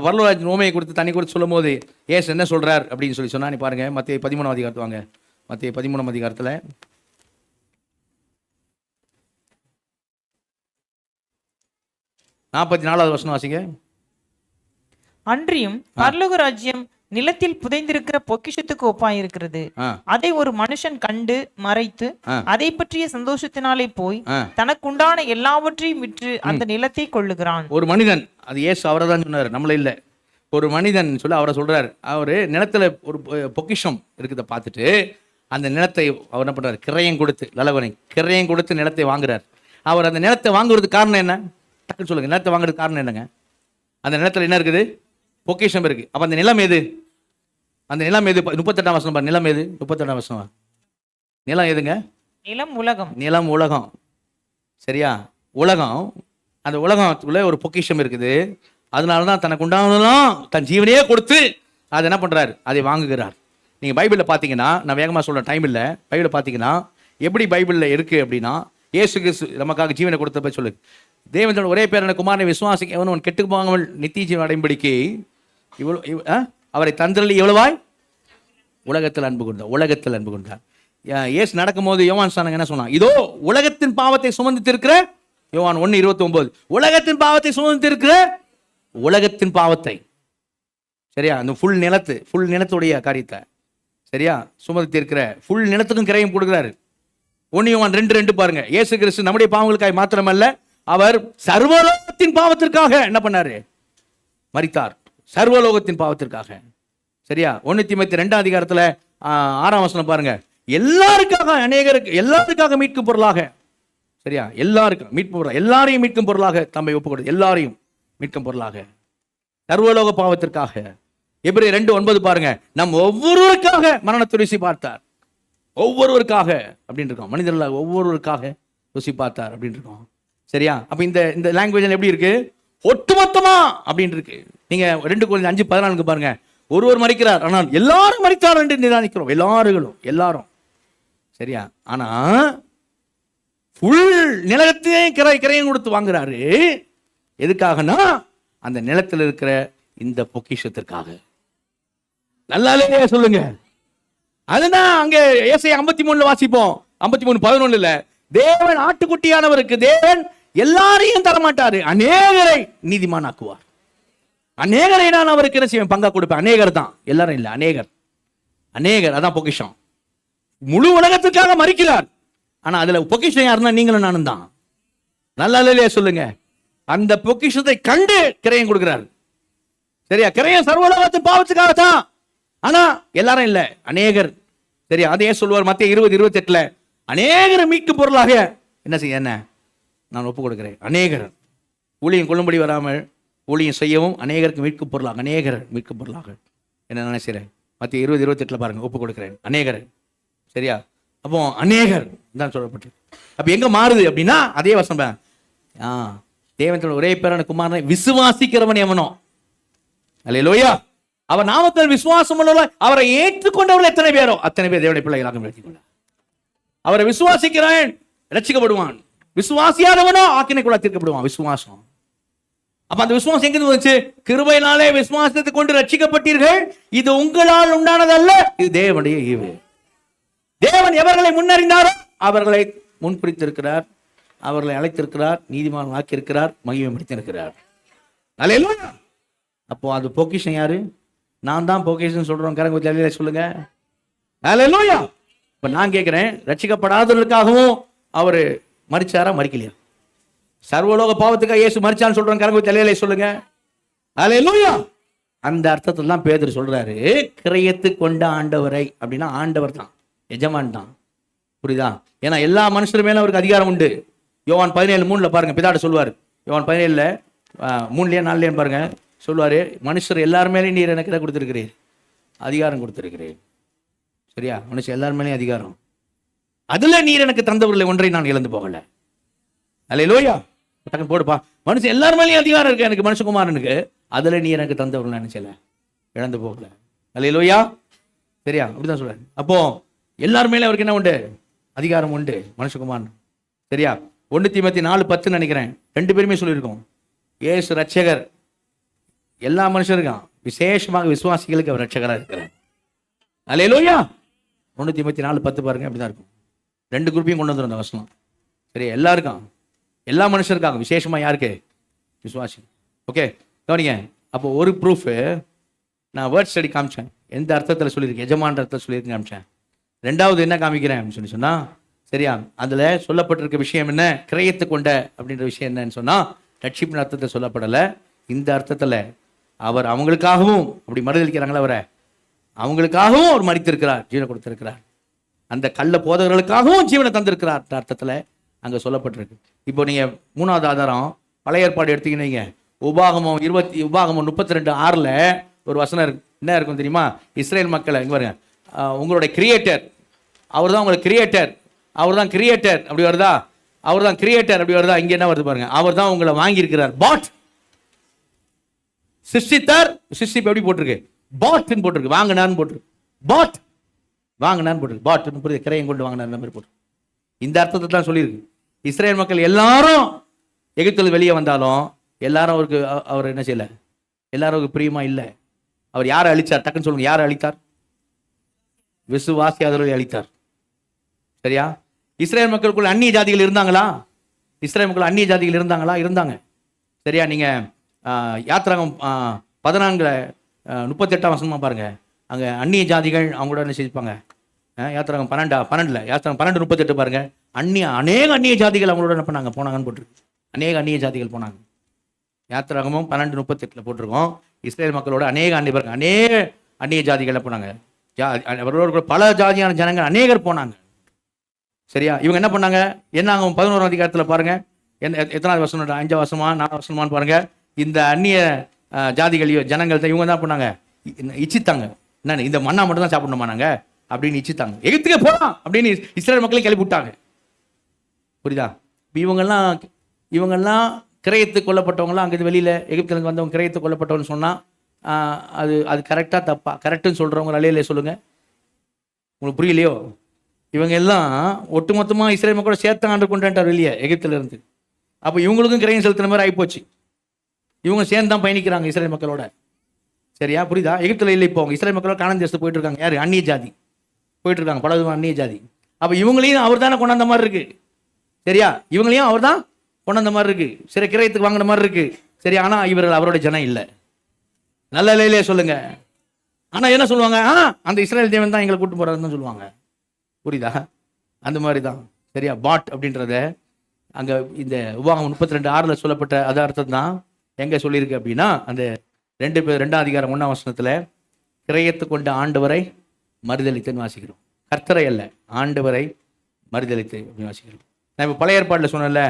பரலோகராஜ்யத்தின் உவமையை குறித்து தன்னை குறித்து சொல்லும் போது இயேசு என்ன சொல்கிறார் அப்படின்னு சொன்னால், நீ பாருங்கள், மத்தேயு 13ஆம் அதிகாரத்து வாங்க. மத்தேயு 13ஆம் அதிகாரத்தில் 44வது வசனம் வாசிங்க. அன்றியும் பரலோக ராஜ்யம் நிலத்தில் புதைந்திருக்கிற பொக்கிஷத்துக்கு ஒப்பாயிருக்கிறது. அதை ஒரு மனுஷன் கண்டு மறைத்து அதை பற்றிய சந்தோஷத்தினாலே போய் தனக்குண்டான எல்லாவற்றையும் விற்று அந்த நிலத்தை கொள்ளுகிறான். ஒரு மனிதன், அது இயேசு அவரை தான் சொன்னார், நம்மள இல்லை. ஒரு மனிதன் சொல்லி அவரை சொல்றார். அவர் நிலத்துல ஒரு பொக்கிஷம் இருக்குதை பார்த்துட்டு அந்த நிலத்தை அவர் என்ன பண்றாரு? கிரயம் கொடுத்து, லலவனை கிரயம் கொடுத்து நிலத்தை வாங்குறார். அவர் அந்த நிலத்தை வாங்குறதுக்கு காரணம் என்ன? டக்குன்னு சொல்லுங்க. நிலத்தை வாங்குறதுக்கு காரணம் என்னங்க? அந்த நிலத்துல என்ன இருக்குது? பொக்கிஷம் இருக்கு. அப்ப அந்த நிலம் எது? அந்த நிலம் எது? 38ஆம் வசனம் பாருங்க. நிலம் எது? 38ஆம் வசனம். நிலம் எதுங்க? நிலம் உலகம். நிலம் உலகம். சரியா? உலகம். அந்த உலகத்துல ஒரு பொக்கிஷம் இருக்குது. அதனாலதான் தனக்கு உண்டானதெல்லாம் தன் ஜீவனையே கொடுத்து அதை என்ன பண்றாரு? அதை வாங்குகிறார். நீங்க பைபிளில் பார்த்தீங்கன்னா, நான் வேகமாக சொல்ற டைம் இல்லை, பைபிளில் பார்த்தீங்கன்னா எப்படி பைபிளில் இருக்கு அப்படின்னா, இயேசு கிறிஸ்து நமக்காக ஜீவனை கொடுத்தப்ப சொல்லு, தேவன் ஒரே பேரான குமாரனை விசுவாசிக்க எவனும் கெட்டு போகாமல் நித்திய ஜீவன் அடையும்படிக்கு அவரை தந்தரளி எவ்வளவாய் உலகத்தில் அன்பு கொண்டார். இயேசு நடக்கும்போது யோவான் சானங்க என்ன சொன்னான்? இதோ உலகத்தின் பாவத்தை சுமந்து இருக்கிற, யோவான் 1:29, உலகத்தின் பாவத்தை சுமந்து இருக்கிற, உலகத்தின் பாவத்தை, சரியா? அந்த ஃபுல் நிலத்துடைய காரியத்தை, சரியா, சுமந்து இருக்கிற ஃபுல் நிலத்துக்கும் கிரயம் கொடுக்குறாரு. 1 யோவான் 2:2 பாருங்க. இயேசு கிறிஸ்து நம்முடைய பாவங்களுக்காக மாத்திரமல்ல, அவர் சர்வலோகத்தின் பாவத்திற்காக என்ன பண்ணாரு? மரித்தார். சர்வலோகத்தின் பாவத்திற்காக. சரியா? 1 தீமோத்தேயு 2ஆம் அதிகாரத்தில் 6ஆம் வசனம் பாருங்க. எல்லாருக்காக, அநேகருக்கு, எல்லாருக்காக மீட்கும் பொருளாக, சரியா, எல்லாருக்கும் மீட்கும் பொருளாக, எல்லாரையும் மீட்கும் பொருளாக தம்மை ஒப்புக் கொடுத்து, எல்லாரையும் மீட்கும் பொருளாக, சர்வலோக பாவத்திற்காக. எபிரேயர் 2:9 பாருங்க. நம் ஒவ்வொருவருக்காக மரணத்தை ருசி பார்த்தார். ஒவ்வொருவருக்காக அப்படின்னு இருக்கோம். மனிதர்கள் ஒவ்வொருவருக்காக ருசி பார்த்தார் அப்படின்னு இருக்கோம். சரியா? அப்ப இந்த லாங்குவேஜ் எப்படி இருக்கு? ஒட்டுமொத்தமா அப்படின்னு இருக்கு. நீங்க 2 Corinthians 5:14 பாருங்க. ஒருவர் மரிக்கிறார், ஆனால் எல்லாரும் மரித்தார் என்று நிதானிக்கிறோம். எல்லாரும். சரியா? ஆனா ஃபுல் நிலத்தையே கிரயம் கொடுத்து வாங்குறாரு. எதுக்காகனா அந்த நிலத்தில் இருக்கிற இந்த பொக்கிஷத்திற்காக. நல்லாலே சொல்லுங்க. அதுதான் அங்க ஏசாயா 53 வாசிப்போம். 53:11 தேவன் ஆட்டுக்குட்டியானவருக்கு தேவன் எல்லாரையும் தரமாட்டாரு, அநேகரை நீதிமானாக்குவார். அநேகரை நான் அவருக்கு என்ன செய்வேன்? பங்கா கொடுப்பேன். அநேகர் தான், எல்லாரும் இல்லை, அநேகர். அதான் பொக்கிஷம். முழு உலகத்துக்காக மரிக்கிறார். ஆனா அதுல பொக்கிஷம் யாருன்னா நீங்களும் நானும் தான். நல்லா சொல்லுங்க. அந்த பொக்கிஷத்தை கண்டு கிரயம் கொடுக்கிறார். சரியா? கிரயம் சர்வலோகத்தின் பாவத்துக்காக தான். ஆனா எல்லாரும் இல்ல, அநேகர். சரியா? அதே சொல்லுவார் மத்தேயு 20:28, அநேகரை மீட்கும் பொருளாக என்ன செய்ய நான் ஒப்புக் கொடுக்கிறேன். அநேகர் ஊழியம் கொள்ளும்படி வராமல் ஊழியம் செய்யவும் அநேகருக்கு மீட்கும் பொருளாக என்ன நினைக்கிறேன். மத்தேயு 20:28 பாருங்க, ஒப்புக் கொடுக்கிறேன் அநேகர். சரியா? அப்போ அநேகர் தான் சொல்லப்பட்டு. அப்ப எங்க மாறுது அப்படின்னா அதே வசனம், தேவன் ஒரே பேரான குமாரனை விசுவாசிக்கிறவன் எவனோ, அல்லேலூயா, அவர் நாமத்தில் விசுவாசம் உள்ளவர்கள், அவரை ஏற்றுக்கொண்டவர்கள் எத்தனை பேரோ அத்தனை பேர் தேவனுடைய பிள்ளைகளாக எடுத்துக்கொள்ள. அவரை விசுவாசிக்கிறவன் ரட்சிக்கப்படுவான், விசுவாசியாதவனோ ஆக்கினைக்குள்ள தீர்க்கப்படுவான். விசுவாசம். அப்ப அந்த விசுவாசம் எங்கிருந்து வந்துச்சு? கிருபையினாலே விசுவாசத்தை கொண்டு ரட்சிக்கப்பட்டீர்கள், இது உங்களால் உண்டானதல்ல, இது தேவனுடைய ஈவு. தேவன் எவர்களை முன்னறிந்தாரோ அவர்களை முன்பிடித்திருக்கிறார். அவர்களை அழைத்திருக்கிறார், நீதிமான் ஆக்கியிருக்கிறார், மகிமைப்படுத்தியிருக்கிறார். அல்லேலூயா. அப்போ அது பொக்கிஷன் யாரு? நான் தான் பொக்கிஷன் சொல்றோம். கரங்க தலையில சொல்லுங்க. அல்லேலூயா. இப்ப நான் கேட்கிறேன், ரட்சிக்கப்படாதவர்களுக்காகவும் அவர் மரிச்சாரா, மரிக்கலையா? சர்வலோக பாவத்துக்காக இயேசு மரிச்சான்னு சொல்றோம். கரங்க தலையில சொல்லுங்க. அல்லேலூயா. அந்த அர்த்தத்தில் தான் பேதுரு சொல்றாரு, கிரயத்து கொண்ட ஆண்டவரை. அப்படின்னா ஆண்டவர் தான், எஜமான் தான். புரியுதா? ஏன்னா எல்லா மனுஷர் மேல அவருக்கு அதிகாரம் உண்டு. யோவான் 17:3 பாருங்க, பிதாட்ட சொல்லுவார். யோவான் 17 3 4 பாருங்க, சொல்லுவாரு, மனுஷர் எல்லார் மேலேயும் நீர் எனக்கு கொடுத்திருக்கிறீர், அதிகாரம் கொடுத்திருக்கிறேன். சரியா? மனுஷன் எல்லார் மேலேயும் அதிகாரம். அதுல நீர் எனக்கு தந்தவர்களை ஒன்றை நான் இழந்து போகல. அல்லேலூயா. டக்குன்னு போடுப்பா. மனுஷன் எல்லார் மேலேயும் அதிகாரம் இருக்கு எனக்கு, மனுஷகுமாரனுக்கு. அதுல நீ எனக்கு தந்தவர்கள் நினைச்சல, இழந்து போகல. அல்லேலூயா. சரியா? அப்படிதான் சொல்றாரு. அப்போ எல்லார் மேலே அவருக்கு என்ன உண்டு? அதிகாரம் உண்டு, மனுஷகுமாரன். சரியா? 1 தீமோத்தேயு 4:10 நினைக்கிறேன், 2 பேருமே சொல்லியிருக்கோம். இயேசு ரட்சகர் எல்லா மனுஷருக்கும், விசேஷமாக விசுவாசிகளுக்கு அவர் ரட்சகராக இருக்கிறார். அல்லேலூயா. 1 தீமோத்தேயு 4:10 பாருங்க, அப்படிதான் இருக்கும். 2 குரூப்பையும் கொண்டு வந்துடும் அந்த வசனம். சரியா? எல்லாருக்கும், எல்லா மனுஷருக்காக, விசேஷமா யாருக்கு? விசுவாசி. ஓகே, கவனிங்க. அப்போ ஒரு ப்ரூஃப் நான் வேர்ட் ஸ்டடி காமிச்சேன், எந்த அர்த்தத்தில் சொல்லியிருக்கேன், எஜமான அர்த்தத்தில் சொல்லியிருக்கேன் காமிச்சேன். 2வது என்ன காமிக்கிறேன் அப்படின்னு சொன்னா, சரியா, அதுல சொல்லப்பட்டிருக்க விஷயம் என்ன? கிரயத்து கொண்ட அப்படின்ற விஷயம் என்னன்னு சொன்னா, ரட்சிப்பின் அர்த்தத்தை சொல்லப்படலை. இந்த அர்த்தத்தில் அவர் அவங்களுக்காகவும், அப்படி மறுதளிக்கிறாங்களா அவரை, அவங்களுக்காகவும் அவர் மரித்திருக்கிறார், ஜீவனை கொடுத்திருக்கிறார். அந்த கள்ள போதகர்களுக்காகவும் ஜீவனை தந்திருக்கிறார் அர்த்தத்தில் அங்கே சொல்லப்பட்டிருக்கு. இப்போ நீங்கள் 3வது ஆதாரம் பழைய ஏற்பாடு எடுத்தீங்கன்னா, உபாகமம் 32:6 ஒரு வசனம் இருக்கு. என்ன இருக்கும் தெரியுமா? இஸ்ரேல் மக்களை இங்கே பாருங்க, உங்களுடைய கிரியேட்டர் அவர் தான், உங்களுக்கு கிரியேட்டர் அவர் தான், கிரியேட்டர் அப்படி வருதா? அவர் தான் கிரியேட்டர் அப்படி வருதா? இங்கே என்ன வருது பாருங்க, அவர் தான் உங்களை வாங்கியிருக்கிறார். பாட், சிருஷ்டித்தார். சிருஷ்டிப்பு எப்படி போட்டிருக்கு? பாட்னு போட்டிருக்கு. வாங்கினார்னு போட்டிருக்கு. பாட், வாங்கினார்னு போட்டிருக்கு. பாட்னு புரியுது, கிரயம் கொண்டு வாங்கினார் மாதிரி போட்டிருக்கு. இந்த அர்த்தத்தை தான் சொல்லியிருக்கு. இஸ்ரேல் மக்கள் எல்லாரும் எகிப்தில் வெளியே வந்தாலும் எல்லாரும் அவருக்கு, அவர் என்ன செய்யல, எல்லாரும் அவருக்கு பிரியமா இல்லை. அவர் யாரை அழிச்சார்? டக்குன்னு சொல்லுங்க, யாரை அழித்தார்? விசுவாசியாதவர்களை அழித்தார். சரியா? இஸ்ரேல் மக்களுக்குள்ள அந்நிய ஜாதிகள் இருந்தாங்களா? இஸ்ரேல் மக்கள் அந்நிய ஜாதிகள் இருந்தாங்களா? இருந்தாங்க. சரியா? நீங்க யாத்திராகம் 14:38 பாருங்க, அங்க அந்நிய ஜாதிகள் அவங்களோட என்ன செய்வாங்க? யாத்திராகம் 12 யாத்திராகம் 12:38 பாருங்க, அநேக அந்நிய ஜாதிகள் அவங்களோட என்ன பண்ணாங்க? போனாங்கன்னு போட்டிருக்கு. அநேக அந்நிய ஜாதிகள் போனாங்க. யாத்திராகமும் 12:38 போட்டிருக்கோம். இஸ்ரேல் மக்களோட அநேக அந்நிய ஜாதிகளை போனாங்க. அவர்களோட பல ஜாதியான ஜனங்கள் அநேகர் போனாங்க. சரியா? இவங்க என்ன பண்ணாங்க? என்ன 11ஆம் அதிகாரத்தில் பாருங்க, எத்தனாவது வசனம்? 5 வசனமா 4 வசனமான்னு பாருங்க. இந்த அந்நிய ஜாதிகள் ஜனங்கள்ட்ட இவங்க தான் பண்ணாங்க, இச்சித்தாங்க. என்ன, இந்த மண்ணா மட்டும் தான் சாப்பிடணுமா நாங்க அப்படின்னு இச்சித்தாங்க. எகிப்துக்கே போலாம் அப்படின்னு இஸ்ரேல் மக்களை கிளப்பி விட்டாங்க. புரியுதா? இவங்கெல்லாம் கிரயத்து கொல்லப்பட்டவங்களாம் அங்கே வெளியில எகிப்திலிருந்து வந்தவங்க கிரயத்து கொல்லப்பட்டவன்னு சொன்னா அது கரெக்டா தப்பா? கரெக்டுன்னு சொல்றவங்க அலையிலே சொல்லுங்க. உங்களுக்கு புரியலையோ? இவங்க எல்லாம் ஒட்டுமொத்தமா இஸ்ரேல் மக்களோட சேர்த்து ஆண்டு கொண்டாண்டார் வெளியே எகிப்துல இருந்து. அப்போ இவங்களுக்கும் கிரயம் செலுத்தின மாதிரி ஆகிப்போச்சு. இவங்க சேர்ந்து தான் பயணிக்கிறாங்க இஸ்ரேல் மக்களோட. சரியா? புரியுதா? எகிப்துல இல்லை, இப்போ இஸ்ரேல் மக்களோட கானான் தேசத்துக்கு போயிட்டு இருக்காங்க. யாரு? அந்நிய ஜாதி போயிட்டு இருக்காங்க, பல விதமான அந்நிய ஜாதி. அப்போ இவங்களையும் அவர் தானே கொண்டாந்த மாதிரி இருக்கு. சரியா? இவங்களையும் அவர் தான் கொண்டாந்த மாதிரி இருக்கு. சரி, கிரயத்துக்கு வாங்கின மாதிரி இருக்கு. சரி, ஆனா இவர்கள் அவரோட ஜனம் இல்லை. நல்ல நிலையிலே சொல்லுங்க. ஆனா என்ன சொல்லுவாங்க? அந்த இஸ்ரேல் தேவன் தான் எங்களை கூட்டு போறாருன்னு சொல்லுவாங்க. புரியுதா? அந்த மாதிரி தான். சரியா? பாட் அப்படின்றத அங்க இந்த உபாகமம் 32:6 சொல்லப்பட்ட அது அர்த்தம் தான் எங்க சொல்லியிருக்கு அப்படின்னா, அந்த 2 அதிகாரம் 1ஆம் வசனத்துல கிரயத்து கொண்ட ஆண்டவரை மறுதளித்துன்னு வாசிக்கிறோம். கர்த்தரை அல்ல, ஆண்டவரை மறுதளித்து அப்படின்னு வாசிக்கிறோம். நான் இப்போ பழைய ஏற்பாட்டில் சொன்னேன்ல,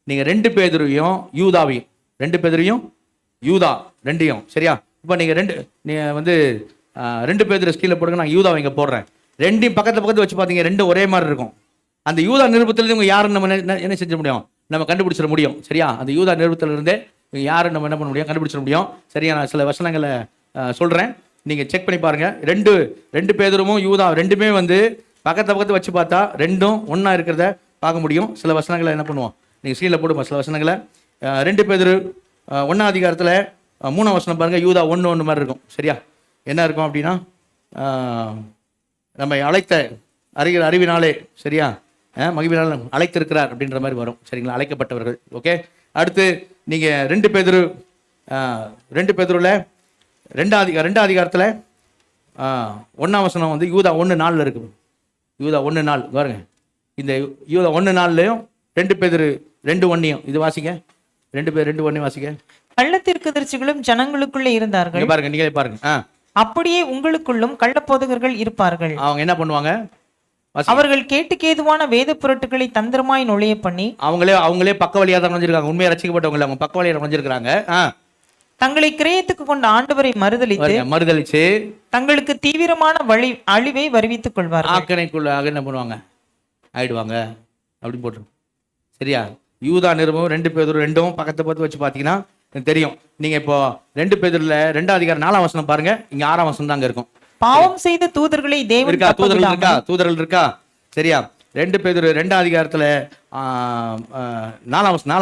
நீங்க 2 பேதுருவையும் யூதாவையும், 2 பேதுருவையும் யூதா ரெண்டையும், சரியா? இப்போ நீங்க 2 பேதுரு கீழே போடுங்க, நான் யூதாவை இங்க போடுறேன். 2 பக்கத்து வச்சு பார்த்தீங்க, 2 ஒரே மாதிரி இருக்கும். அந்த யூதா நிருபத்திலிருந்து இவங்க யாருன்னு நம்ம என்ன செஞ்ச முடியும்? நம்ம கண்டுபிடிச்சிட முடியும். சரியா? அந்த யூதா நிருபத்திலிருந்து யாருன்னு நம்ம என்ன பண்ண முடியும்? கண்டுபிடிச்சிட முடியும். சரியா? நான் சில வசனங்களை சொல்றேன், நீங்க செக் பண்ணி பாருங்க. 2 பேதுருவும் யூதா ரெண்டுமே பக்கத்து வச்சு பார்த்தா 2ம் ஒன்னா இருக்கிறத பார்க்க முடியும். சில வசனங்களை என்ன பண்ணுவோம், நீங்க ஸ்க்ரீன்ல போடுமா சில வசனங்களை. 2 பேதுரு 1ஆம் அதிகாரத்தில் 3ஆம் வசனம் பாருங்க, யூதா 1 மாதிரி இருக்கும். சரியா? என்ன இருக்கும் அப்படின்னா, நம்மை அழைத்த அறிவினாலே, சரியா, மகிமையினால் அழைத்திருக்கிறார் அப்படின்ற மாதிரி வரும். சரிங்களா, அழைக்கப்பட்டவர்கள். ஓகே, அடுத்து நீங்கள் 2 பேதுருல 2 அதிகாரத்தில் 1ஆம் வசனம் வந்து யூதா 1:4 இருக்குது. யூதா 1:4 பாருங்க. இந்த யூதா 1:4 2 பேதுரு 2:1 இது வாசிங்க. 2 பேர் 2:1 வாசிங்க. கள்ளத்தீர்க்கதரிசிகளும் ஜனங்களுக்குள்ளே இருந்தார்கள். இங்க பாருங்க, நீங்களே பாருங்க. அப்படியே உங்களுக்குள்ளும் கள்ளப்போதகர்கள் இருப்பார்கள். அவங்க என்ன பண்ணுவாங்க? அவர்கள் கேட்டுக்கேதுவான வேத புரட்டுகளை தந்திரமாய் நுழைய பண்ணி அவங்களே பக்க வழியாக தான் நுழைஞ்சிருக்காங்க. உண்மையை ரசிக்கப்பட்டவங்க அவங்க பக்க வழியாக நுழைஞ்சிருக்காங்க. தங்களை கிரயத்துக்கு கொண்ட ஆண்டவரை மறுதலித்து தங்களுக்கு தீவிரமான அழிவை வருவித்துக் கொள்வார்கள். ஆக்கணைக்குள்ளாக என்ன பண்ணுவாங்க? ஆயிடுவாங்க அப்படின்னு போட்டுரும். சரியா, யூதா நிருபம் 2 பேதுரு 2 பக்கத்தை பார்த்து வச்சு பார்த்தீங்கன்னா தெரியும். நீங்க இப்போ 2 பேதுருல 2ஆம் அதிகாரம் 4ஆம் வசனம் பாருங்க. இங்க 6ஆம் வசனம் தாங்க இருக்கும். பாவம் செய்த தூதர்களை தேவன் தூதர்கள் இருக்கா? சரியா, 2 பேதுரு 2ஆம் அதிகாரத்துல 4ஆம் வசனம்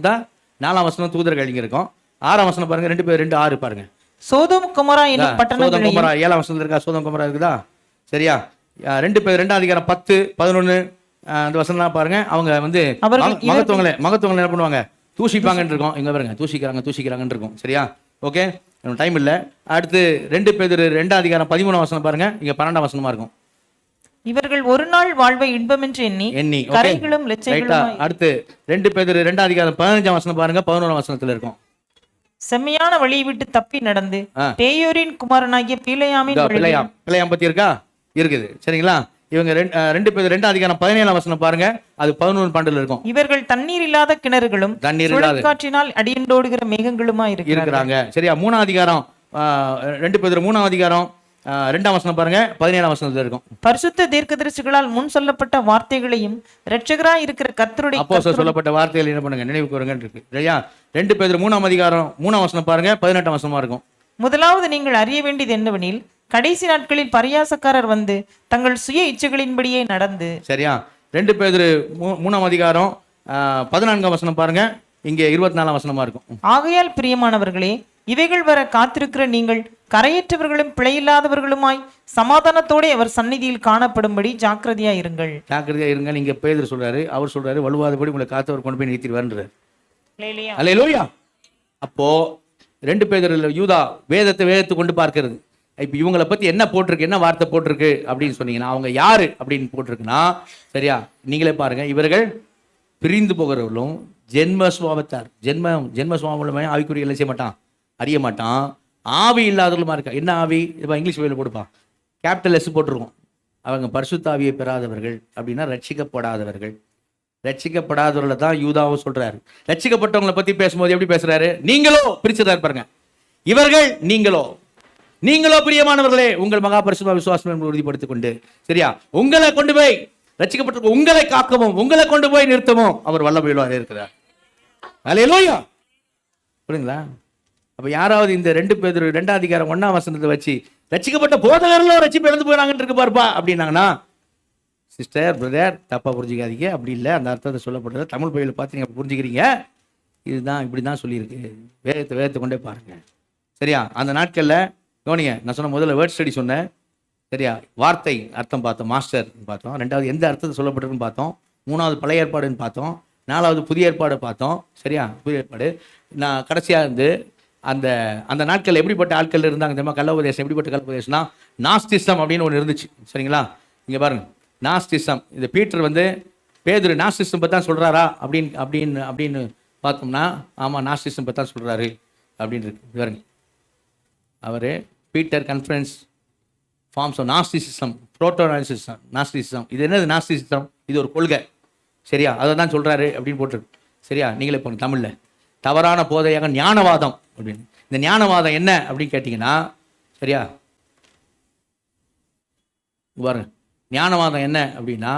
தான் 4ஆம் வசனம் தூதர்கள் இங்க இருக்கும். 6ஆம் வசனம் பாருங்க. 2 பேர் 2:6 பாருங்க. சோதோம் குமரா என்னும் பட்டணங்களையும் 7ஆம் வசனத்துல இருக்கா? சோதோம் குமரா இருக்குதா? சரியா, 2 பேர் 2ஆம் அதிகாரம் 10, 11 அந்த வசனம் பாருங்க. அவங்க வந்து மகத்துவங்களை என்ன பண்ணுவாங்க? தூஷிப்பாங்கன்னு இருக்கும். இங்க பாருங்க, தூஷிக்கிறாங்கன்னு இருக்கும். சரியா, ஓகே, டைம் இல்லை. அடுத்து 2 பேதுரு 2ஆம் அதிகாரம் 13ஆம் வசனம் பாருங்க. இங்க 12ஆம் வசனமா இருக்கும். இவர்கள் ஒரு நாள் வாழ்வை இன்பமென்று எண்ணி கரைகளும் லட்சங்களும். அடுத்து 2 பேதுரு 2ஆம் அதிகாரம் 15ஆம் வசனம் பாருங்க. 11ஆம் வசனத்துல இருக்கும். செம்மையான வழியை விட்டு தப்பி நடந்து பேயோரின் குமாரனாகிய பிழையாம் பத்தி இருக்கா? இருக்குது. சரிங்களா, இவங்க 2 பேர் 2ஆம் அதிகாரம் 17ஆம் வசனம் பாருங்க. அது 11, 12 இருக்கும். இவர்கள் தண்ணீர் இல்லாத கிணறுகளும் காற்றினால் அடியண்டோடுகிற மேகங்களுமா இருக்கிறாங்க. சரியா, 3ஆம் அதிகாரம் 2 பேர் 3ஆம் அதிகாரம் 2ஆம் வசனம் பாருங்க. 17ஆம் வசனத்துல இருக்கும். பரிசுத்த தீர்க்கதரிசிகளால் முன் சொல்லப்பட்ட வார்த்தைகளையும் இரட்சகராய் இருக்கிற கர்த்தருடைய அப்போஸ்தலர் சொல்லப்பட்ட வார்த்தைகளை என்ன பண்ணுங்க? நினைவு கூறுங்க இருக்கு. சரியா, 2 பேர் 3ஆம் அதிகாரம் 3ஆம் வசனம் பாருங்க. 18ஆம் வசனமா இருக்கும். முதலாவது நீங்கள் அறிய வேண்டியது என்னவெனில் கடைசி நாட்களில் பரியாசக்காரர் வந்து தங்கள் சுய இச்சைகளின்படியே நடந்து. சரியா, 2 பேர் 3ஆம் அதிகாரம் 14ஆம் வசனம் பாருங்க. இங்கே 24ஆம் வசனமா இருக்கும். ஆகையால் பிரியமானவர்களே, இவைகள் வர காத்திருக்கிற நீங்கள் கரையற்றவர்களும் பிழையில்லாதவர்களுமாய் சமாதானத்தோட அவர் சந்நிதியில் காணப்படும்படி ஜாக்கிரதையா இருங்கள். இங்க பேதுரு சொல்றாரு, அவர் சொல்றாரு, வலுவாதபடி உங்களை காத்தவர் கொண்டு போய் நிறுத்திடுவார்ன்றார். அல்லேலூயா. அப்போ 2 பேதுருல யூதா வேதத்தை கொண்டு பார்க்கிறது. இப்போ இவங்களை பற்றி என்ன போட்டிருக்கு, என்ன வார்த்தை போட்டிருக்கு அப்படின்னு சொன்னீங்கன்னா, அவங்க யாரு அப்படின்னு போட்டிருக்குன்னா, சரியா, நீங்களே பாருங்க. இவர்கள் பிரிந்து போகிறவர்களும் ஜென்ம சுவாபத்தார். ஜென்ம சுவாபமே ஆவிக்குரிய செய்ய மாட்டான், அறிய மாட்டான். ஆவி இல்லாதவர்களுமா இருக்கா? என்ன ஆவி? இப்போ இங்கிலீஷ் வேலை போடுப்பான், கேபிட்டல் எஸ் போட்டிருக்கோம். அவங்க பரிசுத்த ஆவியை பெறாதவர்கள் அப்படின்னா ரட்சிக்கப்படாதவர்கள். ரட்சிக்கப்படாதவர்களை தான் யூதாவும் சொல்றாரு. ரட்சிக்கப்பட்டவங்களை பற்றி பேசும்போது எப்படி பேசுறாரு? நீங்களோ பிரிச்சுதான் இருப்பாருங்க. இவர்கள் நீங்களோ பிரியமானவர்களே உங்கள் மகா பரிசுத்த விசுவாசம் உறுதிப்படுத்திக் கொண்டு, சரியா, உங்களை கொண்டு போய் ரட்சிக்கப்பட்டிருக்க உங்களை காக்கவும் உங்களை கொண்டு போய் நிறுத்தவும் அவர் வல்லமையுள்ளவராக இருக்கிறார். அல்லேலூயா. புரியுங்களா? அப்ப யாராவது இந்த 2 பேர் 2ஆம் அதிகாரம் 1ஆம் வசனத்தை வச்சு ரட்சிக்கப்பட்ட போதகர்களும் ரட்சிப்பு இழந்து போயினாங்கன்னு இருக்கு பாருப்பா அப்படின்னாங்கன்னா, சிஸ்டர் பிரதர் தப்பா புரிஞ்சுக்காதீங்க. அப்படி இல்லை, அந்த அர்த்தத்தை சொல்லப்பட்டது தமிழ் பையில பார்த்து நீங்க புரிஞ்சுக்கிறீங்க. இதுதான் இப்படிதான் சொல்லியிருக்கு. வேதத்தை கொண்டே பாருங்க. சரியா, அந்த நாட்கள்ல கவனிங்க, நான் சொன்ன முதல்ல வேர்ட் ஸ்டடி சொன்னேன். சரியா, வார்த்தை அர்த்தம் பார்த்தோம், மாஸ்டர் பார்த்தோம். 2வது எந்த அர்த்தத்தை சொல்லப்பட்டிருக்குன்னு பார்த்தோம். 3வது பழைய ஏற்பாடுன்னு பார்த்தோம். 4வது புதிய ஏற்பாடு பார்த்தோம். சரியா, புதிய ஏற்பாடு. நான் கடைசியாக இருந்து அந்த நாட்கள் எப்படிப்பட்ட ஆட்கள் இருந்தாங்க தெரியுமா? கள்ள உபதேசம் எப்படிப்பட்ட கள்ள உபதேசம்னா, நாஸ்திசம் அப்படின்னு ஒன்று இருந்துச்சு. சரிங்களா, இங்கே பாருங்க, நாஸ்திசம். இந்த பீட்டர் வந்து பேதுரு நாஸ்திசம் பற்றி தான் சொல்கிறாரா அப்படின்னு பார்த்தோம்னா, ஆமாம் நாஸ்திசம் பற்றி தான் சொல்கிறாரு அப்படின்னு இருக்கு. பாருங்க, அவர் Peter conference forms of Gnosticism, புரோட்டோனாலிசிசம், நாஸ்டிசிசம். இது என்னது நாஸ்டிசிசம்? இது ஒரு கொள்கை. சரியா, அதை தான் சொல்கிறாரு அப்படின்னு போட்டிருக்கு. சரியா, நீங்களே போங்க தமிழில் தவறான போதையாக ஞானவாதம் அப்படின்னு. இந்த ஞானவாதம் என்ன அப்படின்னு கேட்டிங்கன்னா, சரியா பாருங்க, ஞானவாதம் என்ன அப்படின்னா,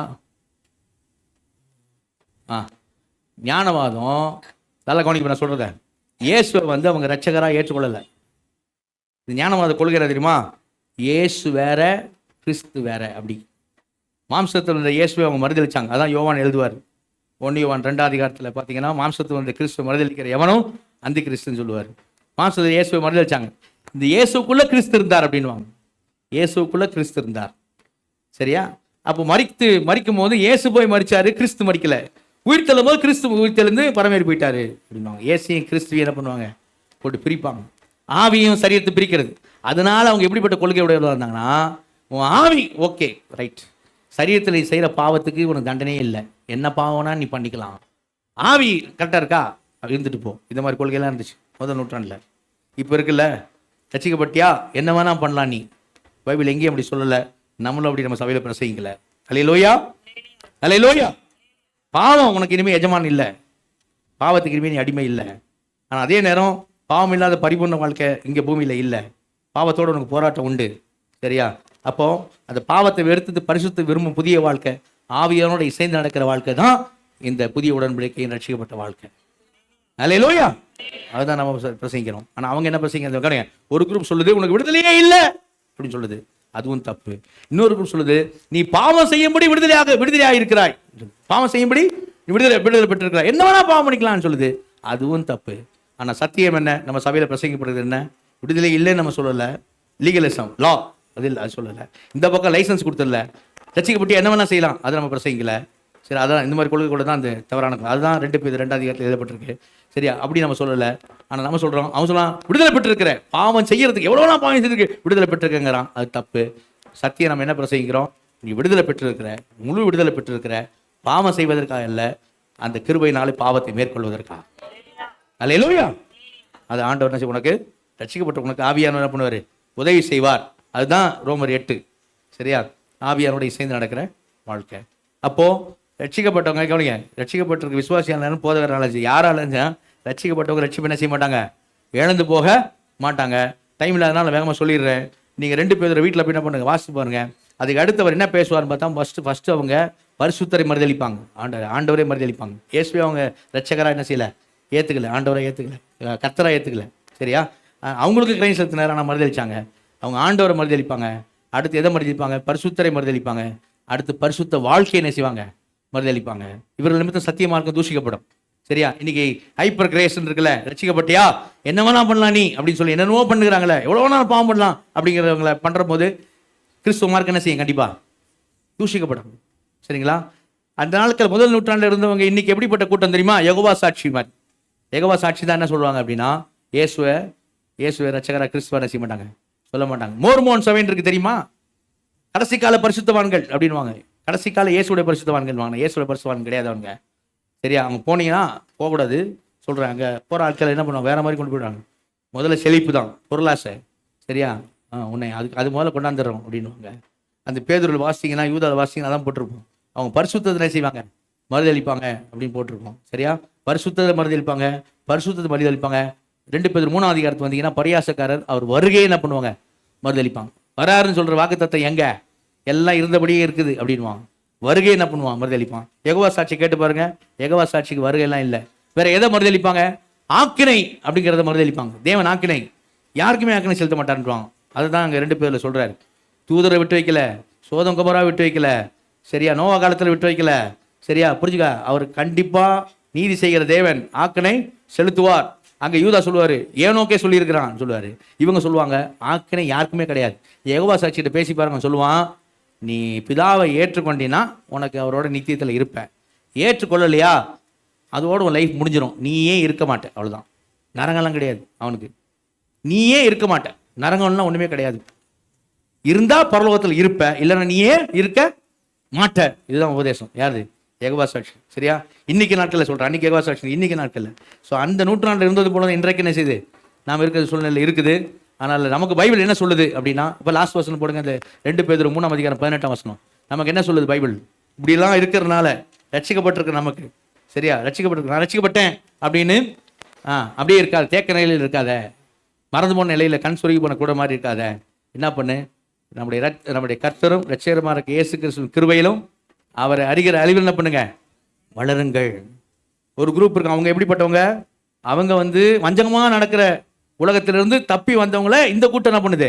ஞானவாதம் நல்ல கவனிக்க நான் சொல்கிறத, இயேசுவை வந்து அவங்க ரட்சகராக ஏற்றுக்கொள்ளலை. இது ஞானவாத கொள்கை தெரியுமா? இயேசு வேற, கிறிஸ்து வேற. அப்படி மாம்சத்தில் இருந்த இயேசுவை அவங்க மறுதளிச்சாங்க. அதான் யோவான் எழுதுவார். 1 யோவான் 2ஆம் அதிகாரத்தில் பார்த்தீங்கன்னா, மாம்சத்தில் வந்த கிறிஸ்துவ மறுதளிக்கிற எவனும் அந்தி கிறிஸ்துன்னு சொல்லுவார். மாம்சத்தில் இயேசுவை மறுதளிச்சாங்க. இந்த இயேசுக்குள்ள கிறிஸ்து இருந்தார் அப்படின்வாங்க. இயேசுக்குள்ள கிறிஸ்து இருந்தார். சரியா, அப்போ மறிக்கும் போது இயேசு போய் மறிச்சாரு, கிறிஸ்து மறிக்கல. உயிர்த்தெழும் போது கிறிஸ்து உயிர்த்தெழுந்து பரமேறி போயிட்டாரு அப்படின்வாங்க. இயேசையும் கிறிஸ்துவையும் என்ன பண்ணுவாங்க, போட்டு பிரிப்பாங்க. ஆவியும் சரீரத்தை பிரிக்கிறது. அதனால அவங்க எப்படிப்பட்ட கொள்கை உடையவர்களாக இருந்தாங்கன்னா, உன் ஆவி ஓகே ரைட், சரீரத்தில் நீ செய்கிற பாவத்துக்கு உனக்கு தண்டனையே இல்லை, என்ன பாவம்னா நீ பண்ணிக்கலாம், ஆவி கரெக்டாக இருக்கா இருந்துட்டு போ. இந்த மாதிரி கொள்கையெல்லாம் இருந்துச்சு முதல் நூற்றாண்டில். இப்போ இருக்குல்ல, ரசிக்கப்பட்டியா என்ன வேணா பண்ணலாம் நீ, பைபிள் எங்கேயும் அப்படி சொல்லலை, நம்மளும் அப்படி நம்ம சபையில் பிரசங்கிக்கல. அல்லேலூயா, அல்லேலூயா. பாவம் உனக்கு இனிமேல் எஜமான் இல்லை, பாவத்துக்கு இனிமேல் நீ அடிமை இல்லை. ஆனால் அதே நேரம் பாவம் இல்லாத பரிபூர்ண வாழ்க்கை இங்கே பூமியில் இல்லை, பாவத்தோடு உனக்கு போராட்டம் உண்டு. சரியா? அப்போ அந்த பாவத்தை வெறுத்து பரிசுத்த விரும்பும் புதிய வாழ்க்கை, ஆவியானோட இசைந்து நடக்கிற வாழ்க்கை தான் இந்த புதிய உடன்படிக்கையின் ரட்சிக்கப்பட்ட வாழ்க்கை. அல்லேலூயா. அதுதான் நம்ம பிரசங்கிக்கிறோம். ஆனால் அவங்க என்ன பிரசங்கிக்கிறாங்க, ஒரு குரூப் சொல்லுது உனக்கு விடுதலையே இல்லை அப்படின்னு சொல்லுது, அதுவும் தப்பு. இன்னொரு குரூப் சொல்லுது நீ பாவம் செய்யும்படி விடுதலையாக இருக்கிறாய், பாவம் செய்யும்படி விடுதலை பெற்றிருக்கிறாய், என்ன வேணா பாவம் பண்ணிக்கலாம்னு சொல்லுது, அதுவும் தப்பு. ஆனால் சத்தியம் என்ன, நம்ம சபையில் பிரசங்கிப்படுறது என்ன, விடுதலை இல்லைன்னு நம்ம சொல்லலை, லீகலிசம் லா அது இல்லை, அது சொல்லலை. இந்த பக்கம் லைசன்ஸ் கொடுத்துடல, ரசிக்கப்பட்டு என்ன வேணா செய்யலாம், அதை நம்ம பிரசங்கிக்கல. சரி, அதான் இந்த மாதிரி கொள்கை கூட தான் அந்த தவறான, அதுதான் 2 அதிகாரத்தில் எழுதப்பட்டிருக்கு. சரியா? அப்படி நம்ம சொல்லலை. ஆனால் நம்ம சொல்கிறோம், அவன் சொல்லலாம் விடுதலை பெற்றிருக்கிற, பாவம் செய்யறதுக்கு எவ்வளோனா பாவம் செய்யறதுக்கு விடுதலை பெற்றிருக்கேங்கிறான், அது தப்பு. சத்தியம் நம்ம என்ன பிரசங்கிக்கிறோம், நீ விடுதலை பெற்றிருக்கிற, முழு விடுதலை பெற்றிருக்கிற, பாவம் செய்வதற்காக இல்லை, அந்த கிருபையினாலே பாவத்தை மேற்கொள்வதற்காக. அல்லேலூயா. அது ஆண்டவர் என்ன, உனக்கு ரட்சிக்கப்பட்ட உனக்கு ஆவியானவர் என்ன பண்ணுவார், உதவி செய்வார். அதுதான் ரோமர் 8. சரியா? ஆவியானோட இசைந்து நடக்கிற வாழ்க்கை. அப்போ ரட்சிக்கப்பட்டவங்க கவனிங்க, ரட்சிக்கப்பட்டிருக்க விசுவாசியான போதகர் நாலேஜ் யாரால ரட்சிக்கப்பட்டவங்க ரட்சிப்பு என்ன செய்ய மாட்டாங்க, இழந்து போக மாட்டாங்க. டைம் இல்லாதனால வேகமாக சொல்லிடுறேன். நீங்கள் 2 பேர் வீட்டில் போய் என்ன பண்ணுங்க, வாசித்து பாருங்க. அதுக்கு அடுத்தவர் என்ன பேசுவார்னு பார்த்தா ஃபர்ஸ்ட் அவங்க பரிசுத்தரை மறுதளிப்பாங்க, ஆண்டவரே மறுதளிப்பாங்க. இயேசுவே அவங்க ரட்சகராக என்ன செய்யலை, ஏற்றுக்கல, ஆண்டவரை ஏற்றுக்கல, கர்த்தராக ஏற்றுக்கல. சரியா? அவங்களுக்கு கிரைம் செலுத்தினார், ஆனால் மறுதளிச்சாங்க. அவங்க ஆண்டவரை மறுதளிப்பாங்க, அடுத்து எதை மறுதளிப்பாங்க, பரிசுத்தரை மறுதளிப்பாங்க, அடுத்து பரிசுத்த வாழ்க்கையை என்ன செய்வாங்க, மறுதளிப்பாங்க. இவர்கள் நிமித்தம் சத்திய மார்க்கம் தூஷிக்கப்படும். சரியா? இன்னைக்கு ஹைப்பர் கிரேஸ் இருக்குல்ல, ரட்சிக்கப்பட்டியா என்ன வேணா பண்ணலாம் நீ அப்படின்னு சொல்லி என்னென்னவோ பண்ணுறாங்களே, எவ்வளோ வேணா பாவம் பண்ணலாம் அப்படிங்கிறவங்களை பண்ணுற போது கிறிஸ்துவ மார்க்கம் என்ன செய்யும், கண்டிப்பாக தூஷிக்கப்படும். சரிங்களா? அந்த நாட்கள் முதல் நூற்றாண்டில் இருந்தவங்க இன்னைக்கு எப்படிப்பட்ட கூட்டம் தெரியுமா, யெகோவா சாட்சி மாதிரி. யெகோவா சாட்சி தான் என்ன சொல்லுவாங்க அப்படின்னா, இயேசுவை ரட்சகரா கிறிஸ்துவ என்ன செய்ய மாட்டாங்க, சொல்ல மாட்டாங்க. மோர்மோன் சபை இருக்கு தெரியுமா, கடைசி கால பரிசுத்தவான்கள் அப்படின்வாங்க. கடைசி கால இயேசுடைய பரிசுத்தவான்கள் வாங்க, இயேசுடைய பரிசுத்தவான் கிடையாது அவங்க. சரியா? அவங்க போனீங்கன்னா போகக்கூடாது சொல்கிறேன். அங்கே போகிற ஆட்கள் என்ன பண்ணுவாங்க, வேற மாதிரி கொண்டு போயிடுவாங்க. முதல்ல செழிப்பு தான், பொருளாசை. சரியா? உன்னை அது முதல்ல கொண்டாந்துடுறோம் அப்படின்வாங்க. அந்த பேதுருவில் வாசிங்கன்னா, யூதாவில் வாசிங்கன்னா அதான் போட்டிருப்போம். அவங்க பரிசுத்தத்தை செய்வாங்க, மறுதளிப்பாங்க அப்படின்னு போட்டிருப்போம். சரியா? பரிசுத்தத்தை மறுதளிப்பாங்க, பரிசுத்தத்தை மறுதளிப்பாங்க. 2 பேர் 3ஆம் அதிகாரத்து வந்தீங்கன்னா, பரியாசக்காரர் அவர் வருகையை என்ன பண்ணுவாங்க, மறுதளிப்பாங்க. வராருன்னு சொல்ற வாக்குத்தத்தம் எங்க, எல்லாம் இருந்தபடியே இருக்குது அப்படின்வாங்க. வருகை என்ன பண்ணுவான், மறுதளிப்பான். யெகோவா சாட்சி கேட்டு பாருங்க, யெகோவா சாட்சிக்கு வருகையெல்லாம் இல்லை. வேற எதை மறுதளிப்பாங்க, ஆக்கினை அப்படிங்கிறத மறுதளிப்பாங்க. தேவன் ஆக்கினை, யாருக்குமே ஆக்கினை செலுத்த மாட்டான்றாங்க. அதுதான் அங்கே 2 பேர்ல சொல்றாரு. தூதரை விட்டு வைக்கல, சோதம் குமரா விட்டு வைக்கல. சரியா? நோவா காலத்தில் விட்டு வைக்கல. சரியா? புரிஞ்சுக்க, அவர் கண்டிப்பா நீதி செய்கிற தேவன், ஆக்கினை செலுத்துவார். அங்கே யூதா சொல்லுவார், ஏனோக்கே சொல்லியிருக்கிறான் சொல்லுவார். இவங்க சொல்லுவாங்க ஆக்கினை யாருக்குமே கிடையாது. யெகோவா சாட்சிகிட்ட பேசி பாருங்க, சொல்லுவான் நீ பிதாவை ஏற்றுக்கொண்டினா உனக்கு அவரோட நித்தியத்தில் இருப்ப, ஏற்றுக்கொள்ளலையா அதோட உன் லைஃப் முடிஞ்சிடும், நீயே இருக்க மாட்டேன், அவ்வளோதான். நரங்கெல்லாம் கிடையாது அவனுக்கு, நீயே இருக்க மாட்டேன், நரங்கம்லாம் ஒன்றுமே கிடையாது. இருந்தா பரலோகத்தில் இருப்ப, இல்லைன்னா நீயே இருக்க மாட்ட. இதுதான் உபதேசம். யாரு? யெகோவா சாட்சி. சரியா? இன்னைக்கு நாட்களில் சொல்கிறேன், அன்னைக்கு யெகோவா சாட்சி இன்னைக்கு நாட்களில். ஸோ அந்த நூற்றாண்டில் இருந்தது போல இன்றைக்கு என்ன செய்யுது, நாம் இருக்கிற சூழ்நிலை இருக்குது. ஆனால் நமக்கு பைபிள் என்ன சொல்லுது அப்படின்னா, இப்போ லாஸ்ட் வசனம் போடுங்க, அந்த 2 பேர் 3ஆம் அதிகாரம் 18ஆம் வசனம். நமக்கு என்ன சொல்லுது பைபிள், இப்படிலாம் இருக்கிறதுனால ரட்சிக்கப்பட்டிருக்கு நமக்கு. சரியா? ரட்சிக்கப்பட்டிருக்கு, நான் ரட்சிக்கப்பட்டேன் அப்படின்னு அப்படியே இருக்காது, தேக்க நிலையில் இருக்காத, மறந்து போன நிலையில் கண் சொருகி போன கூட மாதிரி இருக்காத. என்ன பண்ணு, நம்முடைய கர்த்தரும் ரட்சகருமா இருக்க இயேசு கிறிஸ்துவின் கிருபையிலும் அவரை அறிகிற அறிவில் என்ன பண்ணுங்க, வளருங்கள். ஒரு குரூப் இருக்கு, அவங்க எப்படிப்பட்டவங்க, அவங்க வஞ்சகமாக நடக்கிற உலகத்திலிருந்து தப்பி வந்தவங்கள இந்த கூட்டம் என்ன பண்ணுது,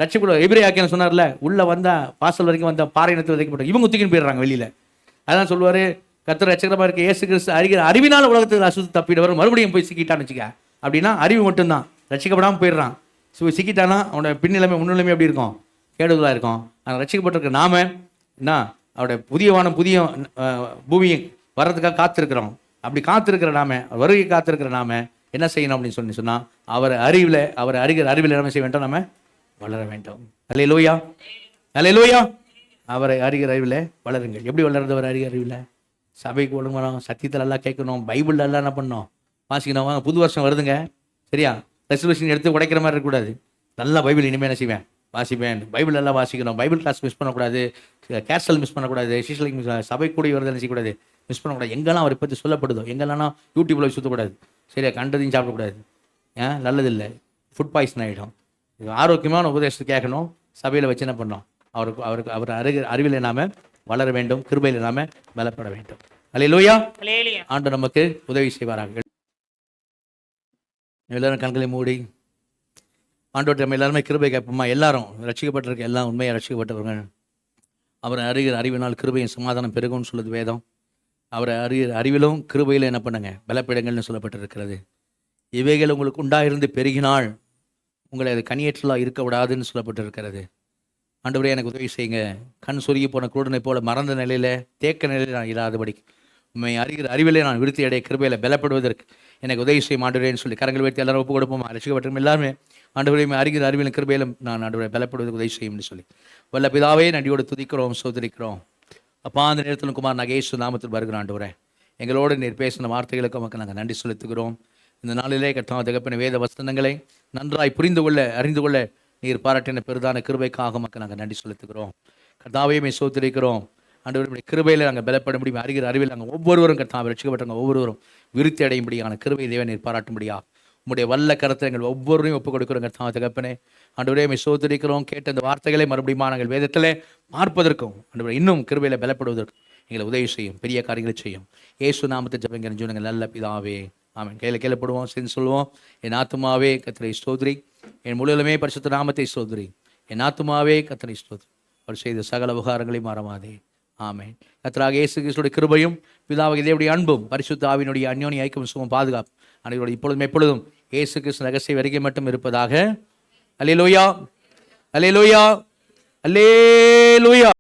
ரட்சிக்கூட. எபிரேயாக்கியன் சொன்னார்ல, உள்ள வந்தா வாசல் வரைக்கும் வந்த பாறை இனத்தில் வைக்கப்பட்ட இவங்க தூக்கின்னு போயிடுறாங்க வெளியில. அதான் சொல்லுவாரு, கர்த்தர் ரட்சகரமா இருக்க இயேசு கிறிஸ்து அறிகிற அறிவினால் உலகத்தில் அசுத்து தப்பிடுவார், மறுபடியும் போய் சிக்கிட்டான்னு வச்சுக்க. அப்படின்னா அறிவு மட்டும்தான், ரட்சிக்கப்படாமல் போயிடுறான். சிக்கிட்டானா அவனோட பின்னிலைமை முன்னிலைமை எப்படி இருக்கும், கேடுதலாக இருக்கும். ஆனால் ரட்சிக்கப்பட்டிருக்க நாம என்ன அவருடைய புதிய வானம் புதிய பூமியை வர்றதுக்காக காத்திருக்கிறோம். அப்படி காத்திருக்கிற நாம, வருகை காத்திருக்கிற நாம என்ன செய்யணும் அப்படின்னு சொன்னால், அவர் அறிகிற அறிவில் என்ன செய்ய வேண்டும்? நம்ம வளர வேண்டும். அல்லேலூயா, அல்லேலூயா. அவரை அறிகிற அறிவில் வளருங்கள். எப்படி வளர்றது? அவர் அறிகிற அறிவில் சபைக்கு ஒழுங்கணும், சத்தியத்தில் எல்லாம் கேட்கணும், பைபிள் எல்லாம் என்ன பண்ணணும், வாசிக்கணும். வாங்க, புது வருஷம் வருதுங்க, சரியா? ரெசல்யூஷன் எடுத்து உடைக்கிற மாதிரி இருக்கக்கூடாது. நல்லா பைபிள் இனிமேல் என்ன செய்வேன்? வாசிப்பேன். பைபிள் எல்லாம் வாசிக்கணும். பைபிள் கிளாஸ் மிஸ் பண்ணக்கூடாது, கேர்சல் மிஸ் பண்ணக்கூடாது, சீசலிங் சபை கூடி வருது என்ன செய்யக்கூடாது, மிஸ் பண்ணக்கூடாது. எங்கெல்லாம் அவரை பற்றி சொல்லப்படுதோ, எங்கெல்லாம் யூடியூப்பில் சுற்றக்கூடாது, சரியா? கண்டதையும் சாப்பிடக்கூடாது, நல்லதில்லை, ஃபுட் பாய்சன் ஆகிடும். ஆரோக்கியமான உபதேசத்தை கேட்கணும். சபையில் வச்சு என்ன பண்ணோம்? அவர் அறிவில் நாம வளர வேண்டும், கிருபையில் நாம பலப்பட வேண்டும். அல்லேலூயா. ஆண்டவர் நமக்கு உதவி செய்வாராக. எல்லாரும் கண்களை மூடி ஆண்டவர்கிட்ட நம்ம எல்லாருமே கிருபை கேட்போமா? எல்லாரும் ரட்சிக்கப்பட்டிருக்க, எல்லாம் உண்மையாக ரட்சிக்கப்பட்டவங்க. அவரை அறிகிற அறிவினால் கிருபையின் சமாதானம் பெருகும்னு சொல்லுது வேதம். அவரை அறிகிற அறிவிலும் கிருபையில் என்ன பண்ணுங்க? பலப்பிடங்கள்னு சொல்லப்பட்டிருக்கிறது. இவைகள் உங்களுக்கு உண்டாயிருந்து பெருகினால் உங்களை அது கனியேற்றலாக இருக்க விடாதுன்னு சொல்லப்பட்டிருக்கிறது. ஆண்டவரே, எனக்கு உதவி செய்யுங்க. கண் சொருகி போன குருடனை போல மறந்த நிலையில், தேக்க நிலையில் நான் இல்லாதபடி உண்மை அறிகிற அறிவிலே நான் விருத்தி அடைய கிருபையில் பலப்படுவதற்கு எனக்கு உதவி செய்யும் ஆண்டவரேன்னு சொல்லி கரங்கள் வைத்து எல்லாரும் ஒப்பு கொடுப்போம். ரசிக்கப்பட்டிருக்கும் எல்லாருமே ஆண்டவரே, அறிகிற அறிவியல் கிருபையிலும் நான் ஆண்டவரை பலப்படுவதற்கு உதவி செய்யும்னு சொல்லி வல்ல பிதாவே நன்றியோடு துதிக்கிறோம், சோதரிக்கிறோம். அப்பா, அந்த நேரத்தில் குமார் நகேஷ் நாமத்தில் வருகிற ஆண்டவரே, எங்களோடு நீர் பேசின வார்த்தைகளுக்கு மக்கள் நாங்கள் நன்றி செலுத்துகிறோம். இந்த நாளிலே கர்த்தாவே தகப்பனே, வேத வசனங்களை நன்றாய் புரிந்து கொள்ள, அறிந்து கொள்ள நீர் பாராட்டின பெரிதான கிருபைக்காக மக்கள் நாங்கள் நன்றி செலுத்துகிறோம். கர்த்தாவே சோதரிக்கிறோம். ஆண்டவருடைய கிருபையில் நாங்கள் பலப்பட முடியும். அறிகிற அறிவில் நாங்கள் ஒவ்வொருவரும் கர்த்தாவே ரட்சிக்கப்பட்டவங்க ஒவ்வொருவரும் விருத்தி அடையும்படியான கிருபை தேவன் நீர் பாராட்டும்படியா உங்களுடைய வல்ல கருத்தை எங்கள் ஒவ்வொருவரையும் ஒப்புக் கொடுக்கிறோம். கர்த்தாவே தகப்பனே, ஆண்டவரே சோதரிக்கிறோம். கேட்ட இந்த வார்த்தைகளை மறுபடியும் நாங்கள் வேதத்திலே பார்ப்பதற்கும் ஆண்டவரே இன்னும் கிருபையில் பலப்படுவதற்கும் எங்களை உதவி செய்யும், பெரிய காரியங்களை செய்யும். இயேசு நாமத்தை ஜெபங்கள் ஜீவனங்கள் நல்ல பிதாவே, ஆமென். கையில் போடுவோம், சேர்ந்து சொல்லுவோம். என் ஆத்துமாவே கர்த்தரை ஸ்தோத்திரி, என் முழுவதுமே பரிசுத்த நாமத்தை ஸ்தோத்திரி. என் ஆத்துமாவே கர்த்தரை ஸ்தோத்திரி, அவர் செய்த சகல உபகாரங்களையும் மறவாதே. ஆமென். கர்த்தராகிய இயேசு கிறிஸ்துவின் கிருபையும் பிதாவாகிய தேவனுடைய அன்பும் பரிசுத்த ஆவியினுடைய அந்யோன்ய ஐக்கியமும் சுகமும் பாதுகாப்பு அனைவரோடு இப்பொழுதும் எப்பொழுதும் இயேசு கிறிஸ்து ரகசிய வருகை மட்டும் இருப்பதாக. அல்லேலூயா, அல்லேலூயா, அல்லேலூயா.